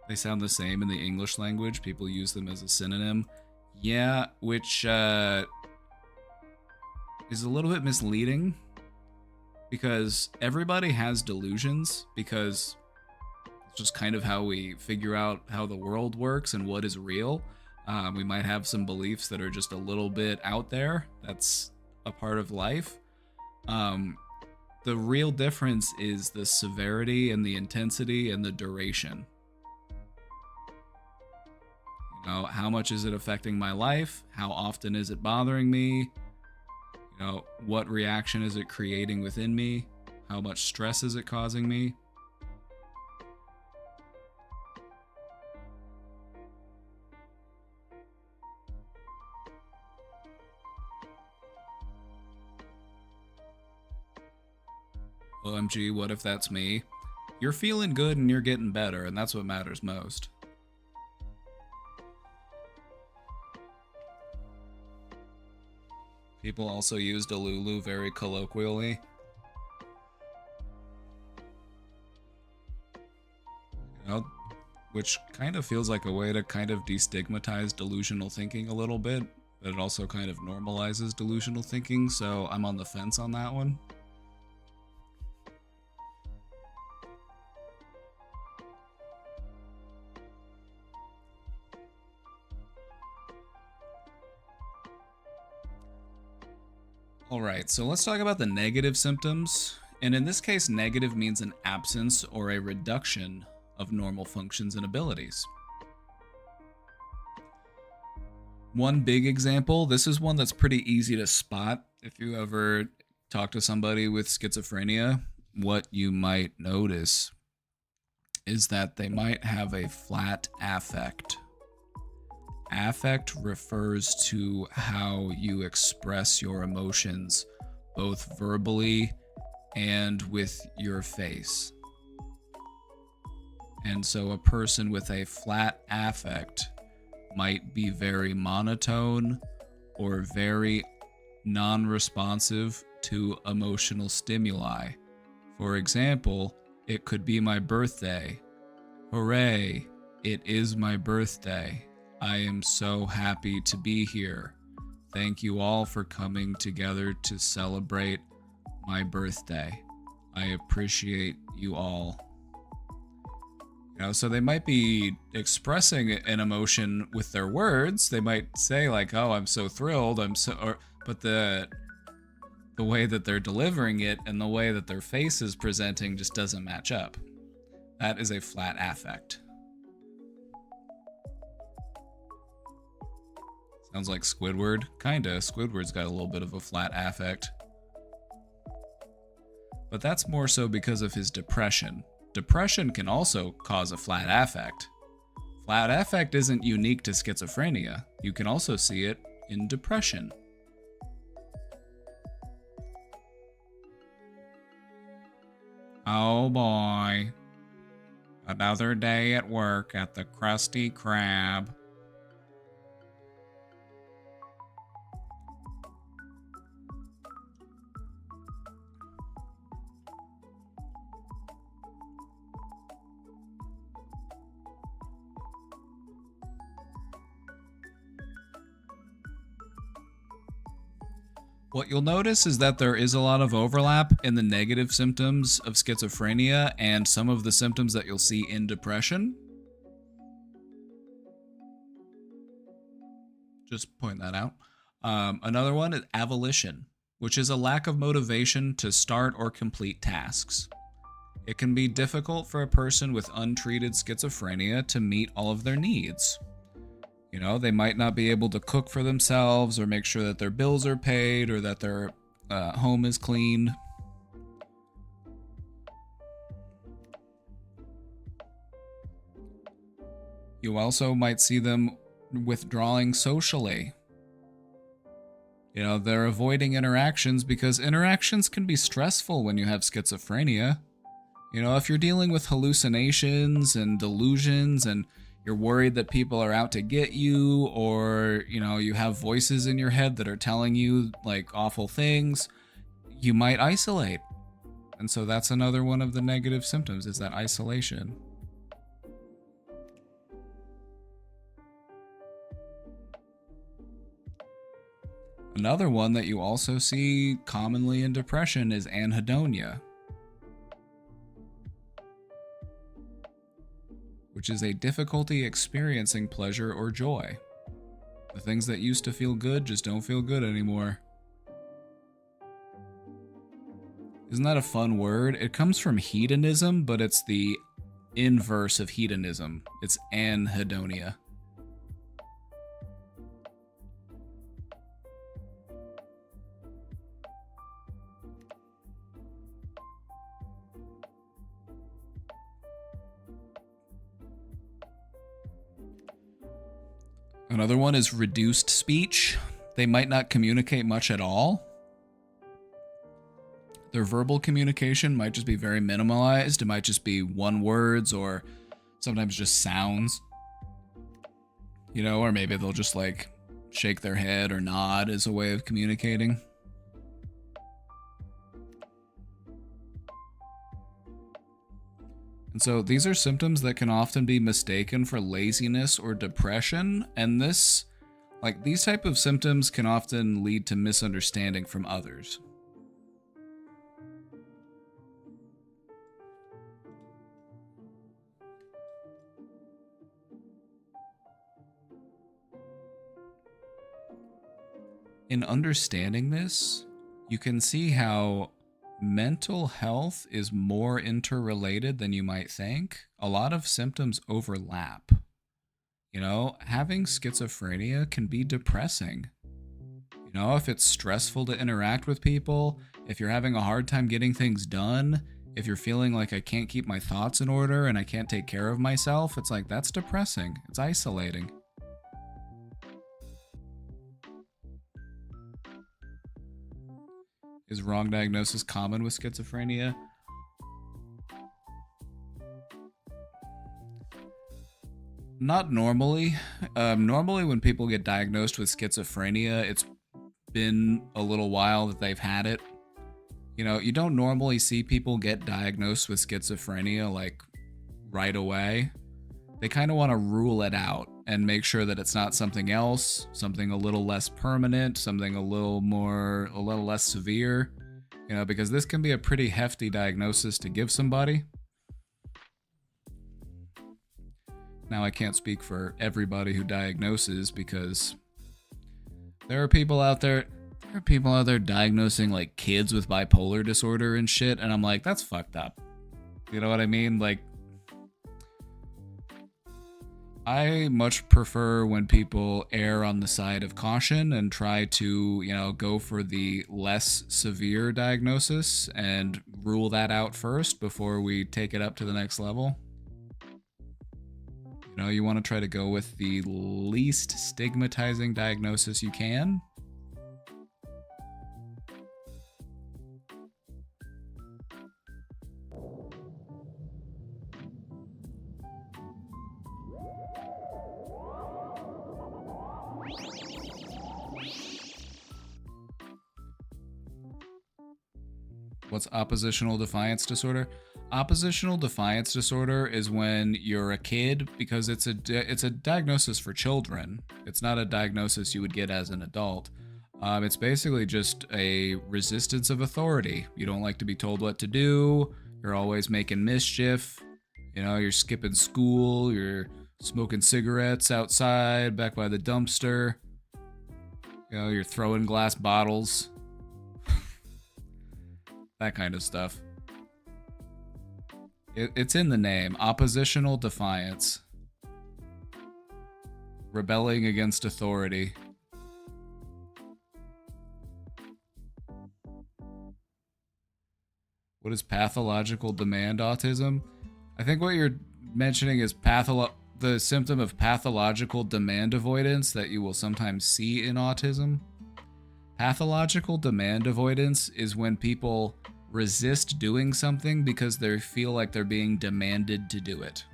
They sound the same in the English language. People use them as a synonym. Yeah, which is a little bit misleading because everybody has delusions, because it's just kind of how we figure out how the world works and what is real. We might have some beliefs that are just a little bit out there. That's a part of life. The real difference is the severity and the intensity and the duration. You know, how much is it affecting my life? How often is it bothering me? You know, what reaction is it creating within me? How much stress is it causing me? OMG, what if that's me? You're feeling good and you're getting better, and that's what matters most. People also use Delulu very colloquially. You know, which kind of feels like a way to kind of destigmatize delusional thinking a little bit, but it also kind of normalizes delusional thinking, so I'm on the fence on that one. Alright, so let's talk about the negative symptoms. And in this case, negative means an absence or a reduction of normal functions and abilities. One big example, this is one that's pretty easy to spot if you ever talk to somebody with schizophrenia. What you might notice is that they might have a flat affect. Affect refers to how you express your emotions, both verbally and with your face. And so a person with a flat affect might be very monotone or very non-responsive to emotional stimuli. For example, it could be my birthday. Hooray, it is my birthday. I am so happy to be here. Thank you all for coming together to celebrate my birthday. I appreciate you all. You know, so they might be expressing an emotion with their words. They might say like, "Oh, I'm so thrilled. But the way that they're delivering it and the way that their face is presenting just doesn't match up. That is a flat affect. Sounds like Squidward. Kinda. Squidward's got a little bit of a flat affect. But that's more so because of his depression. Depression can also cause a flat affect. Flat affect isn't unique to schizophrenia. You can also see it in depression. Oh boy. Another day at work at the Krusty Krab. What you'll notice is that there is a lot of overlap in the negative symptoms of schizophrenia and some of the symptoms that you'll see in depression. Just point that out. Another one is avolition, which is a lack of motivation to start or complete tasks. It can be difficult for a person with untreated schizophrenia to meet all of their needs. You know, they might not be able to cook for themselves or make sure that their bills are paid or that their home is clean. You also might see them withdrawing socially. You know, they're avoiding interactions because interactions can be stressful when you have schizophrenia. You know, if you're dealing with hallucinations and delusions and you're worried that people are out to get you, or, you know, you have voices in your head that are telling you, like, awful things, you might isolate. And so that's another one of the negative symptoms, is that isolation. Another one that you also see commonly in depression is anhedonia, which is a difficulty experiencing pleasure or joy. The things that used to feel good just don't feel good anymore. Isn't that a fun word? It comes from hedonism, but it's the inverse of hedonism. It's anhedonia. Another one is reduced speech. They might not communicate much at all. Their verbal communication might just be very minimalized. It might just be one words or sometimes just sounds. You know, or maybe they'll just like shake their head or nod as a way of communicating. And so these are symptoms that can often be mistaken for laziness or depression, and these type of symptoms can often lead to misunderstanding from others. In understanding this, you can see how mental health is more interrelated than you might think. A lot of symptoms overlap. You know, having schizophrenia can be depressing. You know, if it's stressful to interact with people, if you're having a hard time getting things done, if you're feeling like I can't keep my thoughts in order and I can't take care of myself, it's like, that's depressing. It's isolating. Is wrong diagnosis common with schizophrenia? Not normally. Normally when people get diagnosed with schizophrenia, it's been a little while that they've had it. You know, you don't normally see people get diagnosed with schizophrenia like right away. They kind of want to rule it out and make sure that it's not something else, something a little less permanent, something a little less severe, you know, because this can be a pretty hefty diagnosis to give somebody. Now, I can't speak for everybody who diagnoses, because there are people out there diagnosing like kids with bipolar disorder and shit, and I'm like, that's fucked up. You know what I mean? Like, I much prefer when people err on the side of caution and try to, you know, go for the less severe diagnosis and rule that out first before we take it up to the next level. You know, you want to try to go with the least stigmatizing diagnosis you can. What's oppositional defiance disorder? Oppositional defiance disorder is when you're a kid, because it's a diagnosis for children. It's not a diagnosis you would get as an adult. It's basically just a resistance of authority. You don't like to be told what to do. You're always making mischief. You know, you're skipping school. You're smoking cigarettes outside, back by the dumpster. You know, you're throwing glass bottles. That kind of stuff. It's in the name. Oppositional defiance. Rebelling against authority. What is pathological demand autism? I think what you're mentioning is the symptom of pathological demand avoidance that you will sometimes see in autism. Pathological demand avoidance is when people resist doing something because they feel like they're being demanded to do it.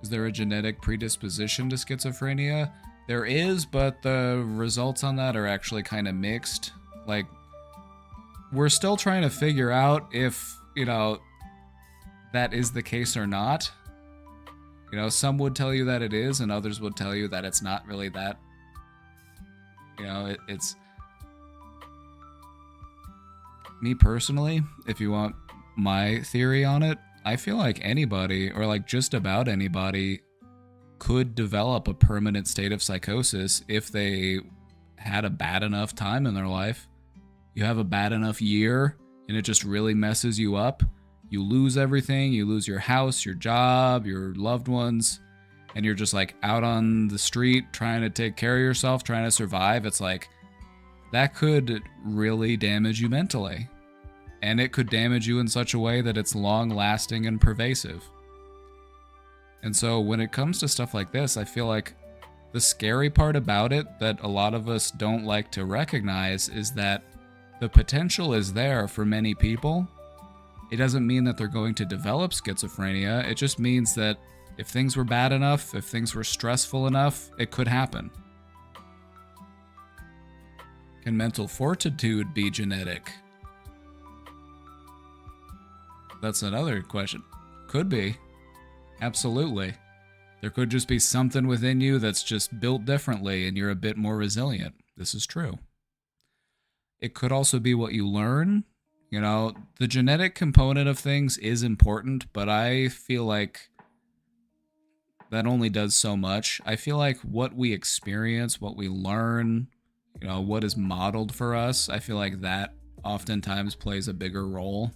Is there a genetic predisposition to schizophrenia? There is, but the results on that are actually kind of mixed. Like, we're still trying to figure out if, that is the case or not. Some would tell you that it is, and others would tell you that it's not really that. It's... Me personally, if you want my theory on it, I feel like anybody, or like just about anybody, could develop a permanent state of psychosis if they had a bad enough time in their life. You have a bad enough year, and it just really messes you up. You lose everything. You lose your house, your job, your loved ones, and you're just like out on the street trying to take care of yourself, trying to survive. It's like, that could really damage you mentally. And it could damage you in such a way that it's long-lasting and pervasive. And so when it comes to stuff like this, I feel like the scary part about it that a lot of us don't like to recognize is that the potential is there for many people. It doesn't mean that they're going to develop schizophrenia. It just means that if things were bad enough, if things were stressful enough, it could happen. Can mental fortitude be genetic? That's another question. Could be. Absolutely. There could just be something within you that's just built differently and you're a bit more resilient. This is true. It could also be what you learn. The genetic component of things is important, but I feel like that only does so much. I feel like what we experience, what we learn, what is modeled for us, I feel like that oftentimes plays a bigger role.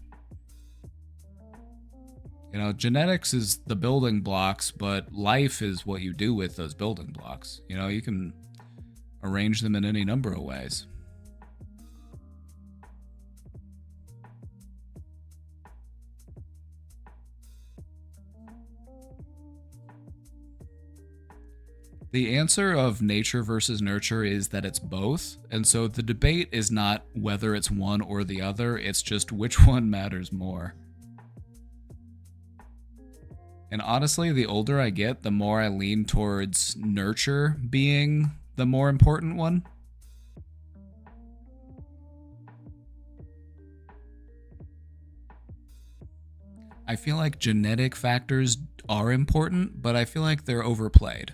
Genetics is the building blocks, but life is what you do with those building blocks. You can arrange them in any number of ways. The answer of nature versus nurture is that it's both, and so the debate is not whether it's one or the other, it's just which one matters more. And honestly, the older I get, the more I lean towards nurture being the more important one. I feel like genetic factors are important, but I feel like they're overplayed.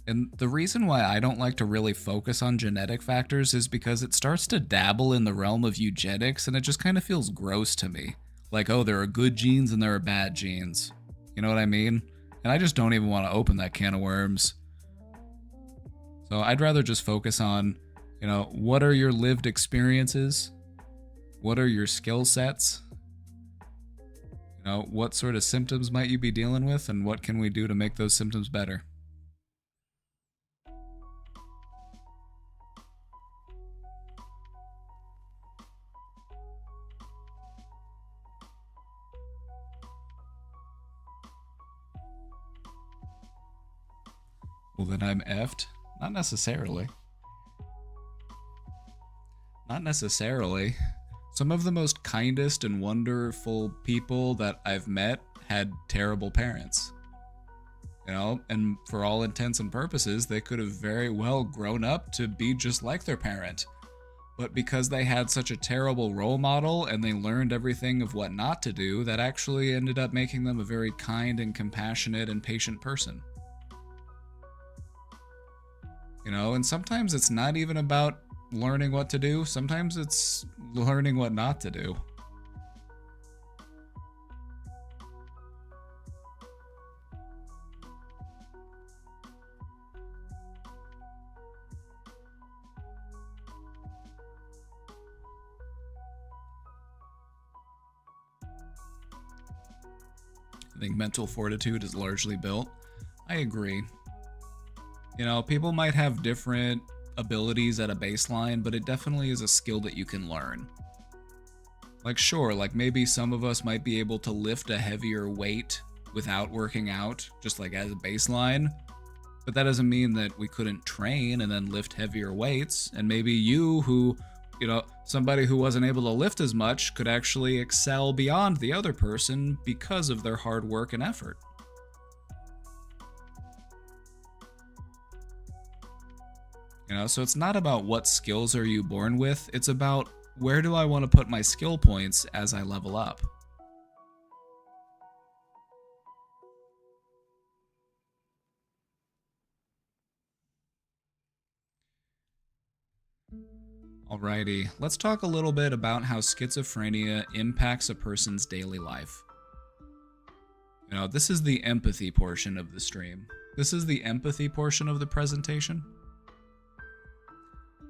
And the reason why I don't like to really focus on genetic factors is because it starts to dabble in the realm of eugenics, and it just kind of feels gross to me. Like, oh, there are good genes and there are bad genes. You know what I mean? And I just don't even want to open that can of worms. So I'd rather just focus on, what are your lived experiences? What are your skill sets? What sort of symptoms might you be dealing with, and what can we do to make those symptoms better? Well, then I'm effed? Not necessarily. Not necessarily. Some of the most kindest and wonderful people that I've met had terrible parents. And for all intents and purposes, they could have very well grown up to be just like their parent. But because they had such a terrible role model and they learned everything of what not to do, that actually ended up making them a very kind and compassionate and patient person. And sometimes it's not even about learning what to do. Sometimes it's learning what not to do. I think mental fortitude is largely built. I agree. People might have different abilities at a baseline, but it definitely is a skill that you can learn. Like, sure, maybe some of us might be able to lift a heavier weight without working out, just like as a baseline, but that doesn't mean that we couldn't train and then lift heavier weights, and maybe you who, somebody who wasn't able to lift as much could actually excel beyond the other person because of their hard work and effort. So it's not about what skills are you born with, it's about where do I want to put my skill points as I level up. Alrighty, let's talk a little bit about how schizophrenia impacts a person's daily life. This is the empathy portion of the stream. This is the empathy portion of the presentation.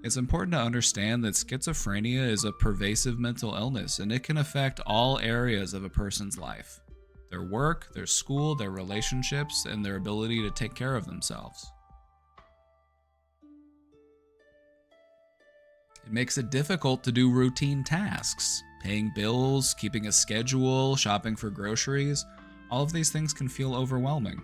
It's important to understand that schizophrenia is a pervasive mental illness, and it can affect all areas of a person's life. Their work, their school, their relationships, and their ability to take care of themselves. It makes it difficult to do routine tasks. Paying bills, keeping a schedule, shopping for groceries, all of these things can feel overwhelming.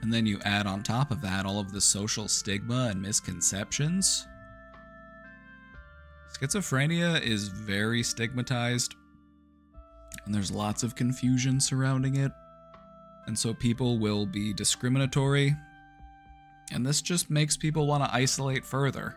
And then you add on top of that all of the social stigma and misconceptions. Schizophrenia is very stigmatized, and there's lots of confusion surrounding it. And so people will be discriminatory, and this just makes people want to isolate further.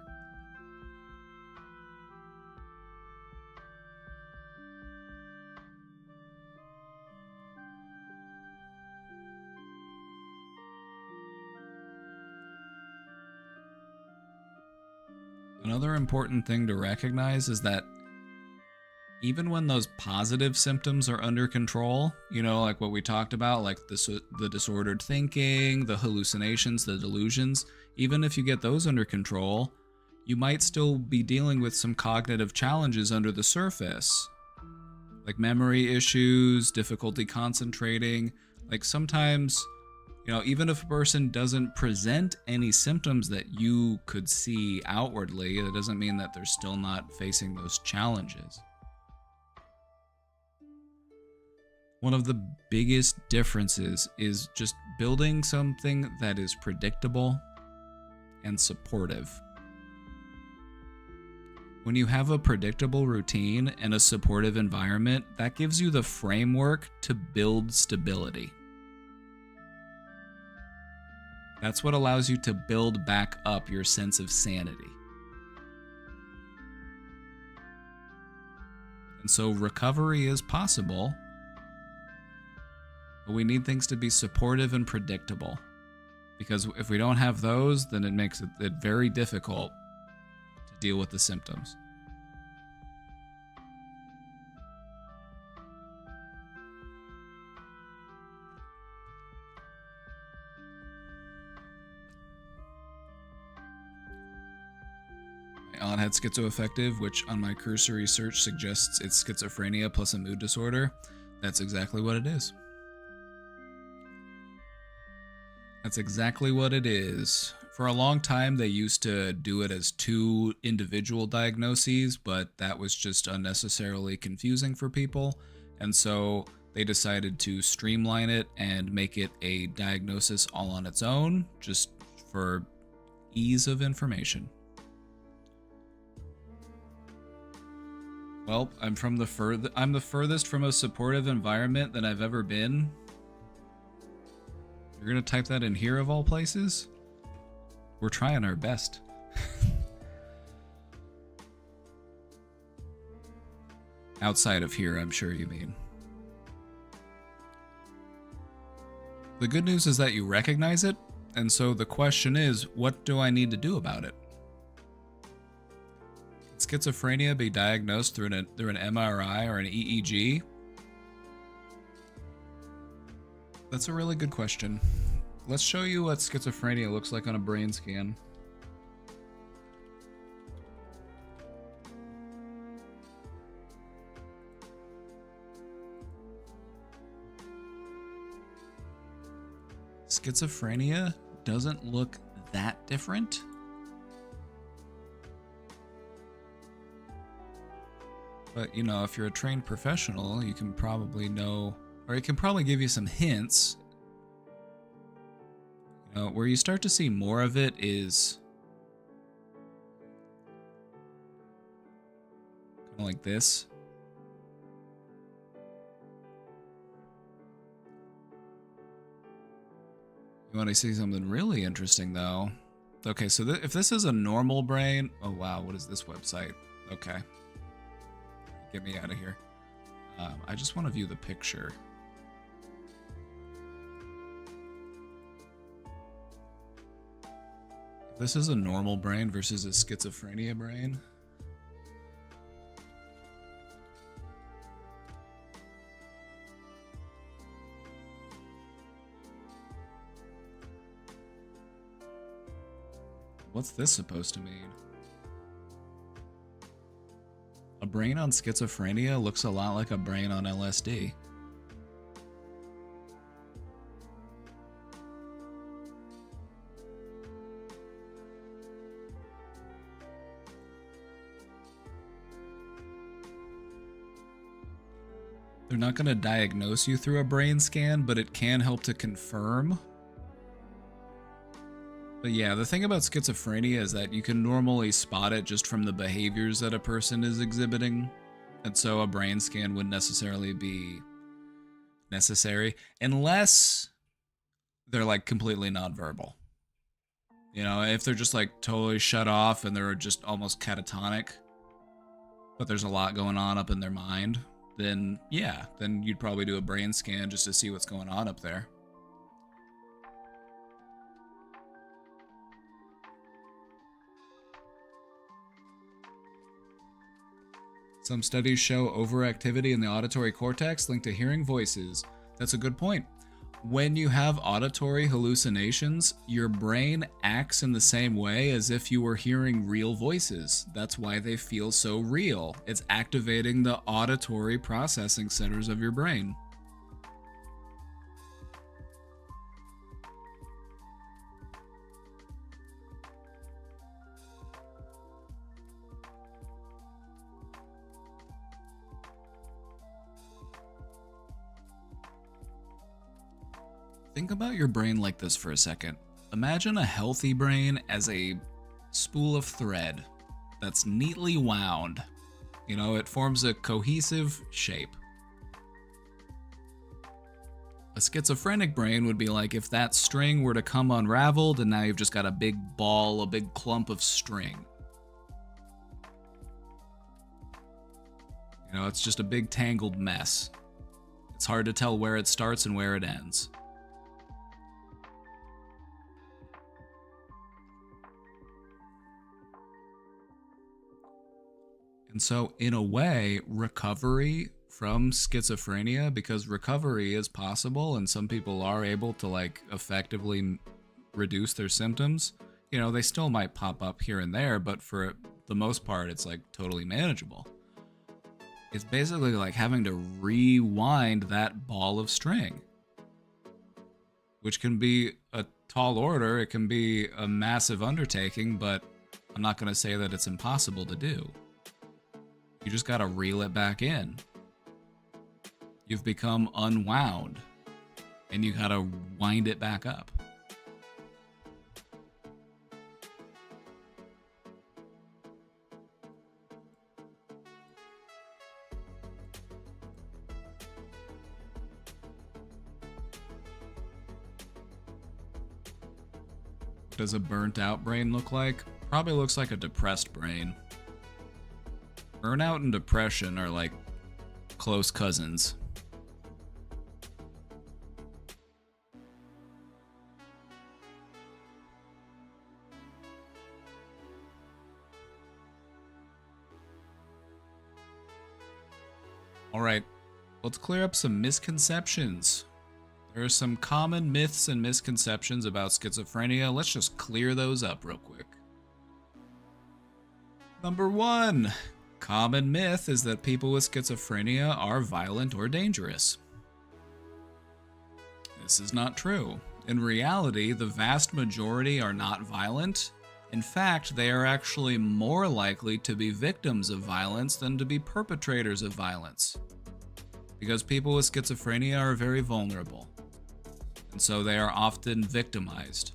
Another important thing to recognize is that even when those positive symptoms are under control, like what we talked about, like the disordered thinking, the hallucinations, the delusions, even if you get those under control, you might still be dealing with some cognitive challenges under the surface, like memory issues, difficulty concentrating. Like sometimes, even if a person doesn't present any symptoms that you could see outwardly, that doesn't mean that they're still not facing those challenges. One of the biggest differences is just building something that is predictable and supportive. When you have a predictable routine and a supportive environment, that gives you the framework to build stability. That's what allows you to build back up your sense of sanity. And so recovery is possible, but we need things to be supportive and predictable. Because if we don't have those, then it makes it very difficult to deal with the symptoms. My aunt had schizoaffective, which on my cursory search suggests it's schizophrenia plus a mood disorder. That's exactly what it is. That's exactly what it is. For a long time, they used to do it as two individual diagnoses, but that was just unnecessarily confusing for people. And so they decided to streamline it and make it a diagnosis all on its own, just for ease of information. Well, I'm the furthest from a supportive environment that I've ever been. You're gonna type that in here of all places? We're trying our best. Outside of here, I'm sure you mean. The good news is that you recognize it, and so the question is, what do I need to do about it? Can schizophrenia be diagnosed through an MRI or an EEG? That's a really good question. Let's show you what schizophrenia looks like on a brain scan. Schizophrenia doesn't look that different. But, if you're a trained professional, you can probably know, or it can probably give you some hints. Where you start to see more of it is Like this. You want to see something really interesting, though? Okay, so if this is a normal brain... Oh, wow, what is this website? Okay. Get me out of here. I just want to view the picture. If this is a normal brain versus a schizophrenia brain... What's this supposed to mean? A brain on schizophrenia looks a lot like a brain on LSD. They're not going to diagnose you through a brain scan, but it can help to confirm. But yeah, the thing about schizophrenia is that you can normally spot it just from the behaviors that a person is exhibiting. And so a brain scan wouldn't necessarily be necessary unless they're like completely nonverbal. You know, if they're just like totally shut off and they're just almost catatonic, but there's a lot going on up in their mind, then yeah, then you'd probably do a brain scan just to see what's going on up there. Some studies show overactivity in the auditory cortex linked to hearing voices. That's a good point. When you have auditory hallucinations, your brain acts in the same way as if you were hearing real voices. That's why they feel so real. It's activating the auditory processing centers of your brain. Think about your brain like this for a second. Imagine a healthy brain as a spool of thread that's neatly wound. You know, it forms a cohesive shape. A schizophrenic brain would be like if that string were to come unraveled and now you've just got a big ball, a big clump of string. You know, it's just a big tangled mess. It's hard to tell where it starts and where it ends. And so, in a way, recovery from schizophrenia, because recovery is possible and some people are able to like effectively reduce their symptoms, you know, they still might pop up here and there, but for the most part, it's like totally manageable. It's basically like having to rewind that ball of string, which can be a tall order. It can be a massive undertaking, but I'm not going to say that it's impossible to do. You just gotta reel it back in. You've become unwound, and you gotta wind it back up. What does a burnt out brain look like? Probably looks like a depressed brain. Burnout and depression are like close cousins. All right, let's clear up some misconceptions. There are some common myths and misconceptions about schizophrenia. Let's just clear those up real quick. Number 1. Common myth is that people with schizophrenia are violent or dangerous. This is not true. In reality, the vast majority are not violent. In fact, they are actually more likely to be victims of violence than to be perpetrators of violence. Because people with schizophrenia are very vulnerable, and so they are often victimized.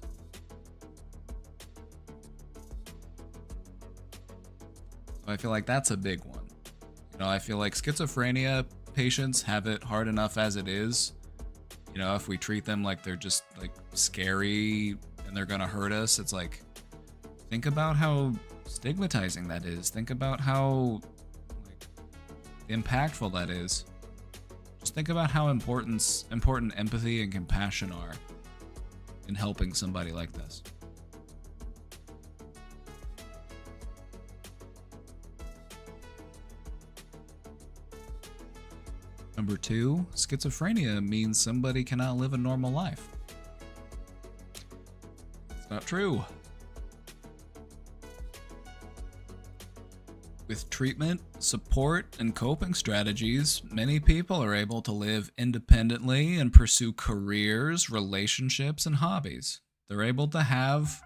I feel like that's a big one. I feel like schizophrenia patients have it hard enough as it is. If we treat them like they're just like scary and they're gonna hurt us, it's like, think about how stigmatizing that is. Think about how like impactful that is. Just think about how important empathy and compassion are in helping somebody like this. Number 2, schizophrenia means somebody cannot live a normal life. It's not true. With treatment, support, and coping strategies, many people are able to live independently and pursue careers, relationships, and hobbies. They're able to have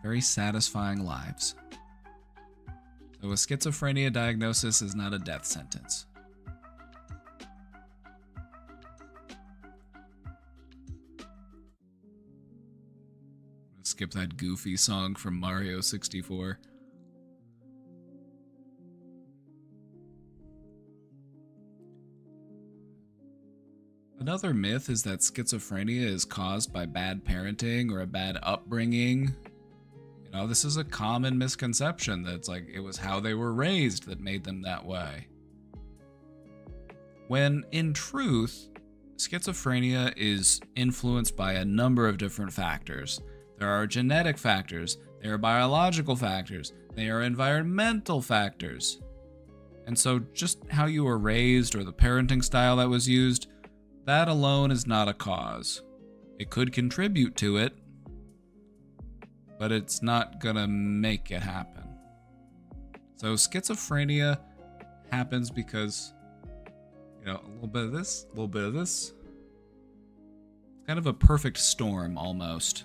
very satisfying lives. So a schizophrenia diagnosis is not a death sentence. Skip that goofy song from Mario 64. Another myth is that schizophrenia is caused by bad parenting or a bad upbringing. This is a common misconception that's like it was how they were raised that made them that way. When in truth, schizophrenia is influenced by a number of different factors. There are genetic factors, there are biological factors, there are environmental factors. And so just how you were raised or the parenting style that was used, that alone is not a cause. It could contribute to it, but it's not gonna make it happen. So schizophrenia happens because, a little bit of this, a little bit of this. It's kind of a perfect storm almost.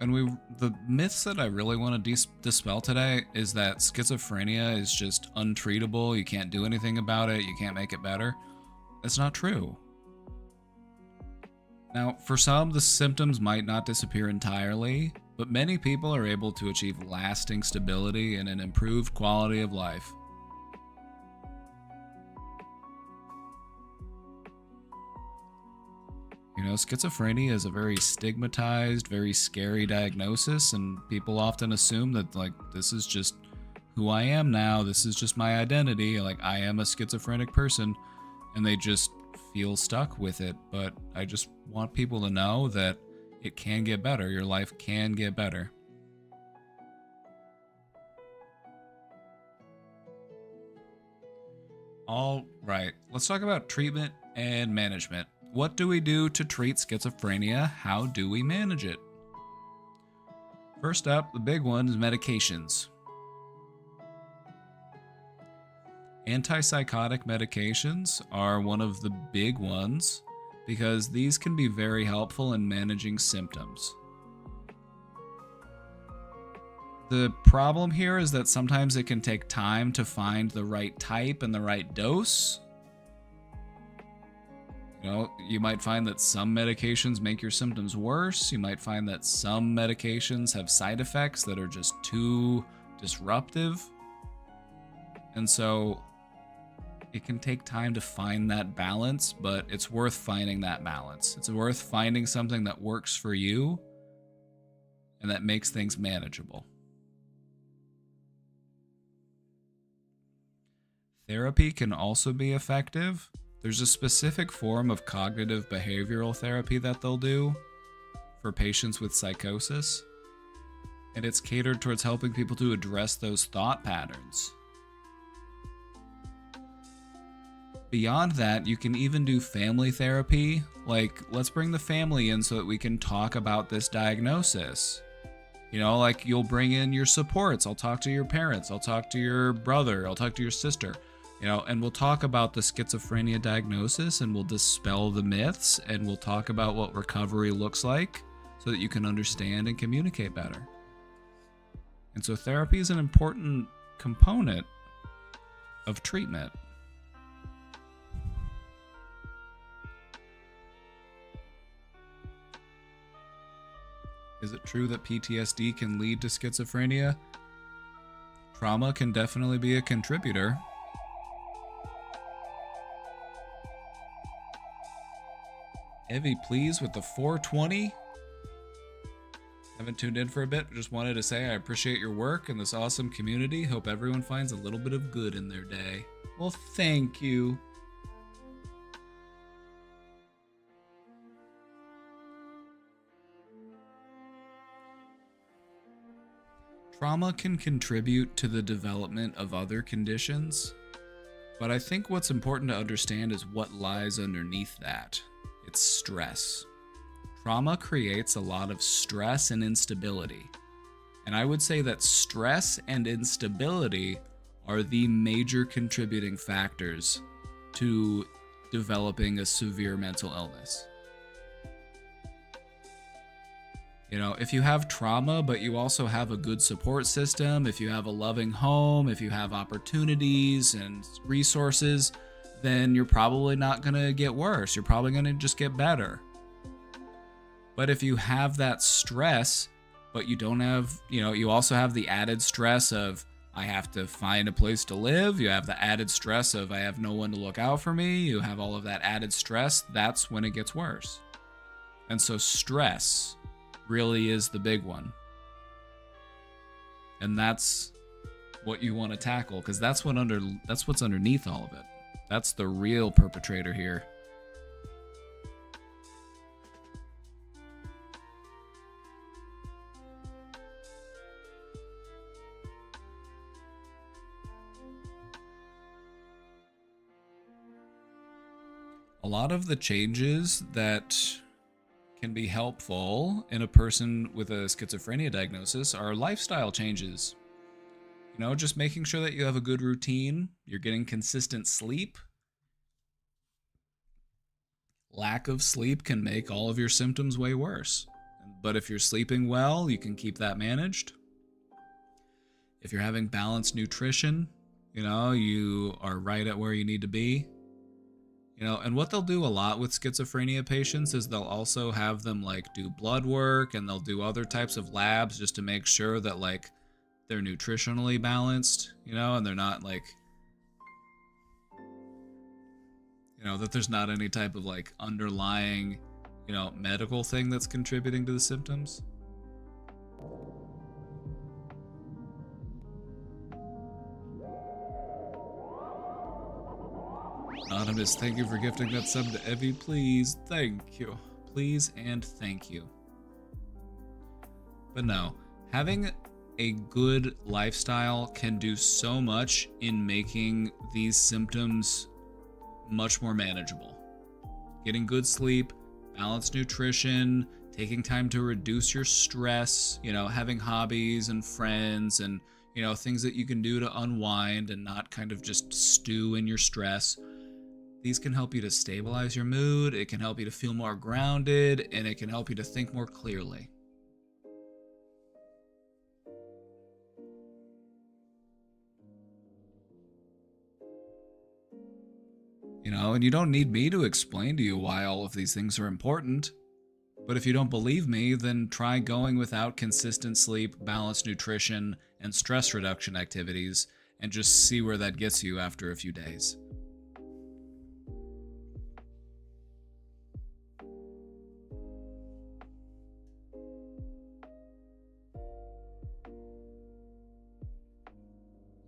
And the myths that I really want to dispel today is that schizophrenia is just untreatable. You can't do anything about it. You can't make it better. That's not true. Now, for some, the symptoms might not disappear entirely, but many people are able to achieve lasting stability and an improved quality of life. Schizophrenia is a very stigmatized, very scary diagnosis, and people often assume that, this is just who I am now, this is just my identity, I am a schizophrenic person, and they just feel stuck with it. But I just want people to know that it can get better. Your life can get better. All right, let's talk about treatment and management. What do we do to treat schizophrenia? How do we manage it? First up, the big one is medications. Antipsychotic medications are one of the big ones because these can be very helpful in managing symptoms. The problem here is that sometimes it can take time to find the right type and the right dose. You might find that some medications make your symptoms worse. You might find that some medications have side effects that are just too disruptive. And so it can take time to find that balance, but it's worth finding that balance. It's worth finding something that works for you and that makes things manageable. Therapy can also be effective. There's a specific form of cognitive behavioral therapy that they'll do for patients with psychosis, and it's catered towards helping people to address those thought patterns. Beyond that, you can even do family therapy, let's bring the family in so that we can talk about this diagnosis. You'll bring in your supports. I'll talk to your parents, I'll talk to your brother, I'll talk to your sister. And we'll talk about the schizophrenia diagnosis, and we'll dispel the myths, and we'll talk about what recovery looks like so that you can understand and communicate better. And so therapy is an important component of treatment. Is it true that PTSD can lead to schizophrenia? Trauma can definitely be a contributor. Evie, please, with the 420. Haven't tuned in for a bit, but just wanted to say I appreciate your work and this awesome community. Hope everyone finds a little bit of good in their day. Well, thank you. Trauma can contribute to the development of other conditions, but I think what's important to understand is what lies underneath that. It's stress. Trauma creates a lot of stress and instability. And I would say that stress and instability are the major contributing factors to developing a severe mental illness. You know, if you have trauma, but you also have a good support system, if you have a loving home, if you have opportunities and resources, then you're probably not going to get worse. You're probably going to just get better. But if you have that stress, but you don't have, you also have the added stress of, I have to find a place to live. You have the added stress of, I have no one to look out for me. You have all of that added stress. That's when it gets worse. And so stress really is the big one. And that's what you want to tackle, because that's what's underneath all of it. That's the real perpetrator here. A lot of the changes that can be helpful in a person with a schizophrenia diagnosis are lifestyle changes. Just making sure that you have a good routine, you're getting consistent sleep. Lack of sleep can make all of your symptoms way worse. But if you're sleeping well, you can keep that managed. If you're having balanced nutrition, you are right at where you need to be. And what they'll do a lot with schizophrenia patients is they'll also have them do blood work, and they'll do other types of labs just to make sure that they're nutritionally balanced, and they're not that there's not any type of underlying, medical thing that's contributing to the symptoms. Anonymous, thank you for gifting that sub to Evie. Please, thank you. Please and thank you. But no, having a good lifestyle can do so much in making these symptoms much more manageable. Getting good sleep, balanced nutrition, taking time to reduce your stress, having hobbies and friends and, things that you can do to unwind and not kind of just stew in your stress. These can help you to stabilize your mood, it can help you to feel more grounded, and it can help you to think more clearly. And you don't need me to explain to you why all of these things are important. But if you don't believe me, then try going without consistent sleep, balanced nutrition, and stress reduction activities, and just see where that gets you after a few days.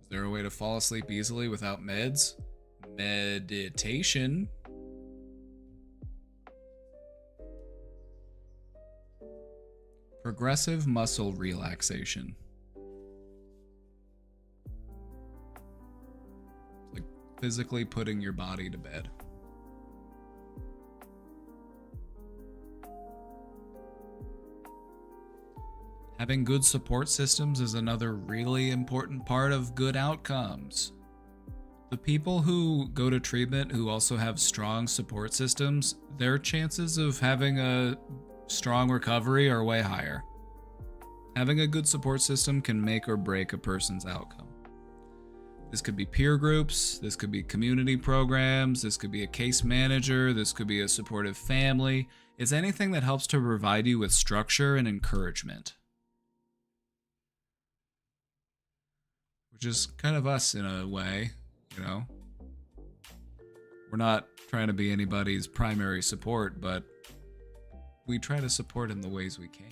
Is there a way to fall asleep easily without meds? Meditation. Progressive muscle relaxation. Like physically putting your body to bed. Having good support systems is another really important part of good outcomes. The people who go to treatment who also have strong support systems, their chances of having a strong recovery are way higher. Having a good support system can make or break a person's outcome. This could be peer groups, this could be community programs, this could be a case manager, this could be a supportive family. It's anything that helps to provide you with structure and encouragement. Which is kind of us in a way, you know? We're not trying to be anybody's primary support, but we try to support in the ways we can.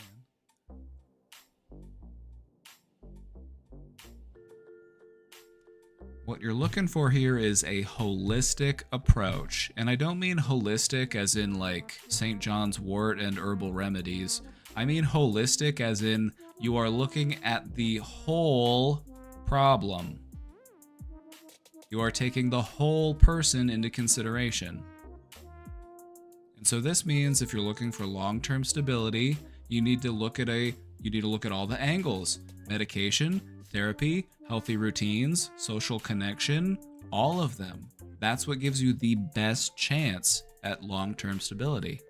What you're looking for here is a holistic approach. And I don't mean holistic as in like St. John's wort and herbal remedies. I mean holistic as in you are looking at the whole problem. You are taking the whole person into consideration. And so this means if you're looking for long-term stability, you need to look at all the angles. Medication, therapy, healthy routines, social connection, all of them. That's what gives you the best chance at long-term stability.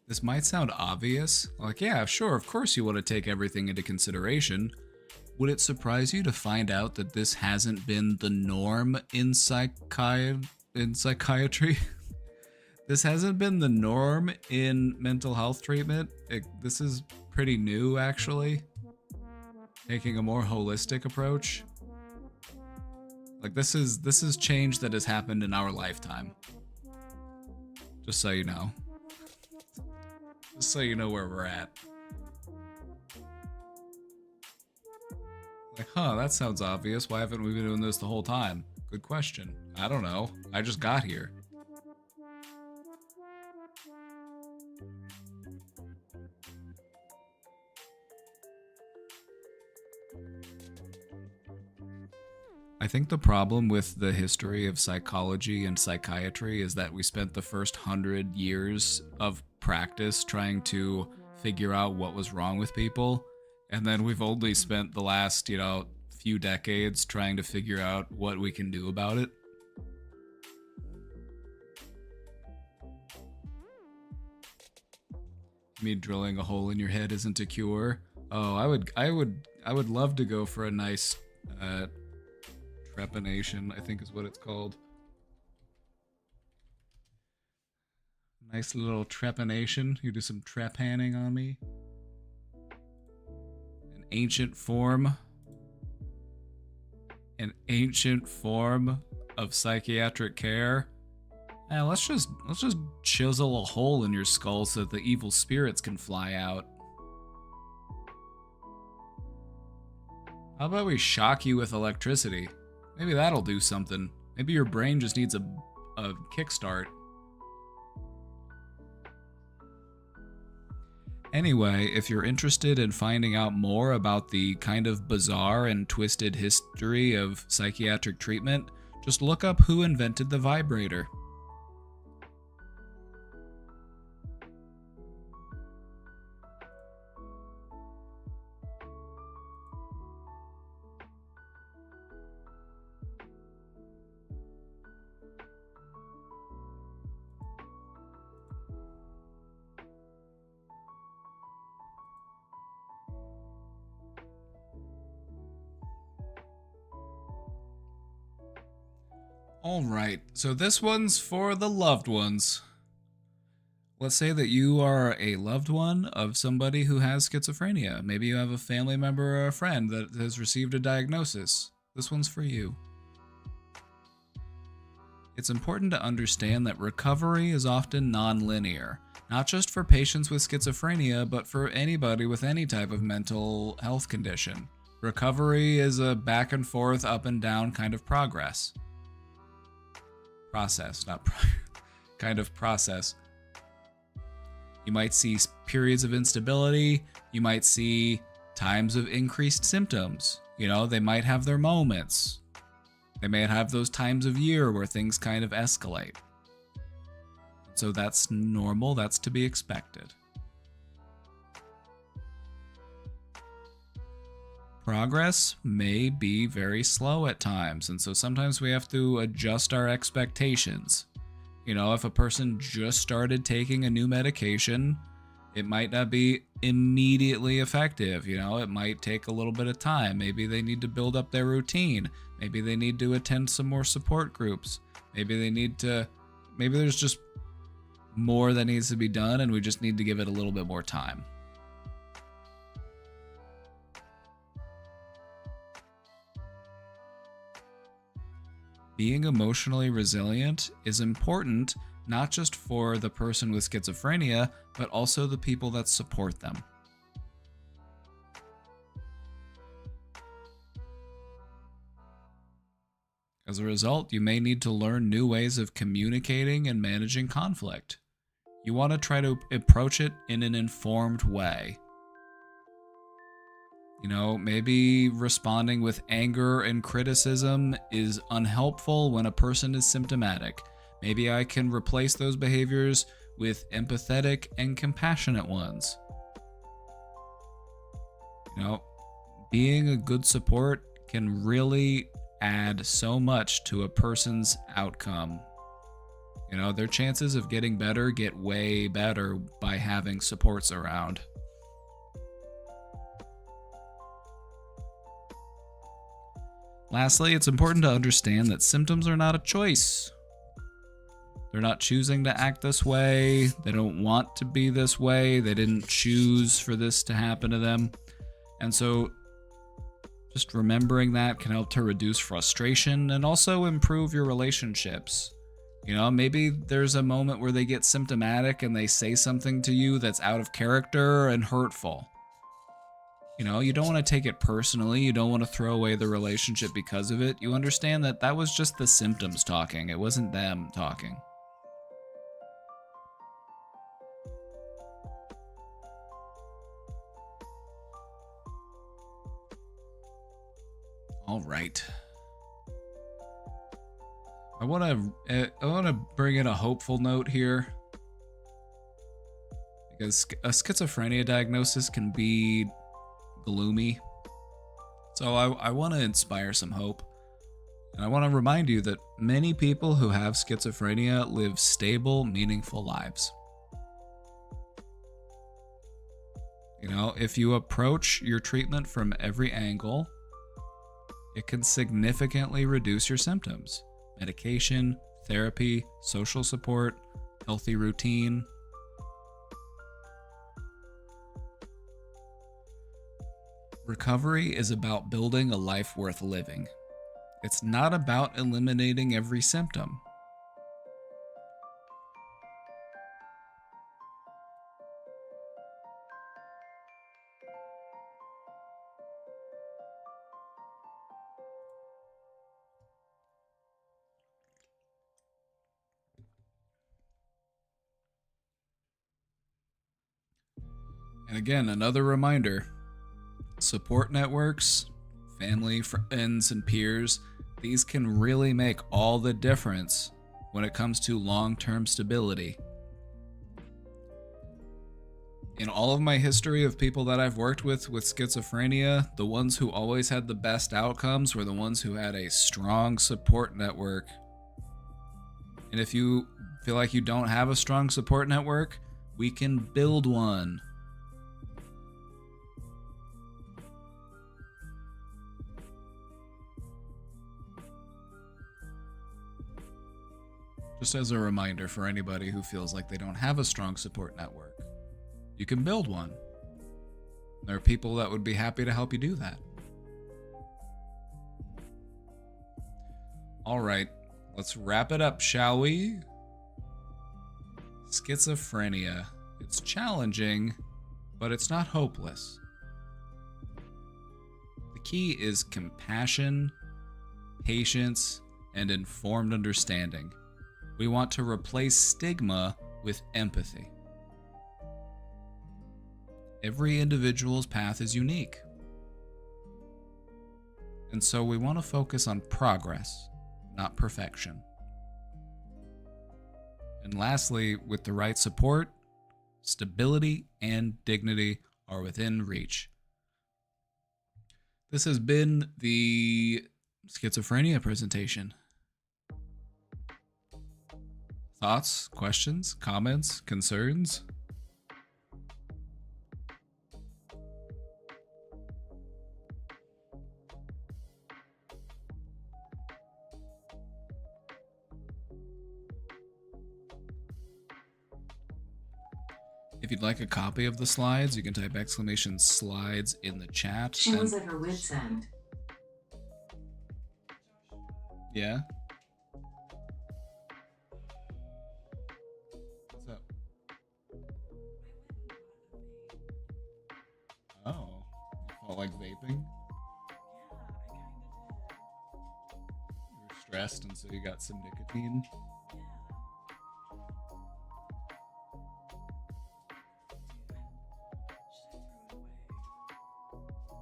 This might sound obvious, like, yeah, sure, of course you want to take everything into consideration. Would it surprise you to find out that this hasn't been the norm in psychiatry? This hasn't been the norm in mental health treatment. This is pretty new, actually. Taking a more holistic approach. Like, this is change that has happened in our lifetime. Just so you know. Just so you know where we're at. Like, huh, that sounds obvious. Why haven't we been doing this the whole time? Good question. I don't know. I just got here. I think the problem with the history of psychology and psychiatry is that we spent the first 100 years of practice trying to figure out what was wrong with people. And then we've only spent the last, few decades trying to figure out what we can do about it. You mean drilling a hole in your head isn't a cure? Oh, I would love to go for a nice trepanation, I think is what it's called. Nice little trepanation. You do some trepanning on me. An ancient form of psychiatric care. Let's just chisel a hole in your skull so that the evil spirits can fly out. How about we shock you with electricity? Maybe that'll do something. Maybe your brain just needs a kickstart. Anyway, if you're interested in finding out more about the kind of bizarre and twisted history of psychiatric treatment, just look up who invented the vibrator. Alright, so this one's for the loved ones. Let's say that you are a loved one of somebody who has schizophrenia. Maybe you have a family member or a friend that has received a diagnosis. This one's for you. It's important to understand that recovery is often non-linear, not just for patients with schizophrenia, but for anybody with any type of mental health condition. Recovery is a back and forth, up and down kind of progress. Kind of process. You might see periods of instability. You might see times of increased symptoms. They might have their moments. They may have those times of year where things kind of escalate. So that's normal. That's to be expected. Progress may be very slow at times, and so sometimes we have to adjust our expectations. You know, if a person just started taking a new medication, it might not be immediately effective. You know, it might take a little bit of time. Maybe they need to build up their routine. Maybe they need to attend some more support groups. Maybe there's just more that needs to be done, and we just need to give it a little bit more time. Being emotionally resilient is important not just for the person with schizophrenia, but also the people that support them. As a result, you may need to learn new ways of communicating and managing conflict. You want to try to approach it in an informed way. You know, maybe responding with anger and criticism is unhelpful when a person is symptomatic. Maybe I can replace those behaviors with empathetic and compassionate ones. You know, being a good support can really add so much to a person's outcome. You know, their chances of getting better get way better by having supports around. Lastly, it's important to understand that symptoms are not a choice. They're not choosing to act this way. They don't want to be this way. They didn't choose for this to happen to them. And so just remembering that can help to reduce frustration and also improve your relationships. You know, maybe there's a moment where they get symptomatic and they say something to you that's out of character and hurtful. You know, you don't want to take it personally. You don't want to throw away the relationship because of it. You understand that that was just the symptoms talking. It wasn't them talking. All right. I want to bring in a hopeful note here, because a schizophrenia diagnosis can be gloomy. So I want to inspire some hope. And I want to remind you that many people who have schizophrenia live stable, meaningful lives. You know, if you approach your treatment from every angle, it can significantly reduce your symptoms. Medication, therapy, social support, healthy routine. Recovery is about building a life worth living. It's not about eliminating every symptom. And again, another reminder. Support networks, family, friends, and peers, these can really make all the difference when it comes to long-term stability. In all of my history of people that I've worked with schizophrenia, the ones who always had the best outcomes were the ones who had a strong support network. And if you feel like you don't have a strong support network, we can build one. Just as a reminder for anybody who feels like they don't have a strong support network, you can build one. There are people that would be happy to help you do that. All right, let's wrap it up, shall we? Schizophrenia. It's challenging, but it's not hopeless. The key is compassion, patience, and informed understanding. We want to replace stigma with empathy. Every individual's path is unique. And so we want to focus on progress, not perfection. And lastly, with the right support, stability and dignity are within reach. This has been the schizophrenia presentation. Thoughts, questions, comments, concerns? If you'd like a copy of the slides, you can type !slides in the chat. She was at her wit's end. Yeah? What's up? Oh, you felt like vaping? You were stressed and so you got some nicotine?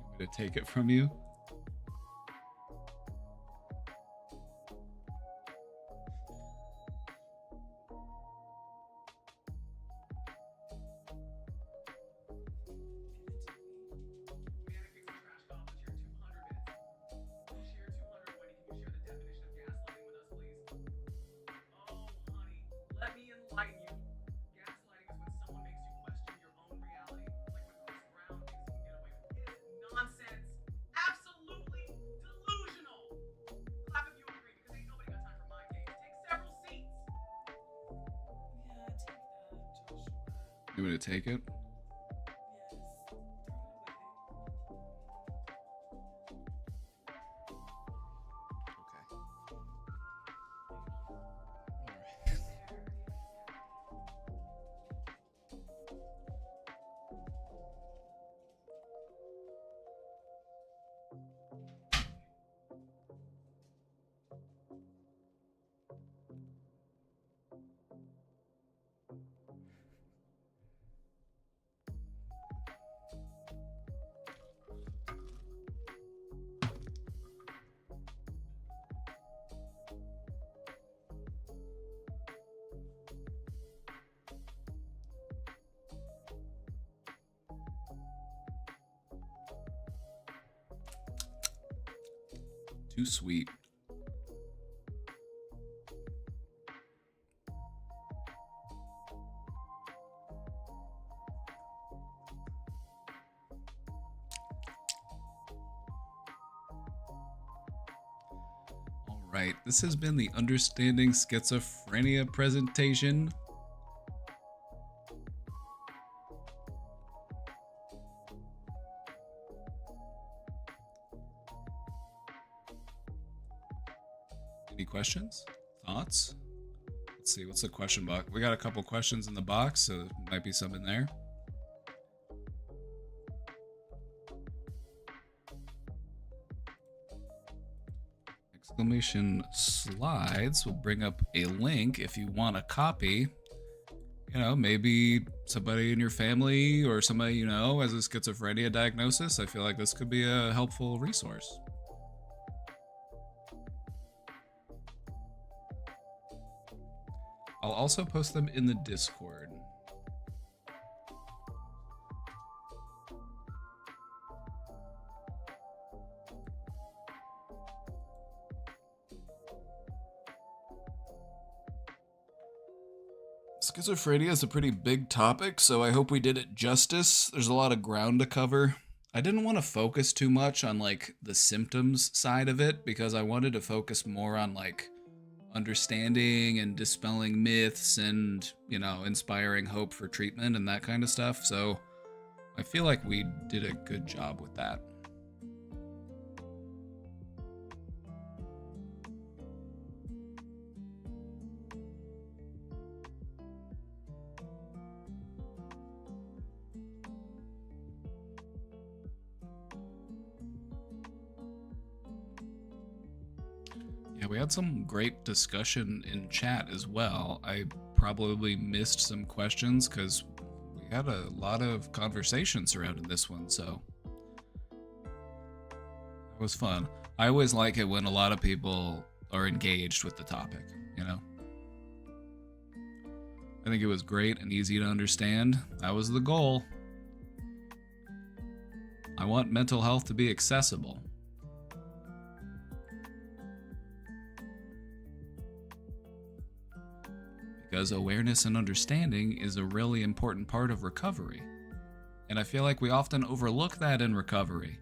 Want me to take it from you? You want me to take it? Too sweet. All right, this has been the Understanding Schizophrenia presentation. Any questions? Thoughts? Let's see, what's the question box? We got a couple questions in the box, so there might be some in there. Exclamation slides will bring up a link if you want a copy. You know, maybe somebody in your family or somebody you know has a schizophrenia diagnosis. I feel like this could be a helpful resource. I'll also post them in the Discord. Schizophrenia is a pretty big topic, so I hope we did it justice. There's a lot of ground to cover. I didn't want to focus too much on like the symptoms side of it because I wanted to focus more on like understanding and dispelling myths and, you know, inspiring hope for treatment and that kind of stuff. So I feel like we did a good job with that. Yeah, we had some great discussion in chat as well. I probably missed some questions because we had a lot of conversation surrounding this one, so it was fun. I always like it when a lot of people are engaged with the topic, you know? I think it was great and easy to understand. That was the goal. I want mental health to be accessible. Because awareness and understanding is a really important part of recovery. And I feel like we often overlook that in recovery.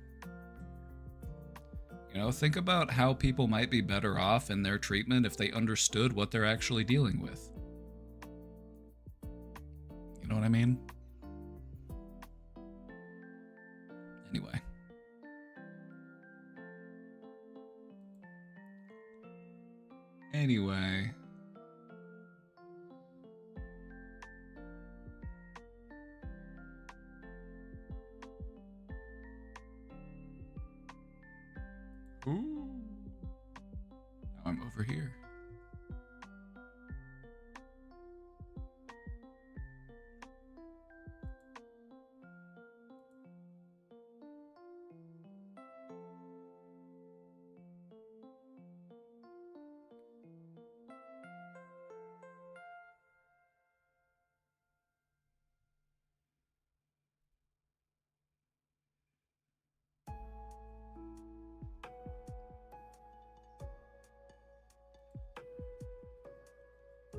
You know, think about how people might be better off in their treatment if they understood what they're actually dealing with. You know what I mean? Anyway. Ooh. Now I'm over here.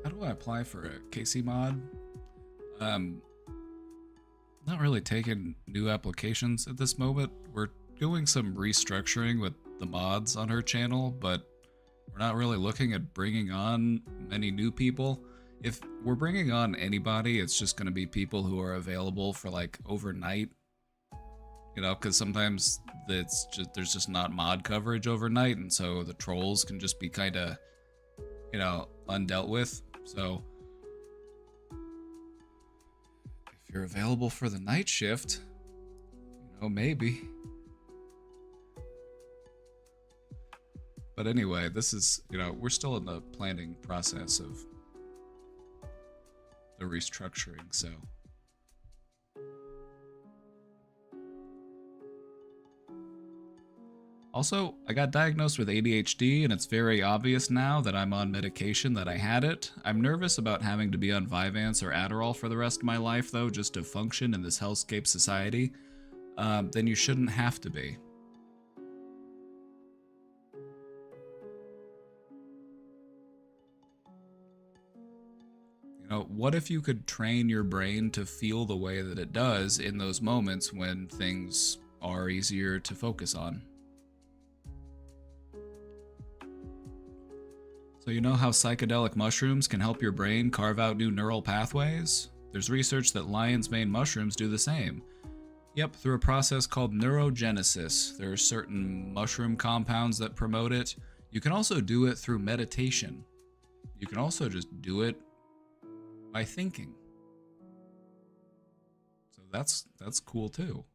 How do I apply for a KC mod? Not really taking new applications at this moment. We're doing some restructuring with the mods on her channel, but we're not really looking at bringing on many new people. If we're bringing on anybody, it's just going to be people who are available for like overnight. You know, because sometimes there's just not mod coverage overnight, and so the trolls can just be kind of, you know, undealt with. So if you're available for the night shift, you know, maybe. But anyway, this is, you know, we're still in the planning process of the restructuring, so. Also, I got diagnosed with ADHD, and it's very obvious now that I'm on medication that I had it. I'm nervous about having to be on Vyvanse or Adderall for the rest of my life, though, just to function in this hellscape society. Then you shouldn't have to be. You know, what if you could train your brain to feel the way that it does in those moments when things are easier to focus on? So you know how psychedelic mushrooms can help your brain carve out new neural pathways? There's research that lion's mane mushrooms do the same. Yep, through a process called neurogenesis. There are certain mushroom compounds that promote it. You can also do it through meditation. You can also just do it by thinking. So that's cool too.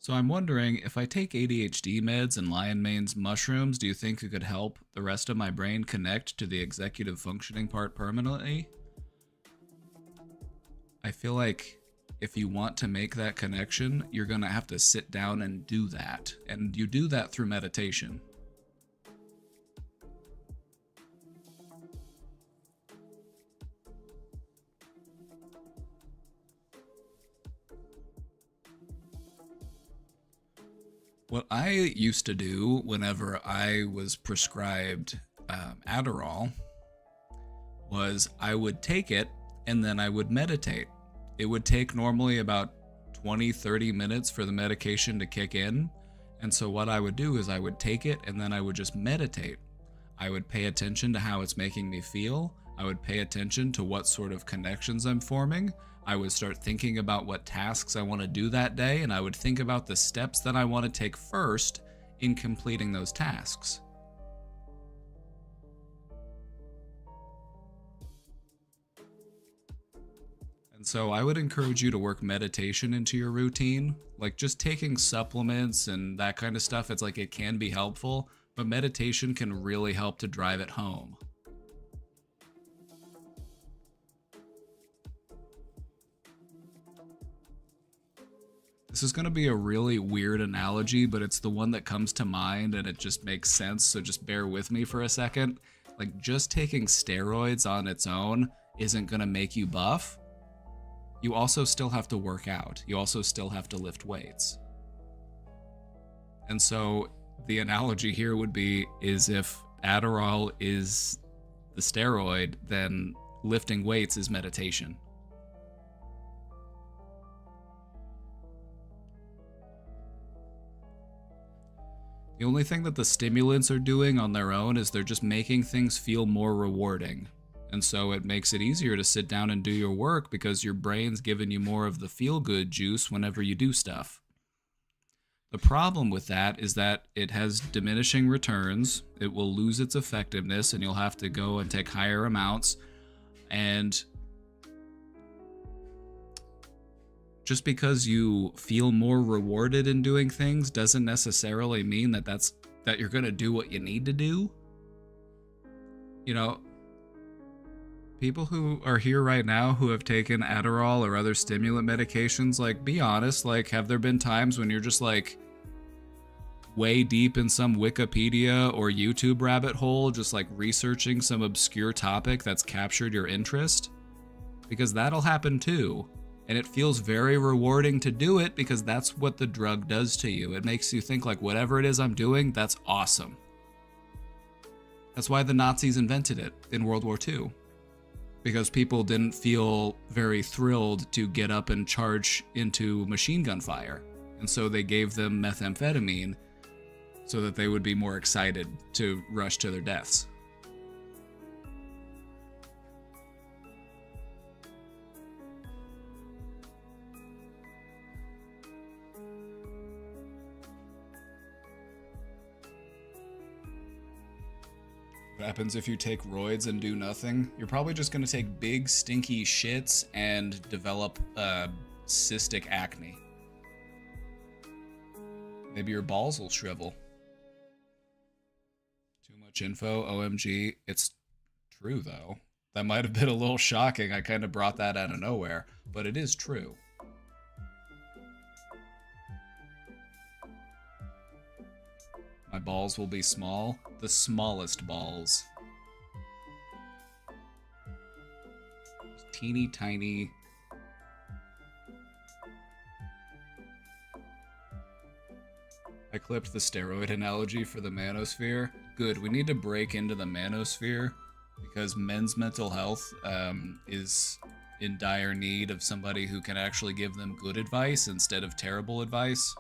So I'm wondering, if I take ADHD meds and lion mane's mushrooms, do you think it could help the rest of my brain connect to the executive functioning part permanently? I feel like if you want to make that connection, you're going to have to sit down and do that. And you do that through meditation. What I used to do whenever I was prescribed Adderall was I would take it and then I would meditate. It would take normally about 20-30 minutes for the medication to kick in. And so what I would do is I would take it and then I would just meditate. I would pay attention to how it's making me feel. I would pay attention to what sort of connections I'm forming. I would start thinking about what tasks I want to do that day, and I would think about the steps that I want to take first in completing those tasks. And so I would encourage you to work meditation into your routine. Like just taking supplements and that kind of stuff, it's like it can be helpful, but meditation can really help to drive it home. This is going to be a really weird analogy, but it's the one that comes to mind and it just makes sense, so just bear with me for a second. Like just taking steroids on its own isn't going to make you buff, you also still have to work out. You also still have to lift weights. And so the analogy here would be is if Adderall is the steroid, then lifting weights is meditation. The only thing that the stimulants are doing on their own is they're just making things feel more rewarding. And so it makes it easier to sit down and do your work because your brain's giving you more of the feel-good juice whenever you do stuff. The problem with that is that it has diminishing returns. It will lose its effectiveness and you'll have to go and take higher amounts. And just because you feel more rewarded in doing things doesn't necessarily mean that you're going to do what you need to do. You know, people who are here right now who have taken Adderall or other stimulant medications, like, be honest, like, have there been times when you're just like way deep in some Wikipedia or YouTube rabbit hole, just like researching some obscure topic that's captured your interest? Because that'll happen too. And it feels very rewarding to do it because that's what the drug does to you. It makes you think like, whatever it is I'm doing, that's awesome. That's why the Nazis invented it in World War II. Because people didn't feel very thrilled to get up and charge into machine gun fire. And so they gave them methamphetamine so that they would be more excited to rush to their deaths. What happens if you take roids and do nothing? You're probably just going to take big stinky shits and develop cystic acne. Maybe your balls will shrivel. Too much info, OMG. It's true though. That might have been a little shocking. I kind of brought that out of nowhere, but it is true. My balls will be small. The smallest balls. Just teeny tiny. I clipped the steroid analogy for the manosphere. Good, we need to break into the manosphere because men's mental health is in dire need of somebody who can actually give them good advice instead of terrible advice.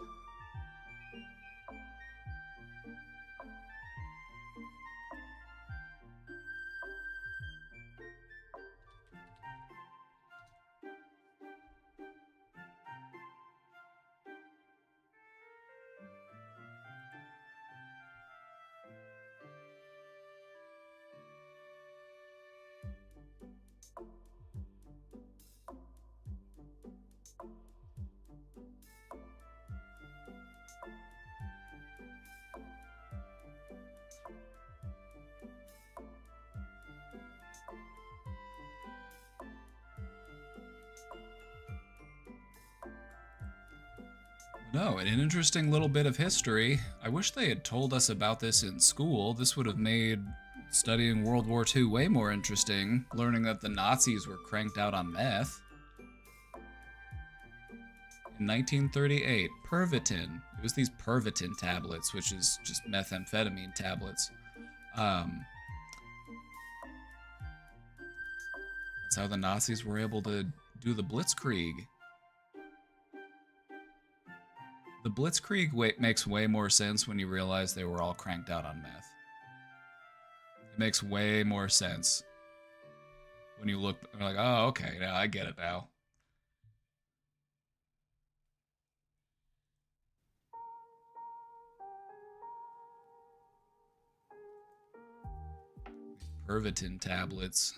No, an interesting little bit of history. I wish they had told us about this in school. This would have made studying World War II way more interesting, learning that the Nazis were cranked out on meth. In 1938, Pervitin. It was these Pervitin tablets, which is just methamphetamine tablets. That's how the Nazis were able to do the Blitzkrieg. The Blitzkrieg makes way more sense when you realize they were all cranked out on meth. It makes way more sense when you look, you're like, oh, okay, now I get it now. Pervitin tablets.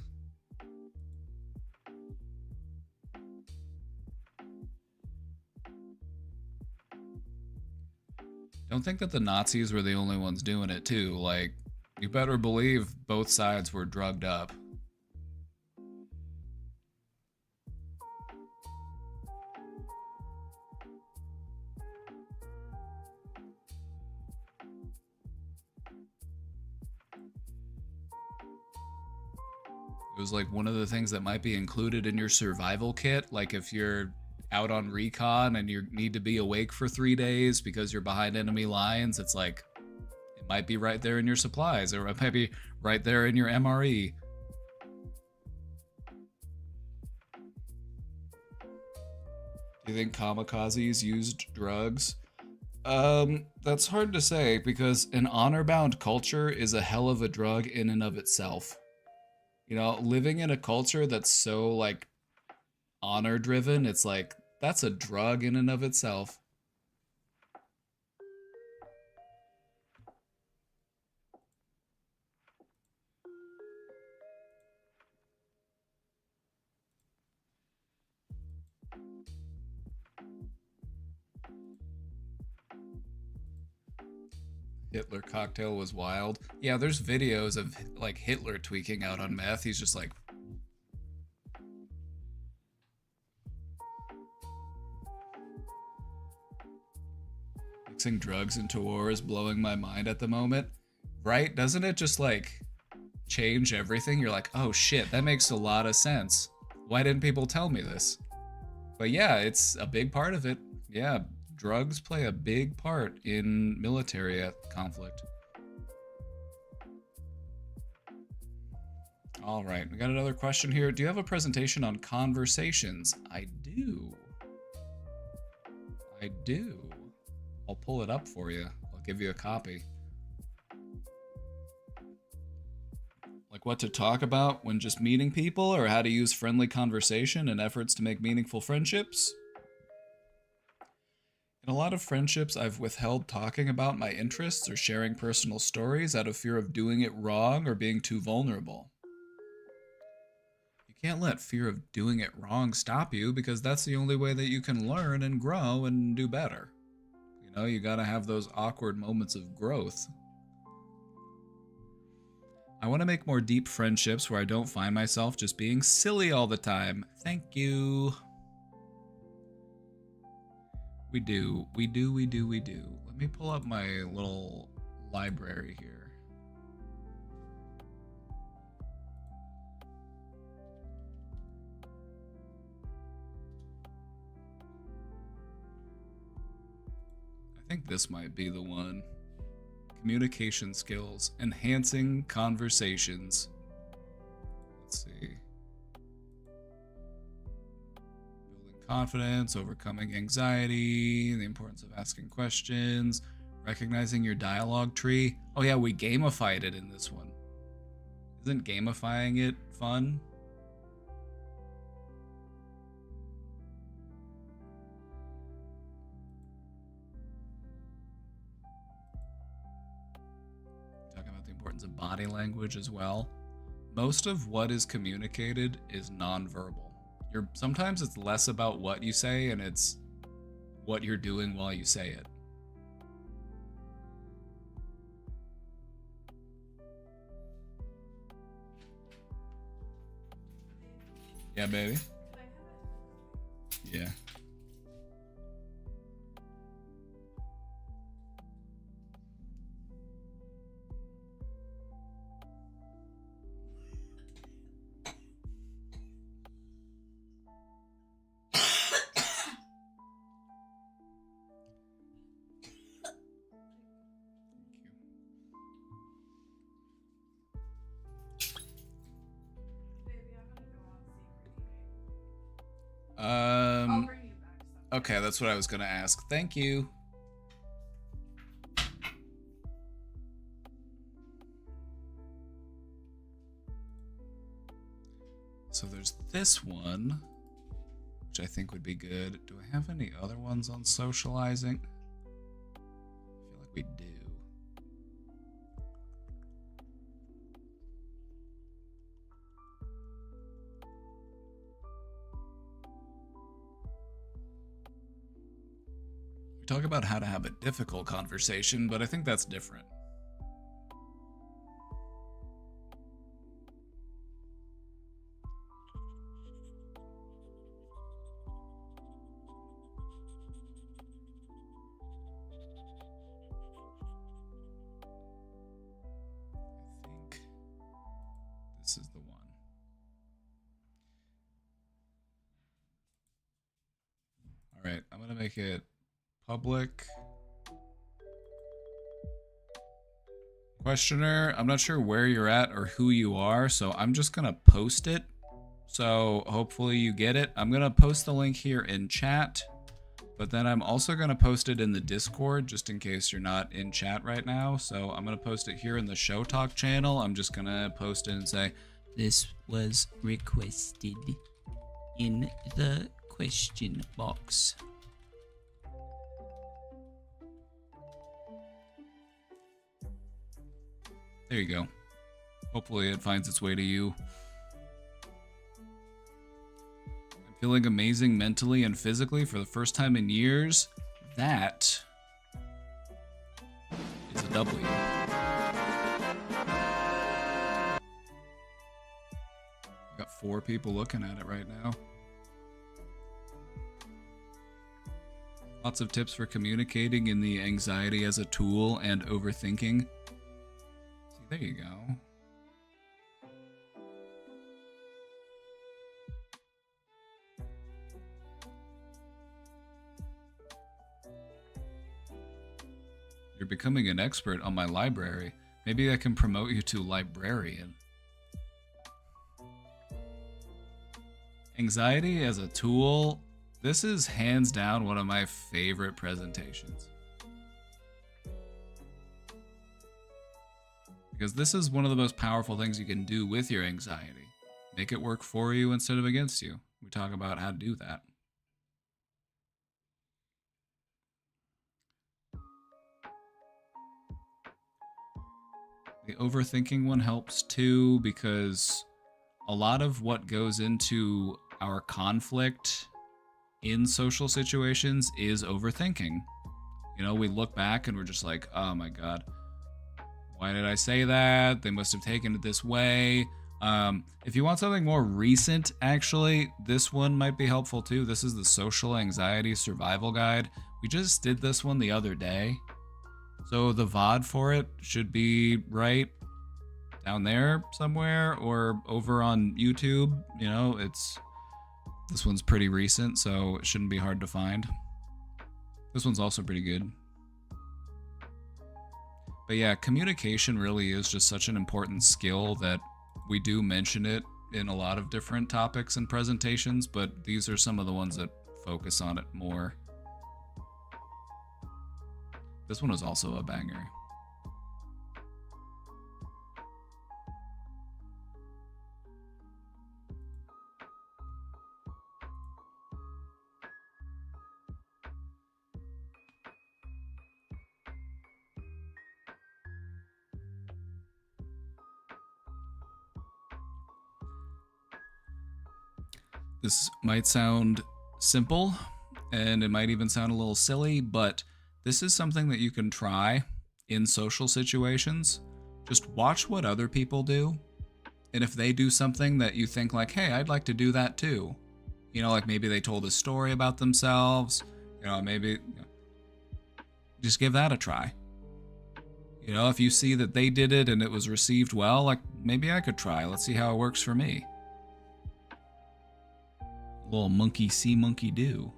Don't think that the Nazis were the only ones doing it too. Like, you better believe both sides were drugged up. It was like one of the things that might be included in your survival kit. Like if you're out on recon and you need to be awake for 3 days because you're behind enemy lines, it's like it might be right there in your supplies, or it might be right there in your MRE. Do you think kamikazes used drugs? That's hard to say because an honor-bound culture is a hell of a drug in and of itself. You know, living in a culture that's so like honor-driven, it's like that's a drug in and of itself. Hitler cocktail was wild. Yeah, there's videos of like Hitler tweaking out on meth. He's just like mixing drugs into war is blowing my mind at the moment. Right? Doesn't it just like change everything? You're like, oh shit, that makes a lot of sense. Why didn't people tell me this? But yeah, it's a big part of it. Yeah, drugs play a big part in military conflict. All right, we got another question here. Do you have a presentation on conversations? I do. I do. I'll pull it up for you. I'll give you a copy. Like what to talk about when just meeting people, or how to use friendly conversation in efforts to make meaningful friendships? In a lot of friendships, I've withheld talking about my interests or sharing personal stories out of fear of doing it wrong or being too vulnerable. You can't let fear of doing it wrong stop you, because that's the only way that you can learn and grow and do better. You know, you gotta have those awkward moments of growth. I want to make more deep friendships where I don't find myself just being silly all the time. Thank you. We do. Let me pull up my little library here. I think this might be the one. Communication skills, enhancing conversations. Let's see. Building confidence, overcoming anxiety, the importance of asking questions, recognizing your dialogue tree. Oh yeah, we gamified it in this one. Isn't gamifying it fun? Of body language as well. Most of what is communicated is nonverbal. Sometimes it's less about what you say and it's what you're doing while you say it. Yeah, baby. Yeah. Okay, that's what I was gonna ask. Thank you. So there's this one, which I think would be good. Do I have any other ones on socializing? I feel like we do. We talk about how to have a difficult conversation, but I think that's different. I think this is the one. Alright, I'm gonna make it public. Questioner, I'm not sure where you're at or who you are, so I'm just gonna post it. So hopefully you get it. I'm gonna post the link here in chat, but then I'm also gonna post it in the Discord just in case you're not in chat right now. So I'm gonna post it here in the Show Talk channel. I'm just gonna post it and say, this was requested in the question box. There you go. Hopefully it finds its way to you. I'm feeling amazing mentally and physically for the first time in years. That is a W. Got 4 people looking at it right now. Lots of tips for communicating in the anxiety as a tool and overthinking. There you go. You're becoming an expert on my library. Maybe I can promote you to librarian. Anxiety as a tool. This is hands down one of my favorite presentations. Because this is one of the most powerful things you can do with your anxiety. Make it work for you instead of against you. We talk about how to do that. The overthinking one helps too, because a lot of what goes into our conflict in social situations is overthinking. You know, we look back and we're just like, oh my God, why did I say that? They must have taken it this way. If you want something more recent, actually, this one might be helpful too. This is the Social Anxiety Survival Guide. We just did this one the other day. So the VOD for it should be right down there somewhere or over on YouTube. You know, this one's pretty recent, so it shouldn't be hard to find. This one's also pretty good. But yeah, communication really is just such an important skill that we do mention it in a lot of different topics and presentations, but these are some of the ones that focus on it more. This one is also a banger. This might sound simple, and it might even sound a little silly, but this is something that you can try in social situations. Just watch what other people do, and if they do something that you think like, hey, I'd like to do that too. You know, like maybe they told a story about themselves, you know, maybe just give that a try. You know, if you see that they did it and it was received well, like maybe I could try. Let's see how it works for me. Little monkey see, monkey do.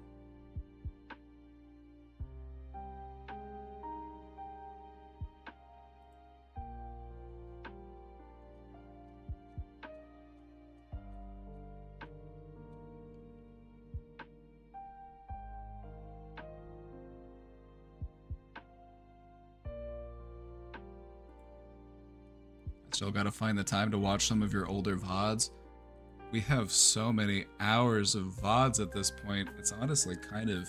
Still gotta find the time to watch some of your older VODs. We have so many hours of VODs at this point, it's honestly kind of...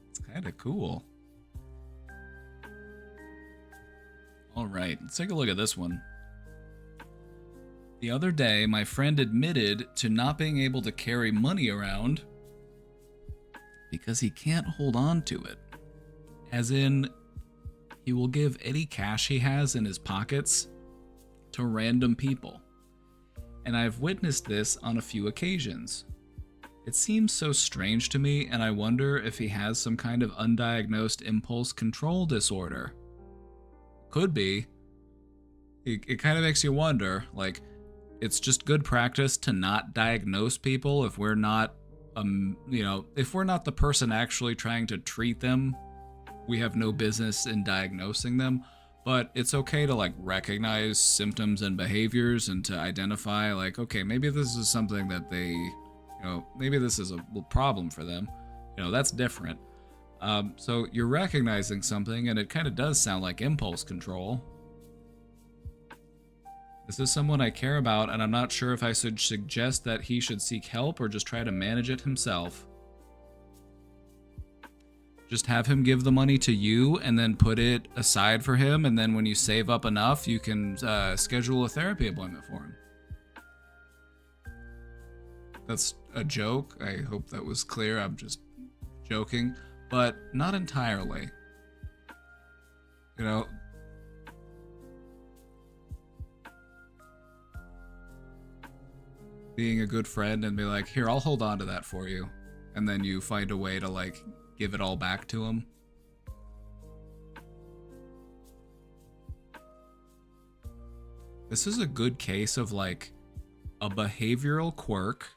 It's kind of cool. Alright, let's take a look at this one. The other day, my friend admitted to not being able to carry money around because he can't hold on to it. As in, he will give any cash he has in his pockets to random people. And I've witnessed this on a few occasions. It seems so strange to me, and I wonder if he has some kind of undiagnosed impulse control disorder. Could be. It kind of makes you wonder, like, it's just good practice to not diagnose people if we're not, if we're not the person actually trying to treat them. We have no business in diagnosing them, but it's okay to like recognize symptoms and behaviors and to identify like, okay, maybe this is something that they, maybe this is a problem for them. That's different. So you're recognizing something, and it kind of does sound like impulse control. This is someone I care about, and I'm not sure if I should suggest that he should seek help or just try to manage it himself. Just have him give the money to you and then put it aside for him, and then when you save up enough, you can schedule a therapy appointment for him. That's a joke. I hope that was clear. I'm just joking, but not entirely. Being a good friend and be like, here, I'll hold on to that for you. And then you find a way to like give it all back to him. This is a good case of like a behavioral quirk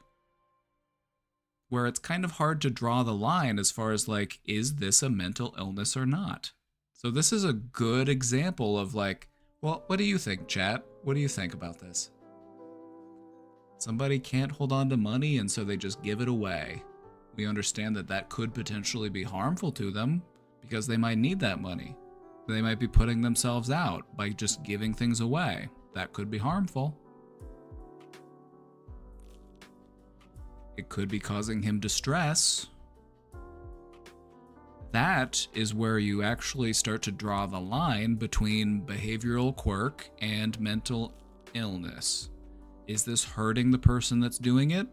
where it's kind of hard to draw the line as far as like, is this a mental illness or not? So this is a good example of like, well, what do you think, chat? What do you think about this? Somebody can't hold on to money, and so they just give it away. We understand that that could potentially be harmful to them because they might need that money. They might be putting themselves out by just giving things away. That could be harmful. It could be causing him distress. That is where you actually start to draw the line between behavioral quirk and mental illness. Is this hurting the person that's doing it?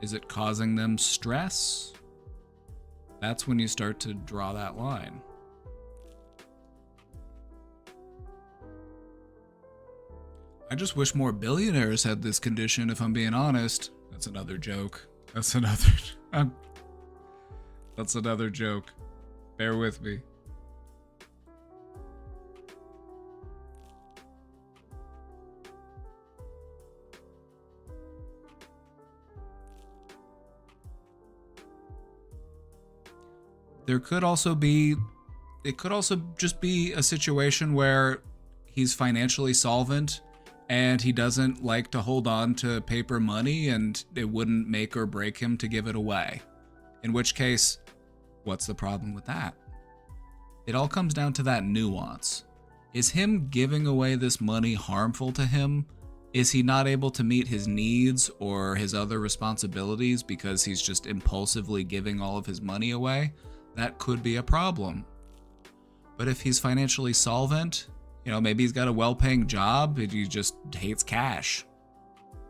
Is it causing them stress? That's when you start to draw that line. I just wish more billionaires had this condition, if I'm being honest. That's another joke. That's another joke. Bear with me. It could also just be a situation where he's financially solvent and he doesn't like to hold on to paper money and it wouldn't make or break him to give it away. In which case, what's the problem with that? It all comes down to that nuance. Is him giving away this money harmful to him? Is he not able to meet his needs or his other responsibilities because he's just impulsively giving all of his money away? That could be a problem. But if he's financially solvent, maybe he's got a well-paying job, but he just hates cash.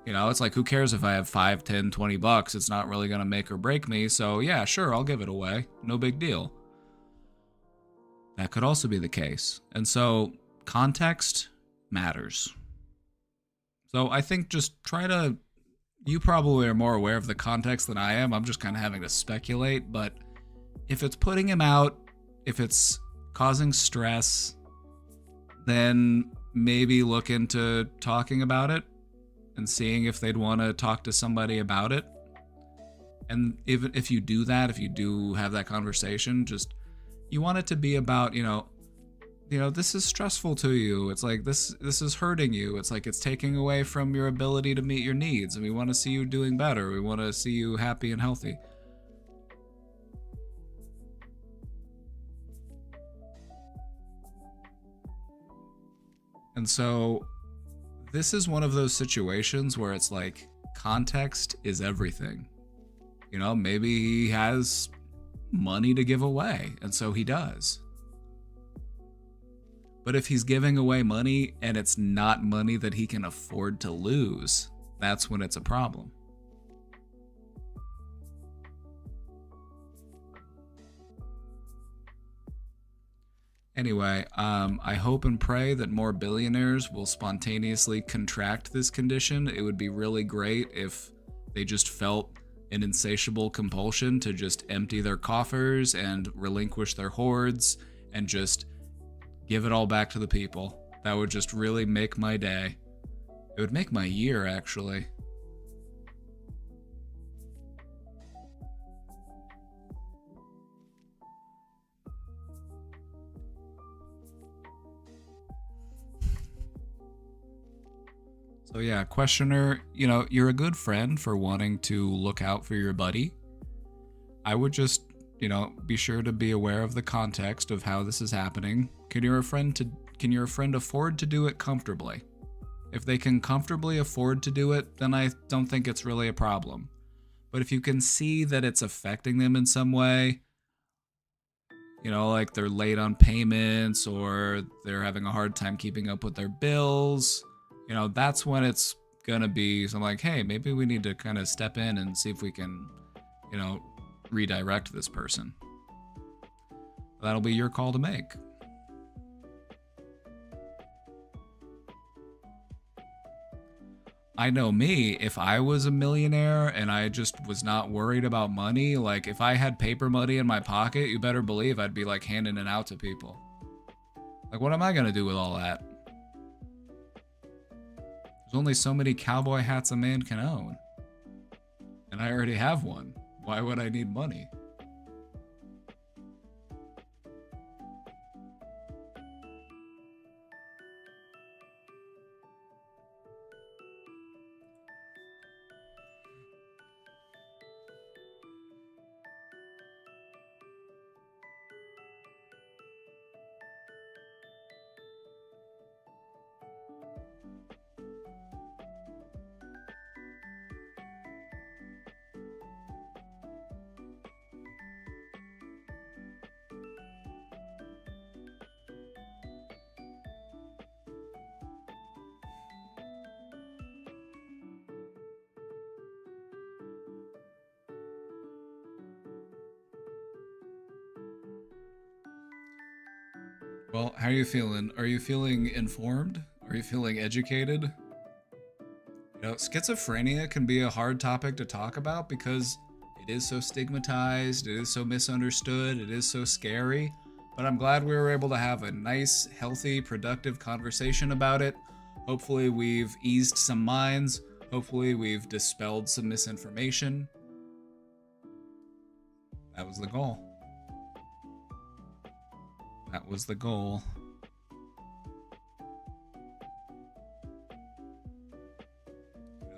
It's like, who cares if I have 5, 10, 20 bucks? It's not really going to make or break me. So yeah, sure, I'll give it away. No big deal. That could also be the case. And so context matters. So I think just you probably are more aware of the context than I am. I'm just kind of having to speculate, but if it's putting him out, if it's causing stress, then maybe look into talking about it and seeing if they'd want to talk to somebody about it. And even if you do that, if you do have that conversation, you want it to be about, this is stressful to you. It's like, this is hurting you. It's like, it's taking away from your ability to meet your needs. And we want to see you doing better. We want to see you happy and healthy. And so this is one of those situations where it's like context is everything. Maybe he has money to give away, and so he does. But if he's giving away money and it's not money that he can afford to lose, that's when it's a problem. Anyway, I hope and pray that more billionaires will spontaneously contract this condition. It would be really great if they just felt an insatiable compulsion to just empty their coffers and relinquish their hoards and just give it all back to the people. That would just really make my day. It would make my year, actually. So yeah, questioner, you're a good friend for wanting to look out for your buddy. I would just, be sure to be aware of the context of how this is happening. Can your friend afford to do it comfortably? If they can comfortably afford to do it, then I don't think it's really a problem. But if you can see that it's affecting them in some way, like they're late on payments or they're having a hard time keeping up with their bills, that's when it's gonna be something like, hey, maybe we need to kind of step in and see if we can, redirect this person. That'll be your call to make. I know me, if I was a millionaire and I just was not worried about money, like if I had paper money in my pocket, you better believe I'd be like handing it out to people. Like, what am I gonna do with all that? There's only so many cowboy hats a man can own. And I already have one. Why would I need money? Well, how are you feeling? Are you feeling informed? Are you feeling educated? Schizophrenia can be a hard topic to talk about because it is so stigmatized, it is so misunderstood, it is so scary. But I'm glad we were able to have a nice, healthy, productive conversation about it. Hopefully we've eased some minds. Hopefully we've dispelled some misinformation. That was the goal. That was the goal.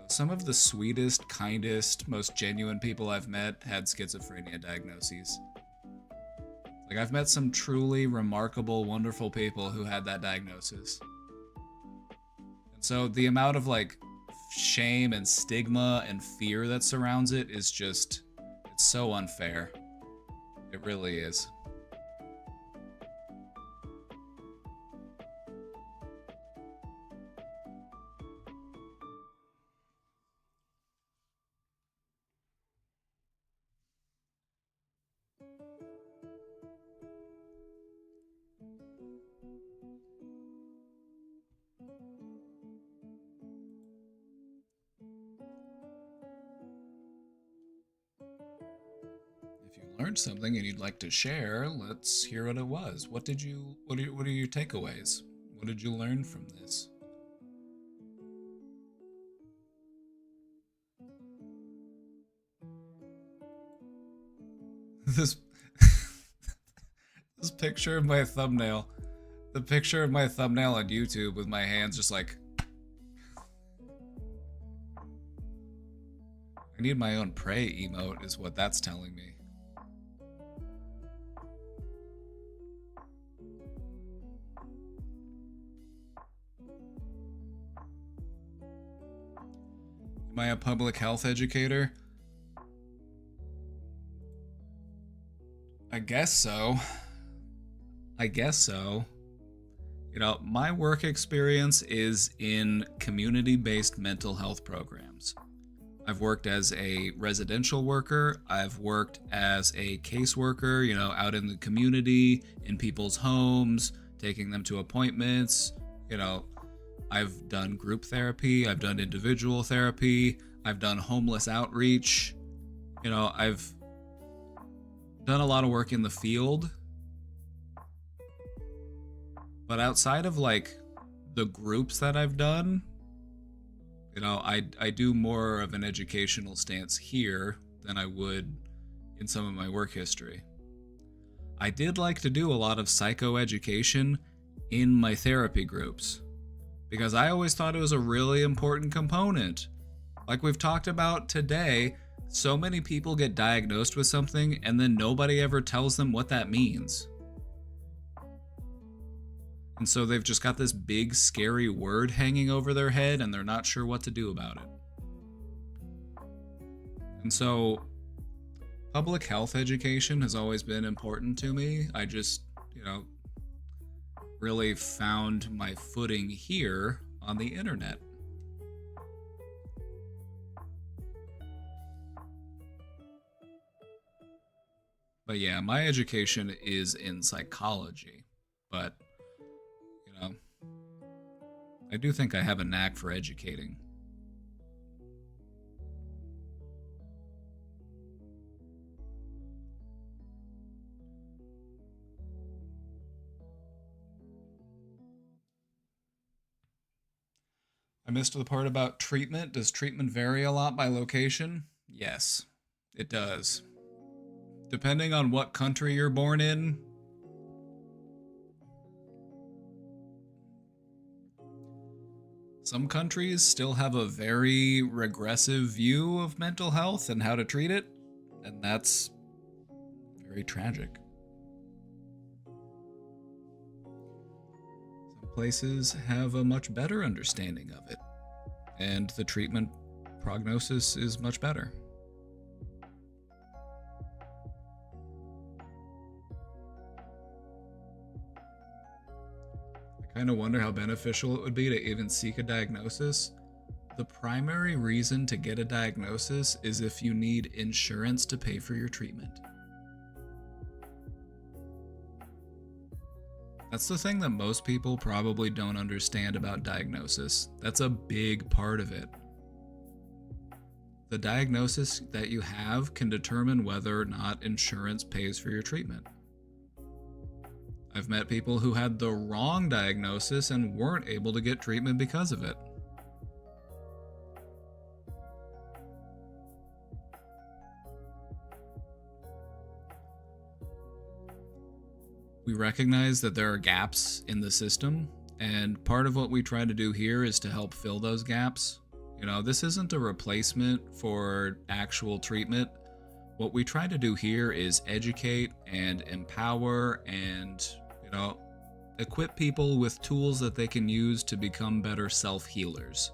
Some of the sweetest, kindest, most genuine people I've met had schizophrenia diagnoses. Like, I've met some truly remarkable, wonderful people who had that diagnosis. And so the amount of, shame and stigma and fear that surrounds it is just, it's so unfair. It really is. Learned something and you'd like to share, let's hear what it was. What are your takeaways? What did you learn from this? This picture of my thumbnail. The picture of my thumbnail on YouTube with my hands just like, I need my own pray emote is what that's telling me. Am I a public health educator? I guess so. My work experience is in community-based mental health programs. I've worked as a residential worker. I've worked as a caseworker, out in the community, in people's homes, taking them to appointments, I've done group therapy, I've done individual therapy, I've done homeless outreach, I've done a lot of work in the field. But outside of the groups that I've done, I do more of an educational stance here than I would in some of my work history. I did like to do a lot of psychoeducation in my therapy groups, because I always thought it was a really important component. Like we've talked about today, so many people get diagnosed with something and then nobody ever tells them what that means. And so they've just got this big scary word hanging over their head and they're not sure what to do about it. And so public health education has always been important to me. I just, really found my footing here on the internet. But yeah, my education is in psychology, but I do think I have a knack for educating. I missed the part about treatment. Does treatment vary a lot by location? Yes, it does. Depending on what country you're born in, some countries still have a very regressive view of mental health and how to treat it, and that's very tragic. Some places have a much better understanding of it, and the treatment prognosis is much better. I kind of wonder how beneficial it would be to even seek a diagnosis. The primary reason to get a diagnosis is if you need insurance to pay for your treatment. That's the thing that most people probably don't understand about diagnosis. That's a big part of it. The diagnosis that you have can determine whether or not insurance pays for your treatment. I've met people who had the wrong diagnosis and weren't able to get treatment because of it. We recognize that there are gaps in the system, and part of what we try to do here is to help fill those gaps. This isn't a replacement for actual treatment. What we try to do here is educate and empower and equip people with tools that they can use to become better self-healers.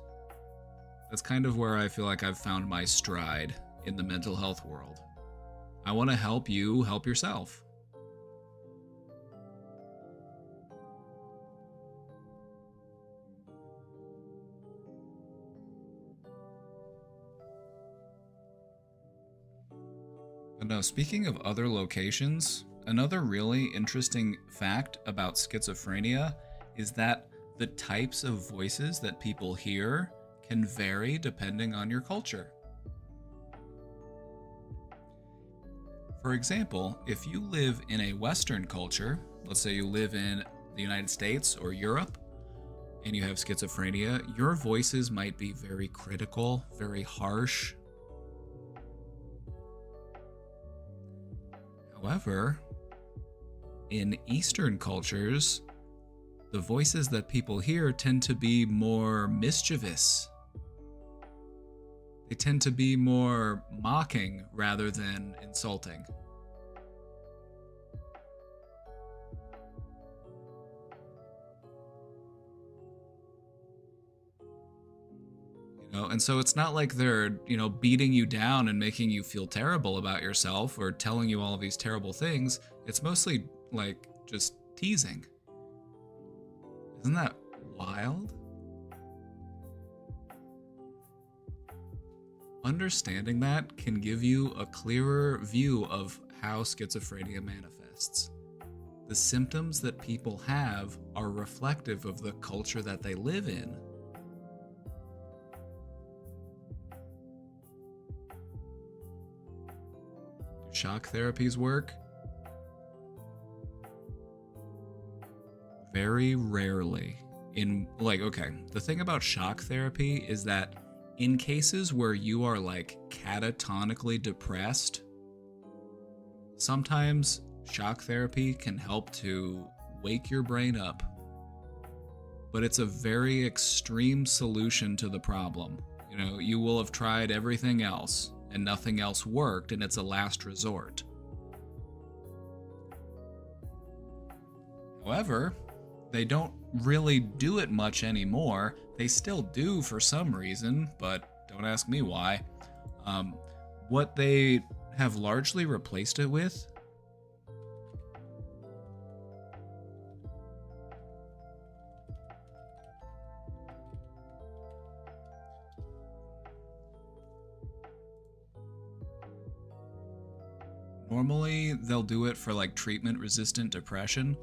That's kind of where I feel like I've found my stride in the mental health world. I want to help you help yourself. But no, speaking of other locations, another really interesting fact about schizophrenia is that the types of voices that people hear can vary depending on your culture. For example, if you live in a Western culture, let's say you live in the United States or Europe, and you have schizophrenia, your voices might be very critical, very harsh. However, in Eastern cultures, the voices that people hear tend to be more mischievous. They tend to be more mocking rather than insulting. And so it's not like they're, beating you down and making you feel terrible about yourself or telling you all of these terrible things. It's mostly like just teasing. Isn't that wild? Understanding that can give you a clearer view of how schizophrenia manifests. The symptoms that people have are reflective of the culture that they live in. Do shock therapies work? Very rarely. The thing about shock therapy is that In cases where you are like catatonically depressed, sometimes shock therapy can help to wake your brain up. But it's a very extreme solution to the problem. You know, you will have tried everything else and nothing else worked, and it's a last resort. However, they don't really do it much anymore. They still do for some reason, but don't ask me why. What they have largely replaced it with normally they'll do it for like treatment-resistant depression.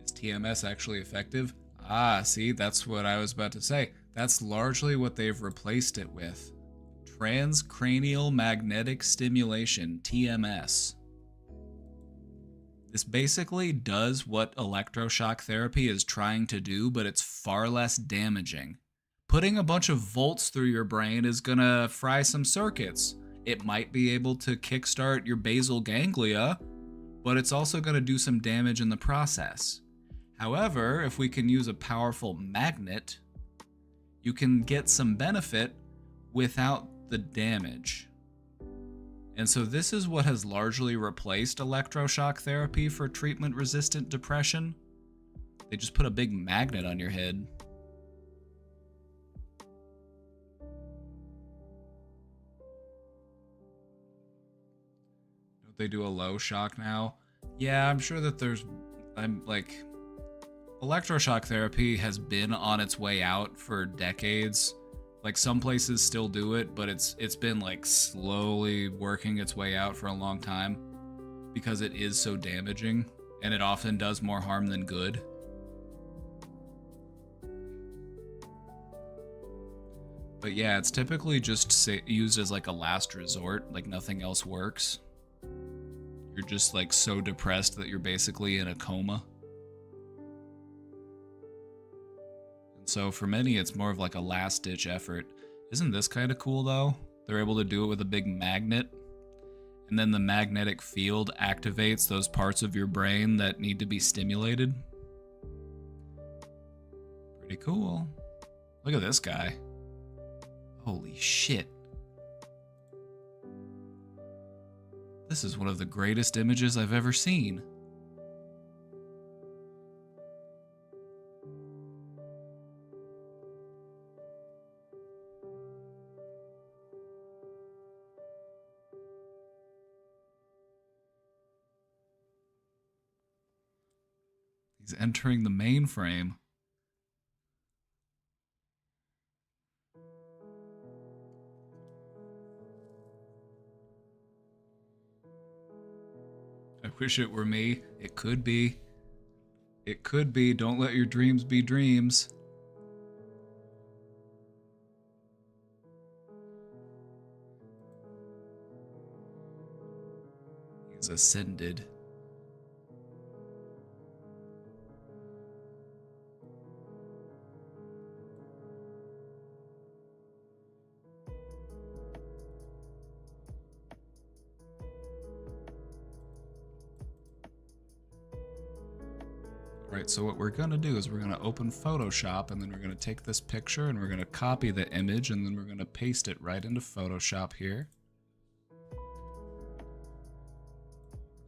Is TMS actually effective? Ah, see, that's what I was about to say. That's largely what they've replaced it with. Transcranial magnetic stimulation, TMS. This basically does what electroshock therapy is trying to do, but it's far less damaging. Putting a bunch of volts through your brain is gonna fry some circuits. It might be able to kickstart your basal ganglia, but it's also gonna do some damage in the process. However, if we can use a powerful magnet, you can get some benefit without the damage. And so this is what has largely replaced electroshock therapy for treatment-resistant depression. They just put a big magnet on your head. Don't they do a low shock now? Yeah, I'm sure that electroshock therapy has been on its way out for decades. Like some places still do it, but it's been like slowly working its way out for a long time because it is so damaging and it often does more harm than good. But yeah, it's typically just used as like a last resort, like nothing else works. You're just like so depressed that you're basically in a coma. So for many, it's more of like a last-ditch effort. Isn't this kind of cool, though? They're able to do it with a big magnet, and then the magnetic field activates those parts of your brain that need to be stimulated. Pretty cool. Look at this guy. Holy shit. This is one of the greatest images I've ever seen. He's entering the mainframe. I wish it were me. It could be. It could be. Don't let your dreams be dreams. He's ascended. Right, so what we're gonna do is we're gonna open Photoshop, and then we're gonna take this picture and we're gonna copy the image, and then we're gonna paste it right into Photoshop here.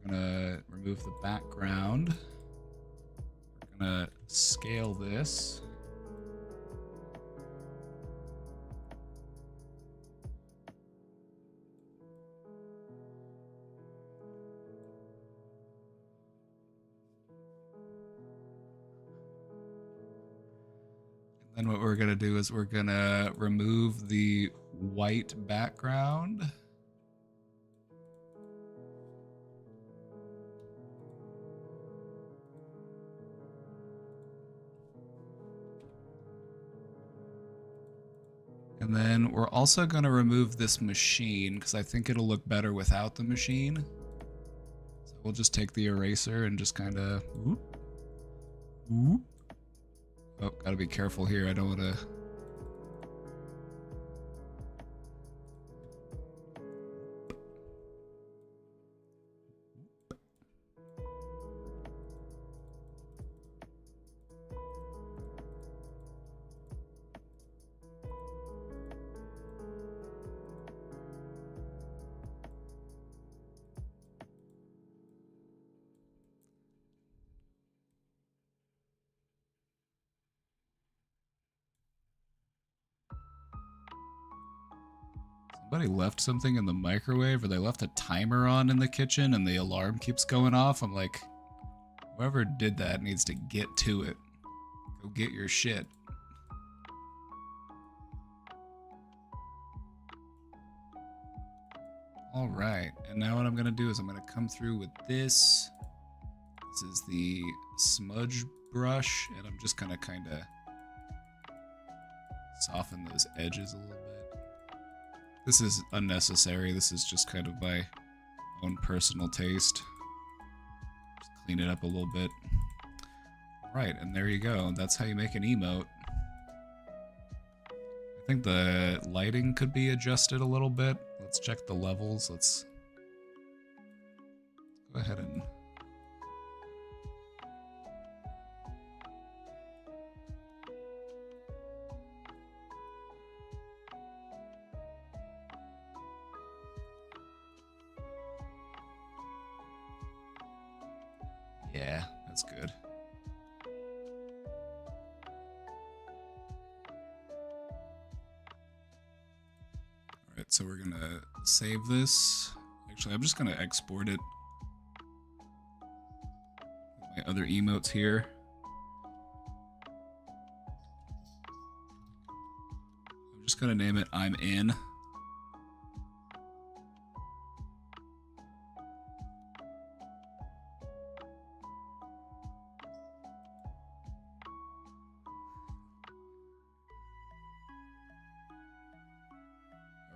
We're gonna remove the background. We're gonna scale this. Then what we're going to do is we're going to remove the white background. And then we're also going to remove this machine because I think it'll look better without the machine. So we'll just take the eraser and just kind of... Oh, gotta be careful here. I don't want to... somebody left something in the microwave, or they left a timer on in the kitchen and the alarm keeps going off. I'm like, whoever did that needs to get to it. Go get your shit. All right, and now what I'm gonna do is I'm gonna come through with this. This is the smudge brush, and I'm just gonna kind of soften those edges a little bit. This is unnecessary. This is just kind of my own personal taste. Just clean it up a little bit. Right, and there you go. That's how you make an emote. I think the lighting could be adjusted a little bit. Let's check the levels. Let's go ahead and... Yeah, that's good. Alright, so we're gonna save this. Actually, I'm just gonna export it. My other emotes here. I'm just gonna name it I'm in.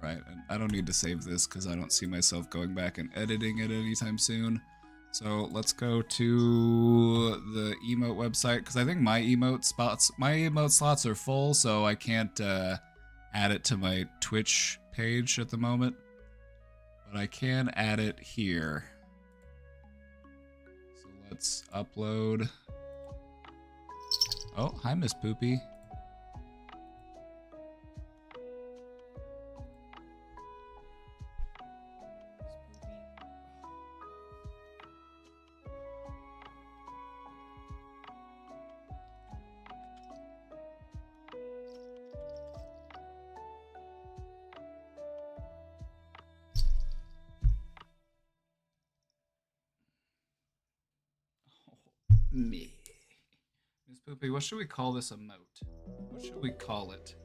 Right, and I don't need to save this because I don't see myself going back and editing it anytime soon. So let's go to the emote website, because I think my emote slots are full, so I can't add it to my Twitch page at the moment. But I can add it here. So let's upload. Oh, hi, Miss Poopy. Me. Miss Poopy, what should we call this emote? What should we call it?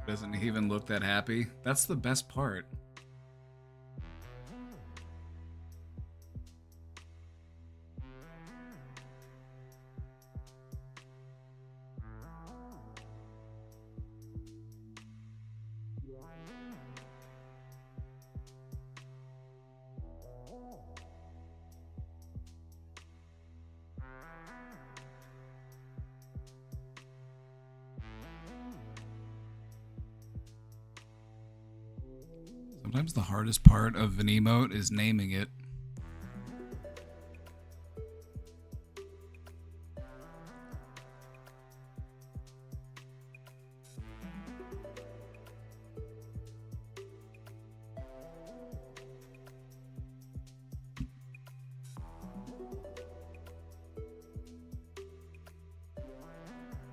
Doesn't even look that happy. That's the best part. Sometimes the hardest part of an emote is naming it.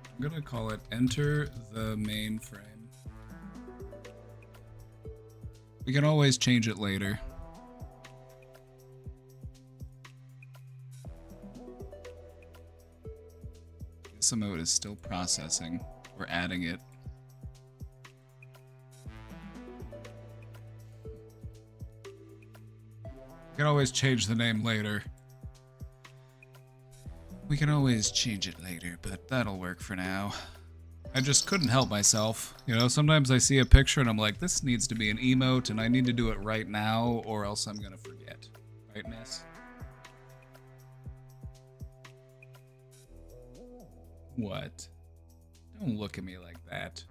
I'm gonna call it Enter the Mainframe. We can always change it later. This emote is still processing. We're adding it. We can always change the name later. We can always change it later, but that'll work for now. I just couldn't help myself. You know, sometimes I see a picture and I'm like, this needs to be an emote and I need to do it right now or else I'm gonna forget. Right, Miss? What? Don't look at me like that.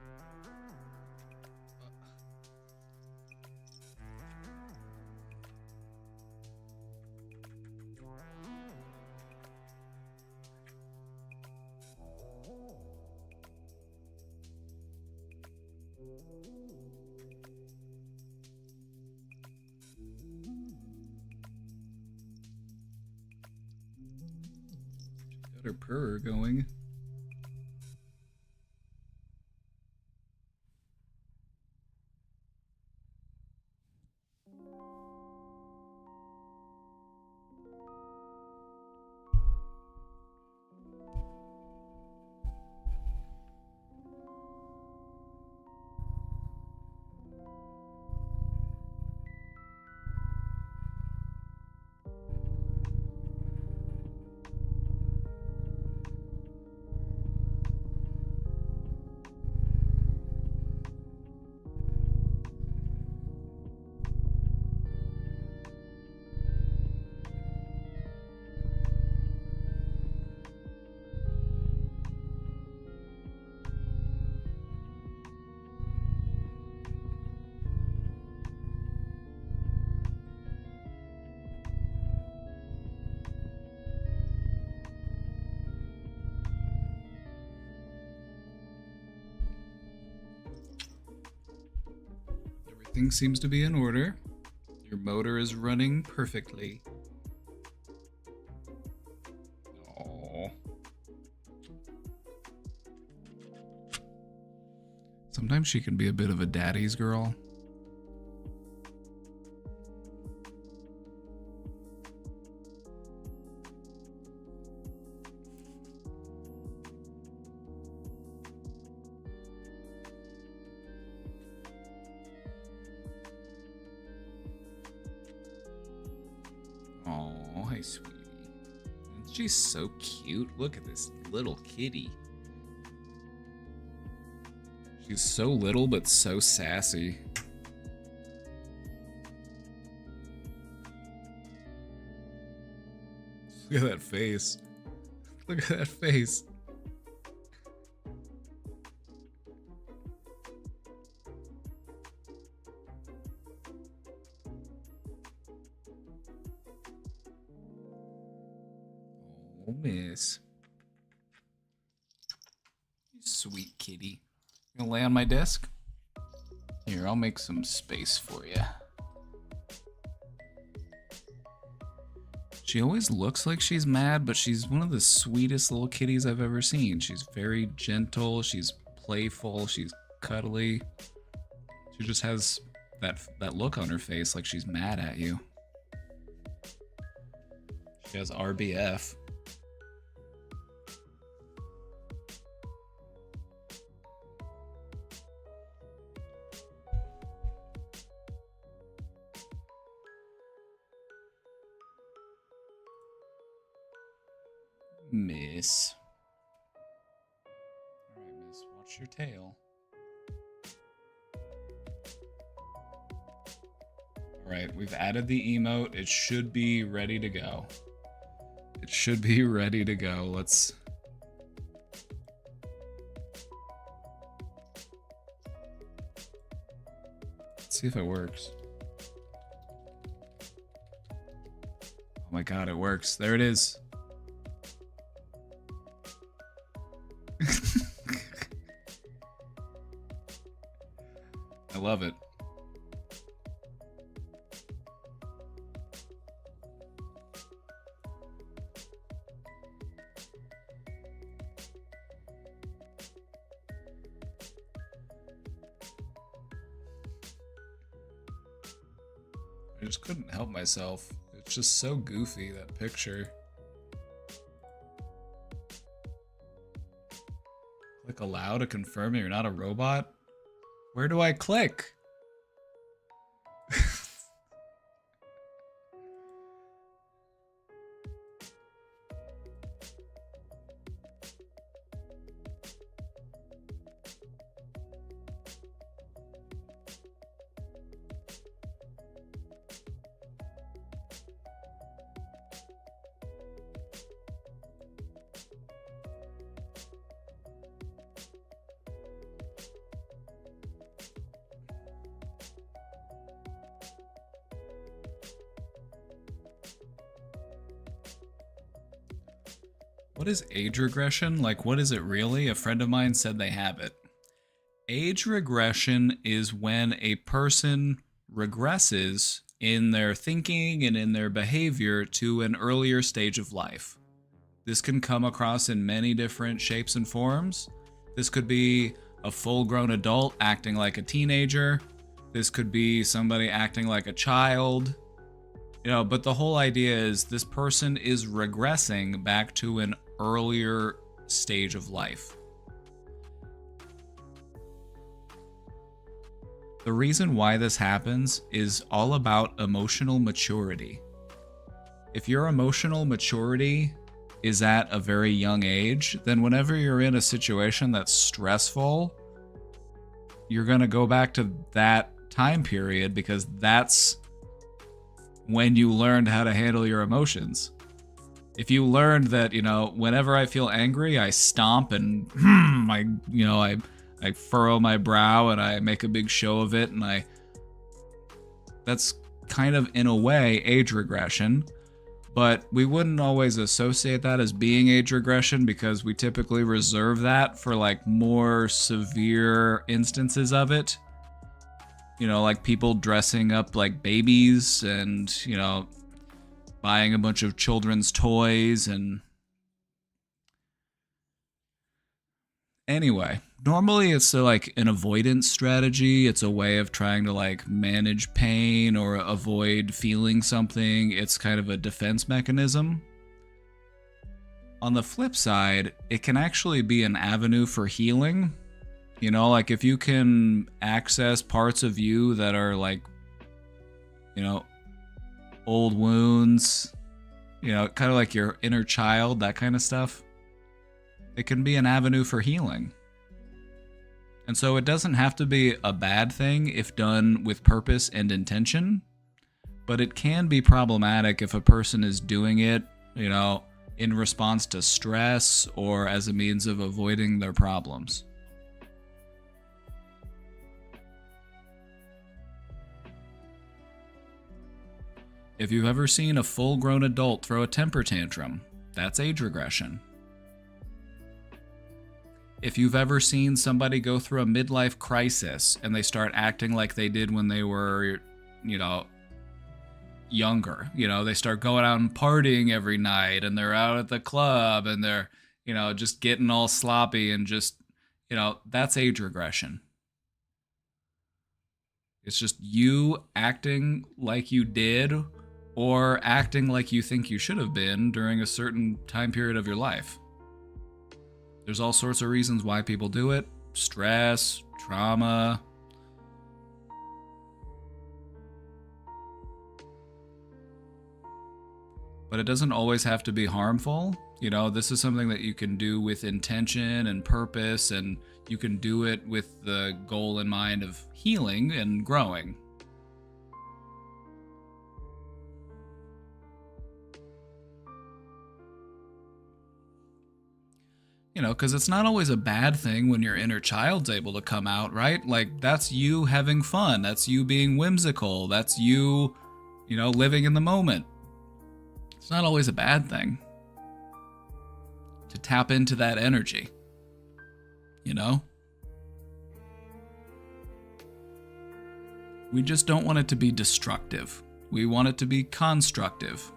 Got her purr going. Everything seems to be in order. Your motor is running perfectly. Aww. Sometimes she can be a bit of a daddy's girl. Oh, hi, sweetie. She's so cute. Look at this little kitty. She's so little, but so sassy. Look at that face. Look at that face. Oh, miss. You sweet kitty. You gonna lay on my desk? Here, I'll make some space for you. She always looks like she's mad, but she's one of the sweetest little kitties I've ever seen. She's very gentle, she's playful, she's cuddly. She just has that look on her face like she's mad at you. She has RBF. Miss. Alright, miss, watch your tail. Alright, we've added the emote. It should be ready to go. It should be ready to go. Let's see if it works. Oh my god, it works. There it is. I love it. I just couldn't help myself. It's just so goofy, that picture. Click allow to confirm you're not a robot? Where do I click? What is age regression? Like, what is it really? A friend of mine said they have it. Age regression is when a person regresses in their thinking and in their behavior to an earlier stage of life. This can come across in many different shapes and forms. This could be a full-grown adult acting like a teenager. This could be somebody acting like a child. But the whole idea is this person is regressing back to an earlier stage of life. The reason why this happens is all about emotional maturity. If your emotional maturity is at a very young age, then whenever you're in a situation that's stressful, you're going to go back to that time period because that's when you learned how to handle your emotions. If you learned that, whenever I feel angry, I stomp and I furrow my brow and I make a big show of it, and that's kind of, in a way, age regression. But we wouldn't always associate that as being age regression because we typically reserve that for like more severe instances of it. Like people dressing up like babies and, buying a bunch of children's toys and... Anyway, normally it's like an avoidance strategy. It's a way of trying to like manage pain or avoid feeling something. It's kind of a defense mechanism. On the flip side, it can actually be an avenue for healing. Like if you can access parts of you that are like, old wounds, kind of like your inner child, that kind of stuff. It can be an avenue for healing. And so it doesn't have to be a bad thing if done with purpose and intention, but it can be problematic if a person is doing it, in response to stress or as a means of avoiding their problems. If you've ever seen a full-grown adult throw a temper tantrum, that's age regression. If you've ever seen somebody go through a midlife crisis and they start acting like they did when they were, younger, they start going out and partying every night and they're out at the club and they're, just getting all sloppy and just, that's age regression. It's just you acting like you did or acting like you think you should have been during a certain time period of your life. There's all sorts of reasons why people do it. Stress, trauma. But it doesn't always have to be harmful. This is something that you can do with intention and purpose, and you can do it with the goal in mind of healing and growing. Because it's not always a bad thing when your inner child's able to come out, right? Like, that's you having fun. That's you being whimsical. That's you, living in the moment. It's not always a bad thing to tap into that energy, We just don't want it to be destructive. We want it to be constructive.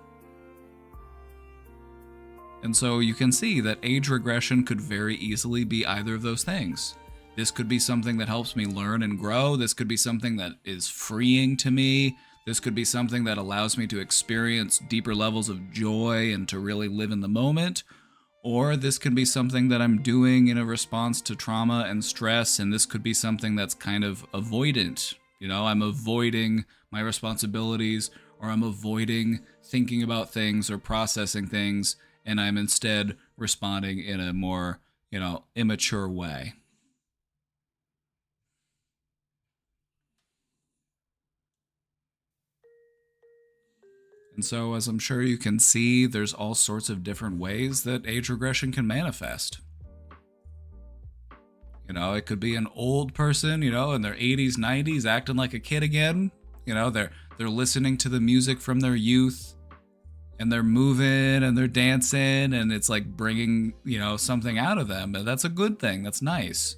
And so you can see that age regression could very easily be either of those things. This could be something that helps me learn and grow. This could be something that is freeing to me. This could be something that allows me to experience deeper levels of joy and to really live in the moment. Or this could be something that I'm doing in a response to trauma and stress, and this could be something that's kind of avoidant. I'm avoiding my responsibilities, or I'm avoiding thinking about things or processing things, and I'm instead responding in a more, immature way. And so, as I'm sure you can see, there's all sorts of different ways that age regression can manifest. It could be an old person, in their 80s, 90s, acting like a kid again. They're listening to the music from their youth, and they're moving and they're dancing, and it's like bringing, something out of them. And that's a good thing. That's nice.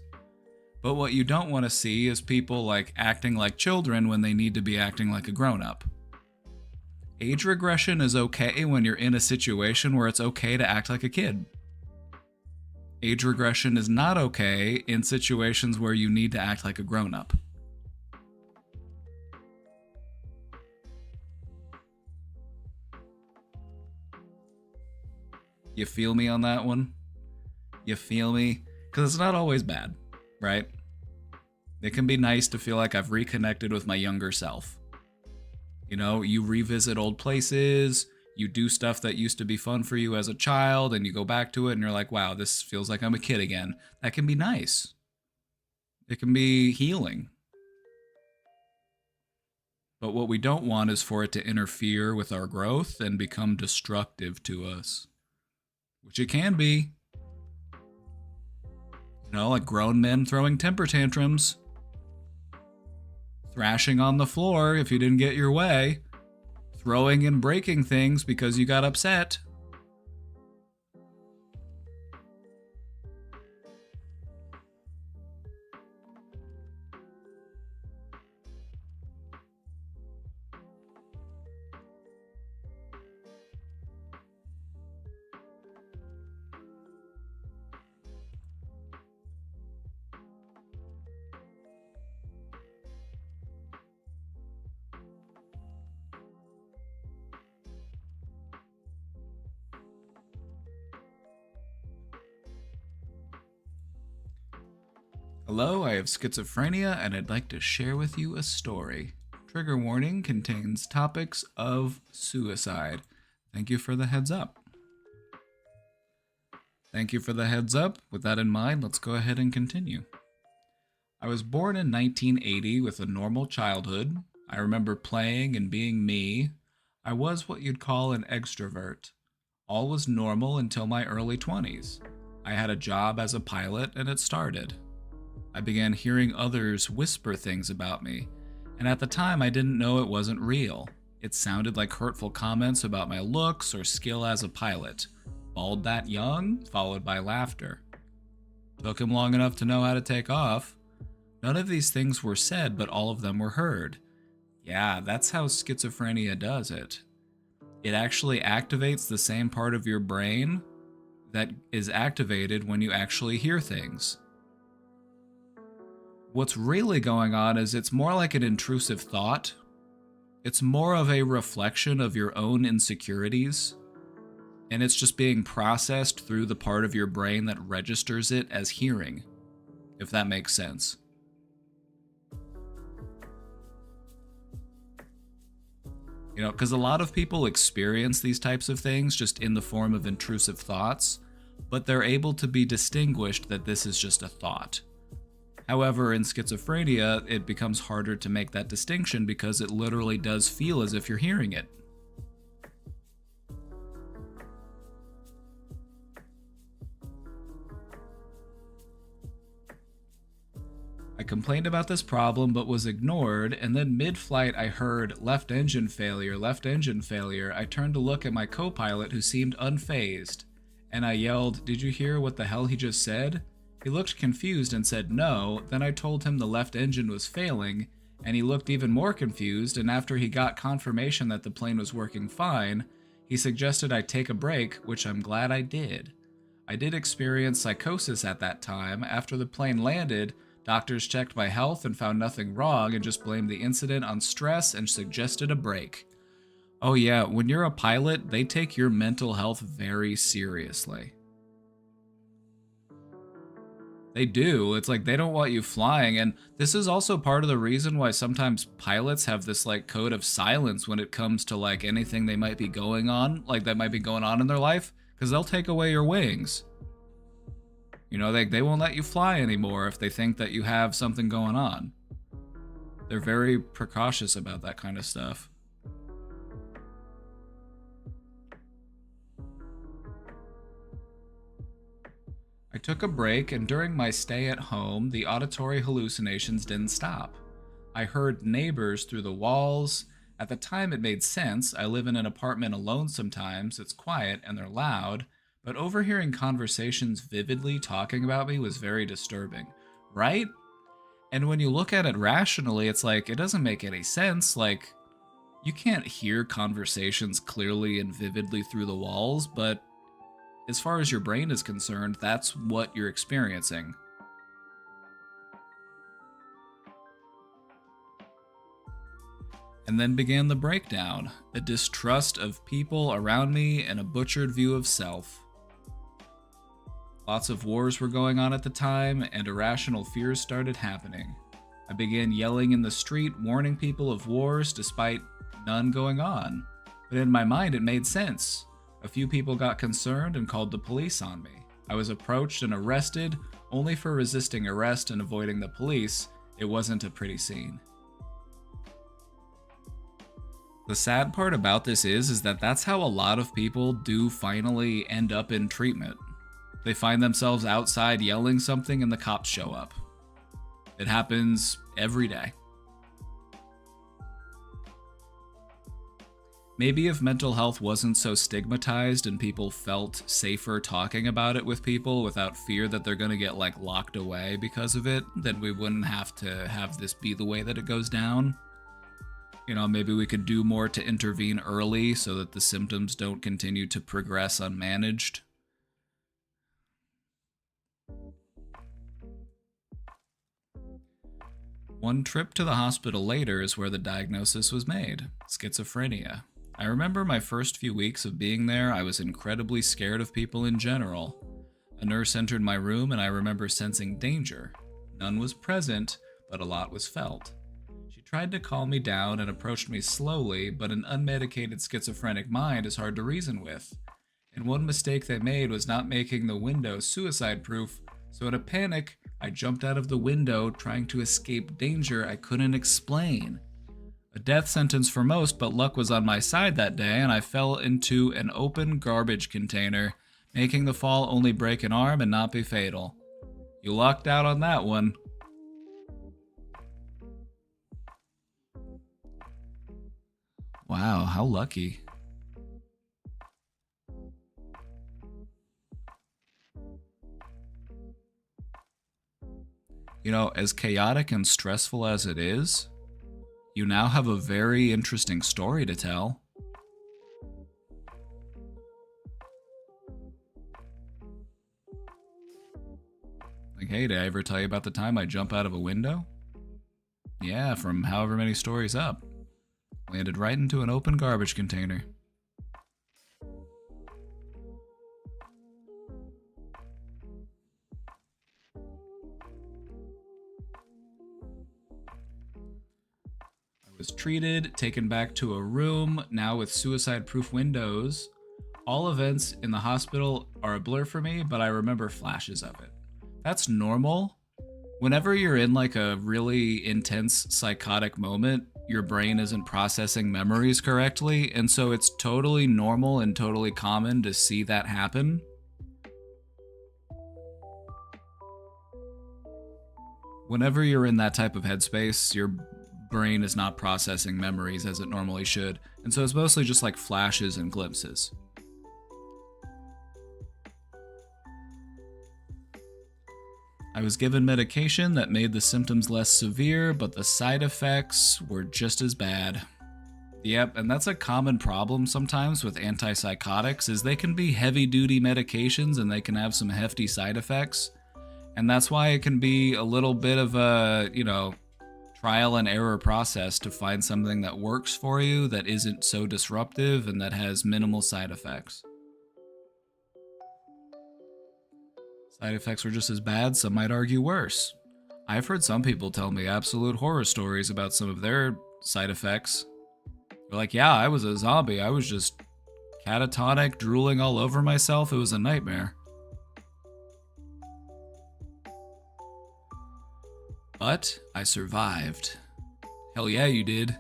But what you don't want to see is people like acting like children when they need to be acting like a grown-up. Age regression is okay when you're in a situation where it's okay to act like a kid. Age regression is not okay in situations where you need to act like a grown-up. You feel me on that one? You feel me? Because it's not always bad, right? It can be nice to feel like I've reconnected with my younger self. You know, you revisit old places, you do stuff that used to be fun for you as a child, and you go back to it and you're like, wow, this feels like I'm a kid again. That can be nice. It can be healing. But what we don't want is for it to interfere with our growth and become destructive to us. Which it can be. You know, like grown men throwing temper tantrums. Thrashing on the floor if you didn't get your way. Throwing and breaking things because you got upset. Hello, I have schizophrenia and I'd like to share with you a story. Trigger warning contains topics of suicide. Thank you for the heads up. Thank you for the heads up. With that in mind, let's go ahead and continue. I was born in 1980 with a normal childhood. I remember playing and being me. I was what you'd call an extrovert. All was normal until my early 20s. I had a job as a pilot and it started. I began hearing others whisper things about me, and at the time I didn't know it wasn't real. It sounded like hurtful comments about my looks or skill as a pilot. Bald that young, followed by laughter. Took him long enough to know how to take off. None of these things were said, but all of them were heard. Yeah, that's how schizophrenia does it. It actually activates the same part of your brain that is activated when you actually hear things. What's really going on is it's more like an intrusive thought. It's more of a reflection of your own insecurities, and it's just being processed through the part of your brain that registers it as hearing, if that makes sense. You know, because a lot of people experience these types of things just in the form of intrusive thoughts, but they're able to be distinguished that this is just a thought. However, in schizophrenia, it becomes harder to make that distinction because it literally does feel as if you're hearing it. I complained about this problem but was ignored, and then mid-flight I heard left engine failure, left engine failure. I turned to look at my co-pilot who seemed unfazed, and I yelled, "Did you hear what the hell he just said?" He looked confused and said no. Then I told him the left engine was failing, and he looked even more confused, and after he got confirmation that the plane was working fine, he suggested I take a break, which I'm glad I did. I did experience psychosis at that time. After the plane landed, doctors checked my health and found nothing wrong and just blamed the incident on stress and suggested a break. Oh yeah, when you're a pilot, they take your mental health very seriously. They do. It's like they don't want you flying, and this is also part of the reason why sometimes pilots have this like code of silence when it comes to like anything they might be going on, like that might be going on in their life, because they'll take away your wings. You know, they won't let you fly anymore if they think that you have something going on. They're very precautious about that kind of stuff. I took a break, and during my stay at home, the auditory hallucinations didn't stop. I heard neighbors through the walls. At the time, it made sense. I live in an apartment alone sometimes. It's quiet and they're loud, but overhearing conversations vividly talking about me was very disturbing. Right? And when you look at it rationally, it's like, it doesn't make any sense. Like, you can't hear conversations clearly and vividly through the walls, but as far as your brain is concerned, that's what you're experiencing. And then began the breakdown, a distrust of people around me and a butchered view of self. Lots of wars were going on at the time, and irrational fears started happening. I began yelling in the street, warning people of wars despite none going on. But in my mind, it made sense. A few people got concerned and called the police on me. I was approached and arrested, only for resisting arrest and avoiding the police. It wasn't a pretty scene. The sad part about this is that that's how a lot of people do finally end up in treatment. They find themselves outside yelling something and the cops show up. It happens every day. Maybe if mental health wasn't so stigmatized and people felt safer talking about it with people without fear that they're gonna get like locked away because of it, then we wouldn't have to have this be the way that it goes down. You know, maybe we could do more to intervene early so that the symptoms don't continue to progress unmanaged. One trip to the hospital later is where the diagnosis was made: schizophrenia. I remember my first few weeks of being there, I was incredibly scared of people in general. A nurse entered my room and I remember sensing danger. None was present, but a lot was felt. She tried to calm me down and approached me slowly, but an unmedicated schizophrenic mind is hard to reason with. And one mistake they made was not making the window suicide-proof, so in a panic, I jumped out of the window trying to escape danger I couldn't explain. A death sentence for most, but luck was on my side that day and I fell into an open garbage container, making the fall only break an arm and not be fatal. You lucked out on that one. Wow, how lucky. You know, as chaotic and stressful as it is, you now have a very interesting story to tell. Like, hey, did I ever tell you about the time I jump out of a window? Yeah, from however many stories up. Landed right into an open garbage container. Was treated, taken back to a room, now with suicide-proof windows. All events in the hospital are a blur for me, but I remember flashes of it. That's normal. Whenever you're in like a really intense psychotic moment, your brain isn't processing memories correctly, and so it's totally normal and totally common to see that happen. Whenever you're in that type of headspace, your brain is not processing memories as it normally should, and so it's mostly just like flashes and glimpses. I was given medication that made the symptoms less severe, but the side effects were just as bad. Yep, and that's a common problem sometimes with antipsychotics, is they can be heavy-duty medications and they can have some hefty side effects, and that's why it can be a little bit of a, trial and error process to find something that works for you, that isn't so disruptive, and that has minimal side effects. Side effects were just as bad, some might argue worse. I've heard some people tell me absolute horror stories about some of their side effects. They're like, yeah, I was a zombie, I was just catatonic, drooling all over myself, it was a nightmare. But I survived. Hell yeah, you did.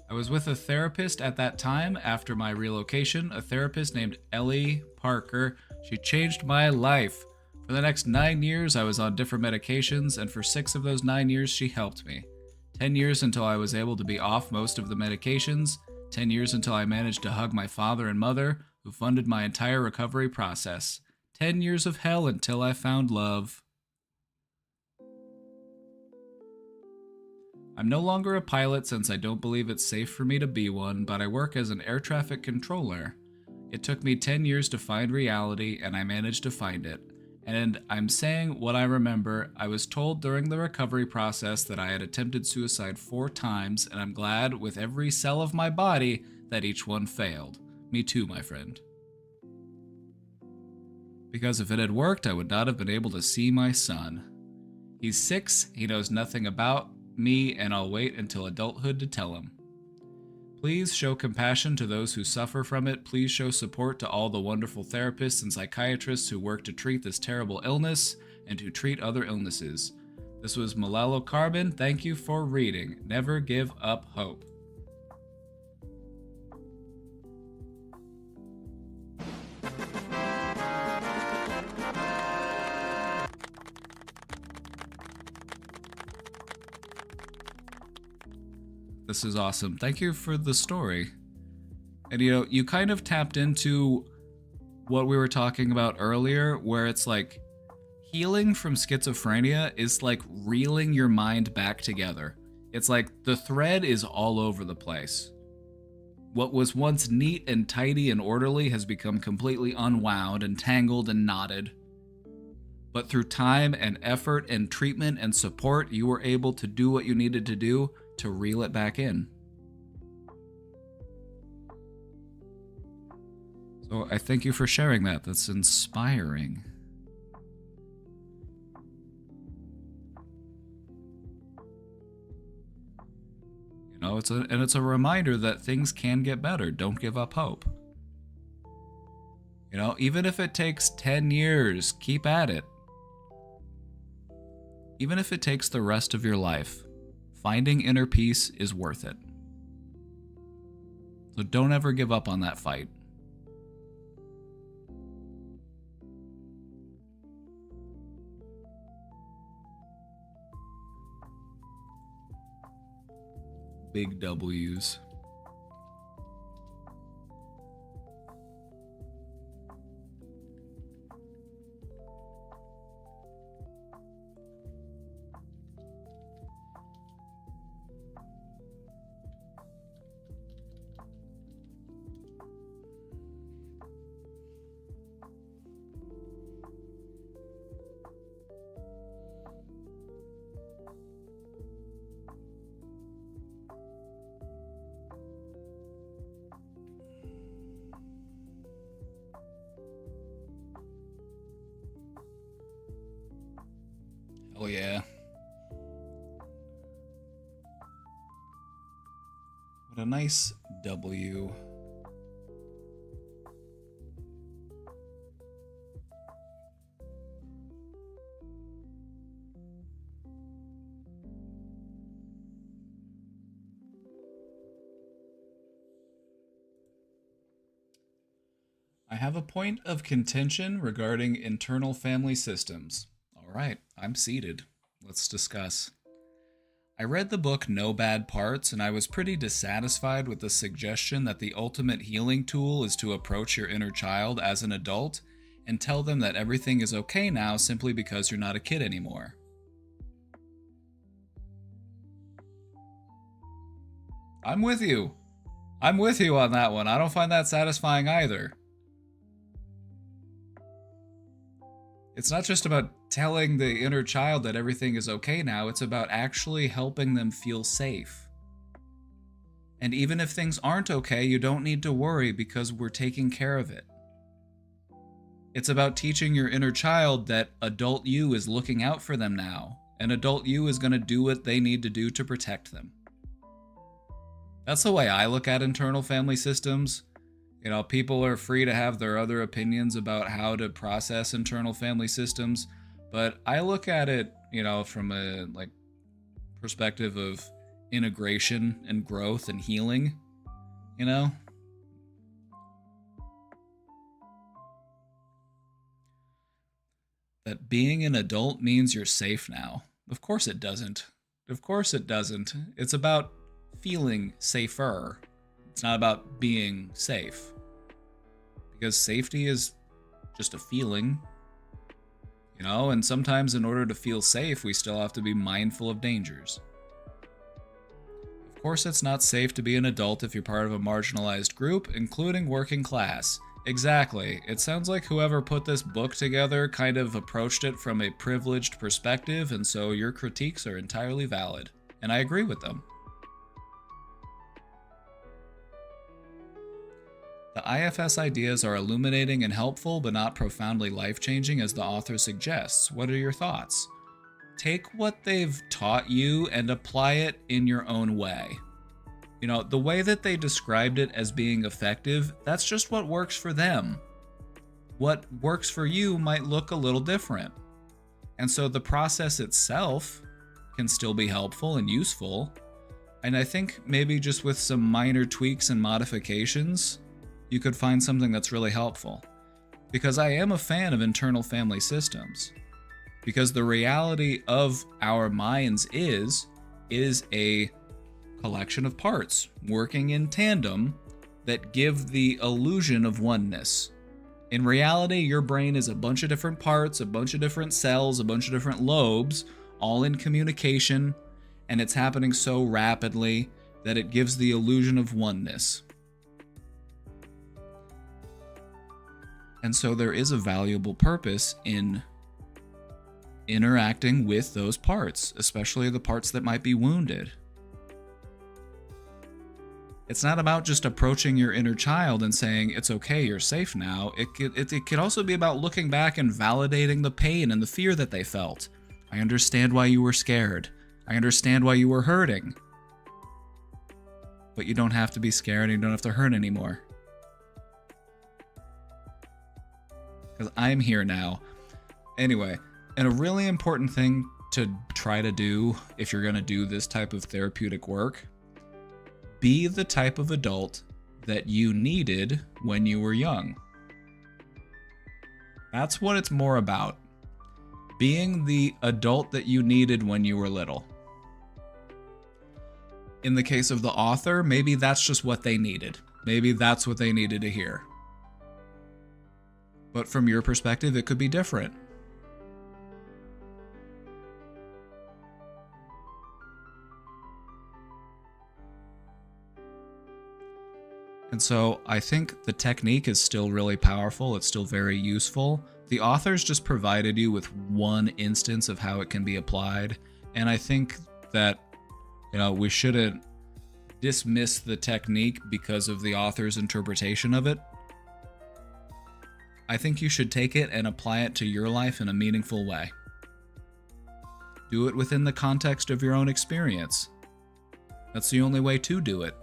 I was with a therapist at that time after my relocation, a therapist named Ellie Parker. She changed my life. For the next 9 years, I was on different medications, and for 6 of those 9 years, she helped me. 10 years until I was able to be off most of the medications. 10 years until I managed to hug my father and mother, who funded my entire recovery process. 10 years of hell until I found love. I'm no longer a pilot since I don't believe it's safe for me to be one, but I work as an air traffic controller. It took me 10 years to find reality, and I managed to find it. And I'm saying what I remember. I was told during the recovery process that I had attempted suicide 4 times, and I'm glad with every cell of my body that each one failed. Me too, my friend. Because if it had worked, I would not have been able to see my son. He's 6, he knows nothing about me, and I'll wait until adulthood to tell him. Please show compassion to those who suffer from it. Please show support to all the wonderful therapists and psychiatrists who work to treat this terrible illness and to treat other illnesses. This was Malalo Carbon. Thank you for reading. Never give up hope. This is awesome. Thank you for the story. And you kind of tapped into what we were talking about earlier, where it's like healing from schizophrenia is like reeling your mind back together. It's like the thread is all over the place. What was once neat and tidy and orderly has become completely unwound and tangled and knotted. But through time and effort and treatment and support, you were able to do what you needed to do to reel it back in. So I thank you for sharing that. That's inspiring. It's a reminder that things can get better. Don't give up hope. Even if it takes 10 years, keep at it. Even if it takes the rest of your life, finding inner peace is worth it. So don't ever give up on that fight. Big W's. Oh yeah. What a nice W. I have a point of contention regarding internal family systems. All right, I'm seated. Let's discuss. I read the book No Bad Parts, and I was pretty dissatisfied with the suggestion that the ultimate healing tool is to approach your inner child as an adult and tell them that everything is okay now simply because you're not a kid anymore. I'm with you. I'm with you on that one. I don't find that satisfying either. It's not just about telling the inner child that everything is okay now, it's about actually helping them feel safe. And even if things aren't okay, you don't need to worry because we're taking care of it. It's about teaching your inner child that adult you is looking out for them now, and adult you is going to do what they need to do to protect them. That's the way I look at internal family systems. People are free to have their other opinions about how to process internal family systems, but I look at it, from a perspective of integration and growth and healing, That being an adult means you're safe now. Of course it doesn't. Of course it doesn't. It's about feeling safer. It's not about being safe. Because safety is just a feeling, and sometimes in order to feel safe, we still have to be mindful of dangers. course, it's not safe to be an adult if you're part of a marginalized group, including working class. Exactly. It sounds like whoever put this book together kind of approached it from a privileged perspective, and so your critiques are entirely valid. And I agree with them. The IFS ideas are illuminating and helpful, but not profoundly life-changing as the author suggests. What are your thoughts? Take what they've taught you and apply it in your own way. You know, the way that they described it as being effective, that's just what works for them. What works for you might look a little different. And so the process itself can still be helpful and useful. And I think maybe just with some minor tweaks and modifications, you could find something that's really helpful. Because I am a fan of internal family systems. Because the reality of our minds is a collection of parts working in tandem that give the illusion of oneness. In reality, your brain is a bunch of different parts, a bunch of different cells, a bunch of different lobes, all in communication, and it's happening so rapidly that it gives the illusion of oneness. And so there is a valuable purpose in interacting with those parts, especially the parts that might be wounded. It's not about just approaching your inner child and saying, it's okay, you're safe now. It could also be about looking back and validating the pain and the fear that they felt. I understand why you were scared. I understand why you were hurting. But you don't have to be scared and you don't have to hurt anymore. Because I'm here now. Anyway, and a really important thing to try to do if you're going to do this type of therapeutic work, be the type of adult that you needed when you were young. That's what it's more about. Being the adult that you needed when you were little. In the case of the author, maybe that's just what they needed. Maybe that's what they needed to hear. But from your perspective, it could be different. And so I think the technique is still really powerful. It's still very useful. The authors just provided you with one instance of how it can be applied. And I think that, we shouldn't dismiss the technique because of the author's interpretation of it. I think you should take it and apply it to your life in a meaningful way. Do it within the context of your own experience. That's the only way to do it.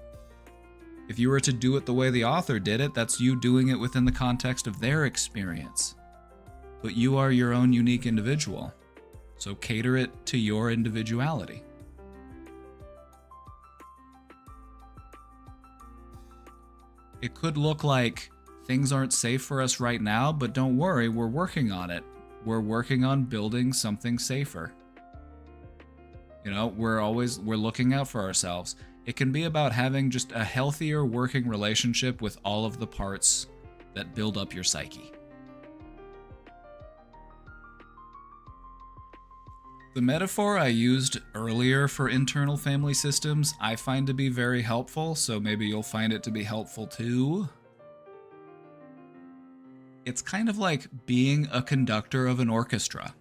If you were to do it the way the author did it, that's you doing it within the context of their experience. But you are your own unique individual, so cater it to your individuality. It could look like things aren't safe for us right now, but don't worry, we're working on it. We're working on building something safer. We're looking out for ourselves. It can be about having just a healthier working relationship with all of the parts that build up your psyche. The metaphor I used earlier for internal family systems, I find to be very helpful, so maybe you'll find it to be helpful too. It's kind of like being a conductor of an orchestra.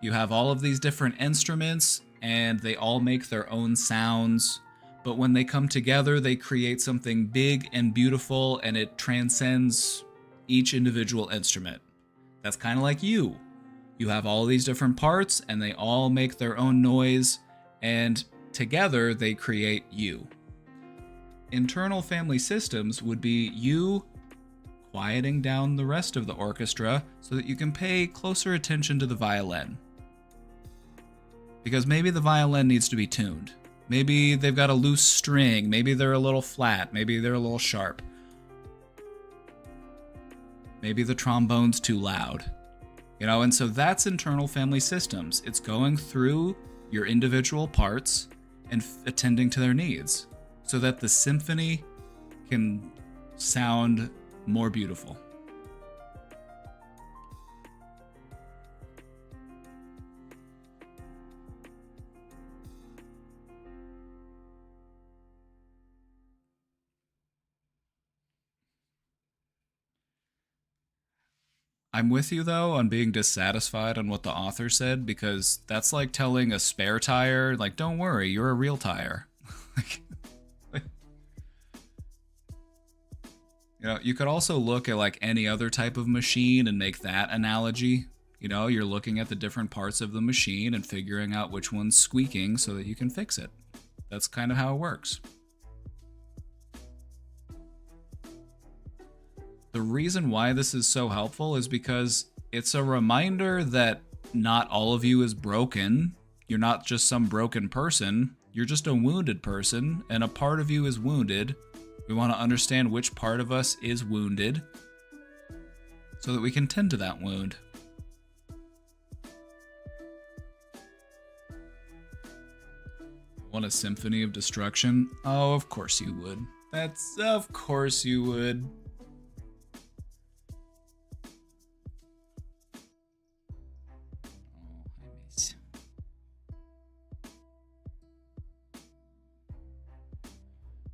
You have all of these different instruments, and they all make their own sounds, but when they come together, they create something big and beautiful, and it transcends each individual instrument. That's kind of like you. You have all these different parts, and they all make their own noise, and together they create you. Internal family systems would be you quieting down the rest of the orchestra so that you can pay closer attention to the violin. Because maybe the violin needs to be tuned. Maybe they've got a loose string. Maybe they're a little flat. Maybe they're a little sharp. Maybe the trombone's too loud. And so that's internal family systems. It's going through your individual parts and attending to their needs so that the symphony can sound more beautiful. I'm with you though on being dissatisfied on what the author said, because that's like telling a spare tire, like, don't worry, you're a real tire. You know, you could also look at like any other type of machine and make that analogy. You know, you're looking at the different parts of the machine and figuring out which one's squeaking so that you can fix it. That's kind of how it works. The reason why this is so helpful is because it's a reminder that not all of you is broken. You're not just some broken person. You're just a wounded person, and a part of you is wounded. We want to understand which part of us is wounded so that we can tend to that wound. Want a symphony of destruction? Oh, of course you would. Of course you would.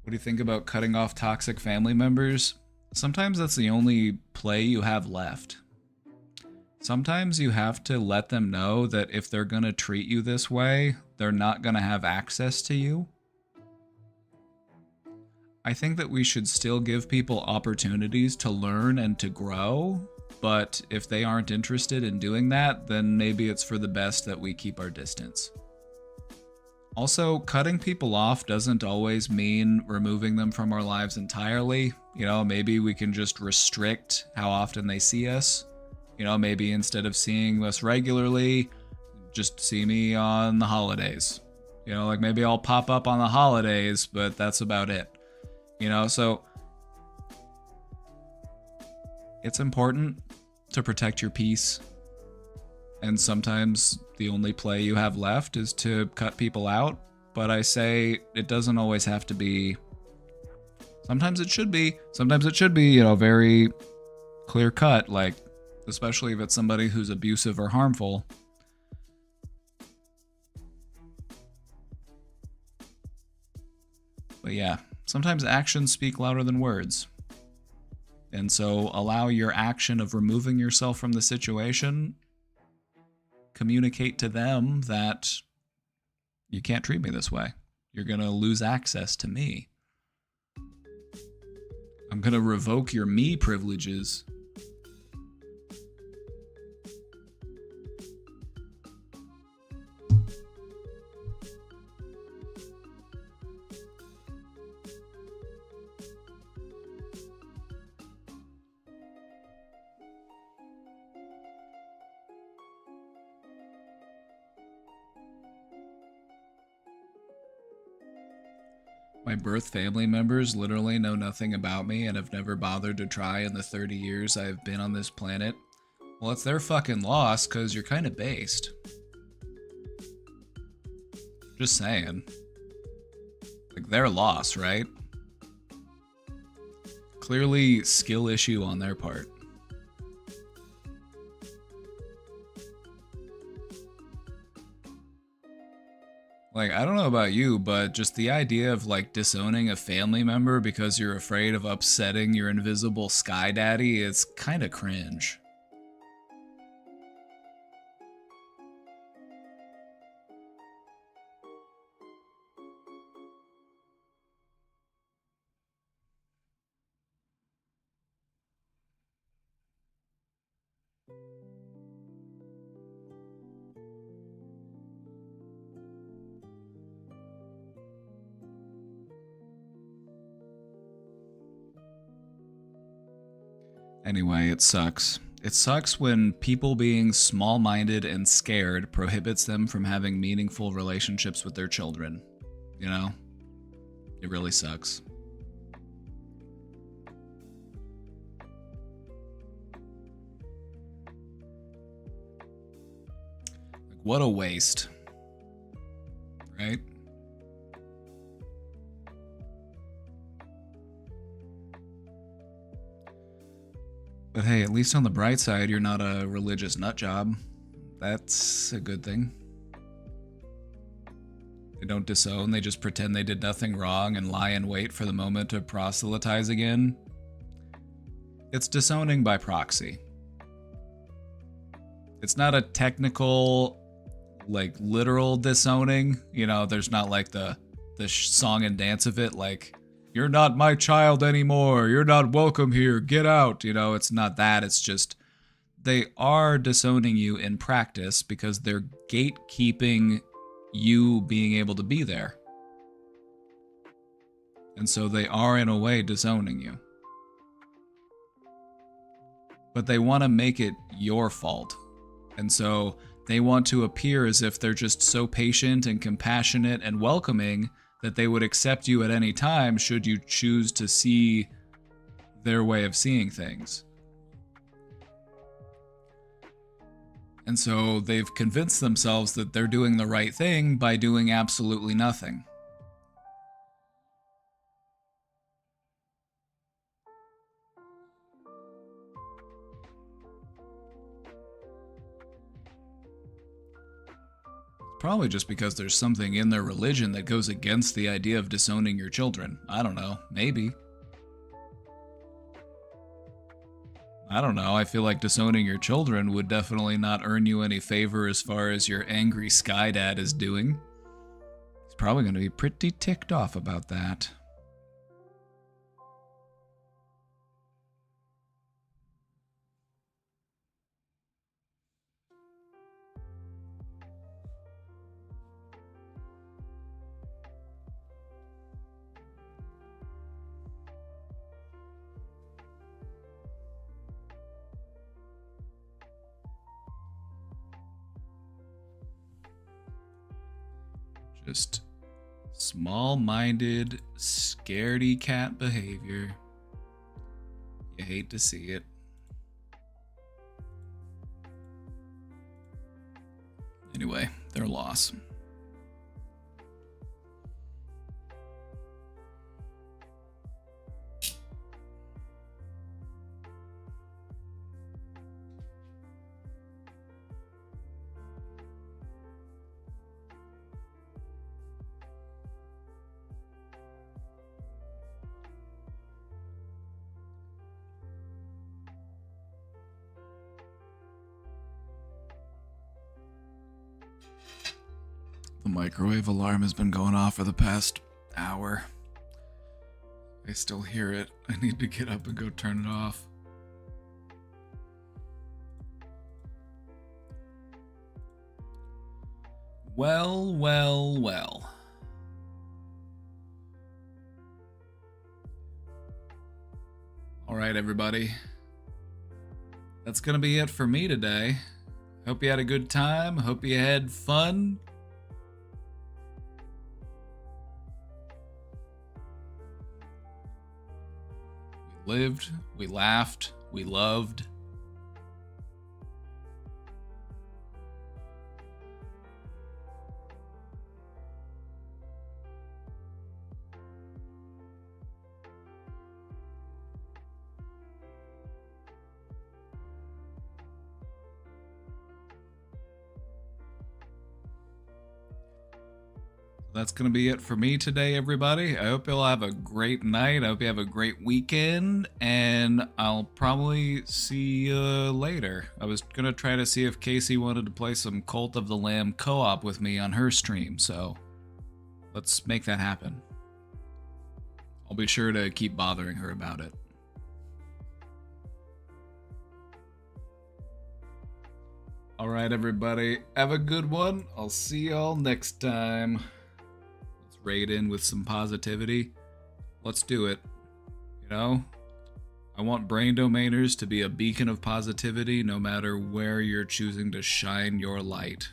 What do you think about cutting off toxic family members? Sometimes that's the only play you have left. Sometimes you have to let them know that if they're gonna treat you this way, they're not gonna have access to you. I think that we should still give people opportunities to learn and to grow, but if they aren't interested in doing that, then maybe it's for the best that we keep our distance. Also, cutting people off doesn't always mean removing them from our lives entirely. You know, maybe we can just restrict how often they see us. You know, maybe instead of seeing us regularly, just see me on the holidays. You know, like maybe I'll pop up on the holidays, but that's about it. You know, so it's important to protect your peace. And sometimes the only play you have left is to cut people out. But I say it doesn't always have to be. Sometimes it should be. Sometimes it should be, you know, very clear cut, like, especially if it's somebody who's abusive or harmful. But yeah, sometimes actions speak louder than words. And so allow your action of removing yourself from the situation, communicate to them that you can't treat me this way. You're going to lose access to me. I'm going to revoke your me privileges. My birth family members literally know nothing about me and have never bothered to try in the 30 years I've been on this planet. Well, it's their fucking loss, because you're kind of based. Just saying. Like, their loss, right? Clearly, skill issue on their part. Like, I don't know about you, but just the idea of, like, disowning a family member because you're afraid of upsetting your invisible sky daddy is kind of cringe. Anyway, it sucks. It sucks when people being small-minded and scared prohibits them from having meaningful relationships with their children. You know? It really sucks. Like, what a waste. Right? But hey, at least on the bright side, you're not a religious nutjob. That's a good thing. They don't disown, they just pretend they did nothing wrong and lie in wait for the moment to proselytize again. It's disowning by proxy. It's not a technical, like, literal disowning. You know, there's not like the song and dance of it, like, you're not my child anymore, you're not welcome here, get out. You know, it's not that. It's just they are disowning you in practice because they're gatekeeping you being able to be there. And so they are, in a way, disowning you. But they want to make it your fault. And so they want to appear as if they're just so patient and compassionate and welcoming that they would accept you at any time should you choose to see their way of seeing things. And so they've convinced themselves that they're doing the right thing by doing absolutely nothing. Probably just because there's something in their religion that goes against the idea of disowning your children. I don't know. Maybe. I don't know. I feel like disowning your children would definitely not earn you any favor as far as your angry Sky Dad is doing. He's probably going to be pretty ticked off about that. Just small-minded, scaredy cat behavior. You hate to see it. Anyway, their loss. The microwave alarm has been going off for the past hour. I still hear it. I need to get up and go turn it off. Well, well, well. All right, everybody. That's gonna be it for me today. Hope you had a good time. Hope you had fun. We lived, we laughed, we loved. That's going to be it for me today, everybody. I hope you'll have a great night. I hope you have a great weekend, and I'll probably see you later. I was going to try to see if Casey wanted to play some Cult of the Lamb co-op with me on her stream, so let's make that happen. I'll be sure to keep bothering her about it. All right, everybody. Have a good one. I'll see y'all next time. Raid in with some positivity. Let's do it. You know, I want brain domainers to be a beacon of positivity no matter where you're choosing to shine your light.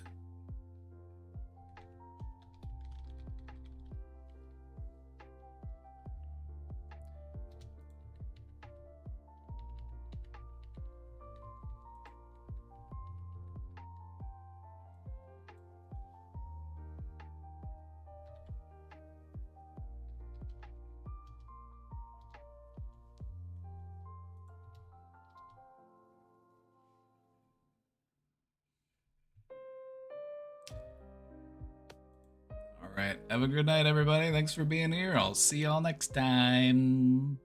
Alright, have a good night, everybody. Thanks for being here. I'll see y'all next time.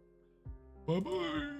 Bye-bye.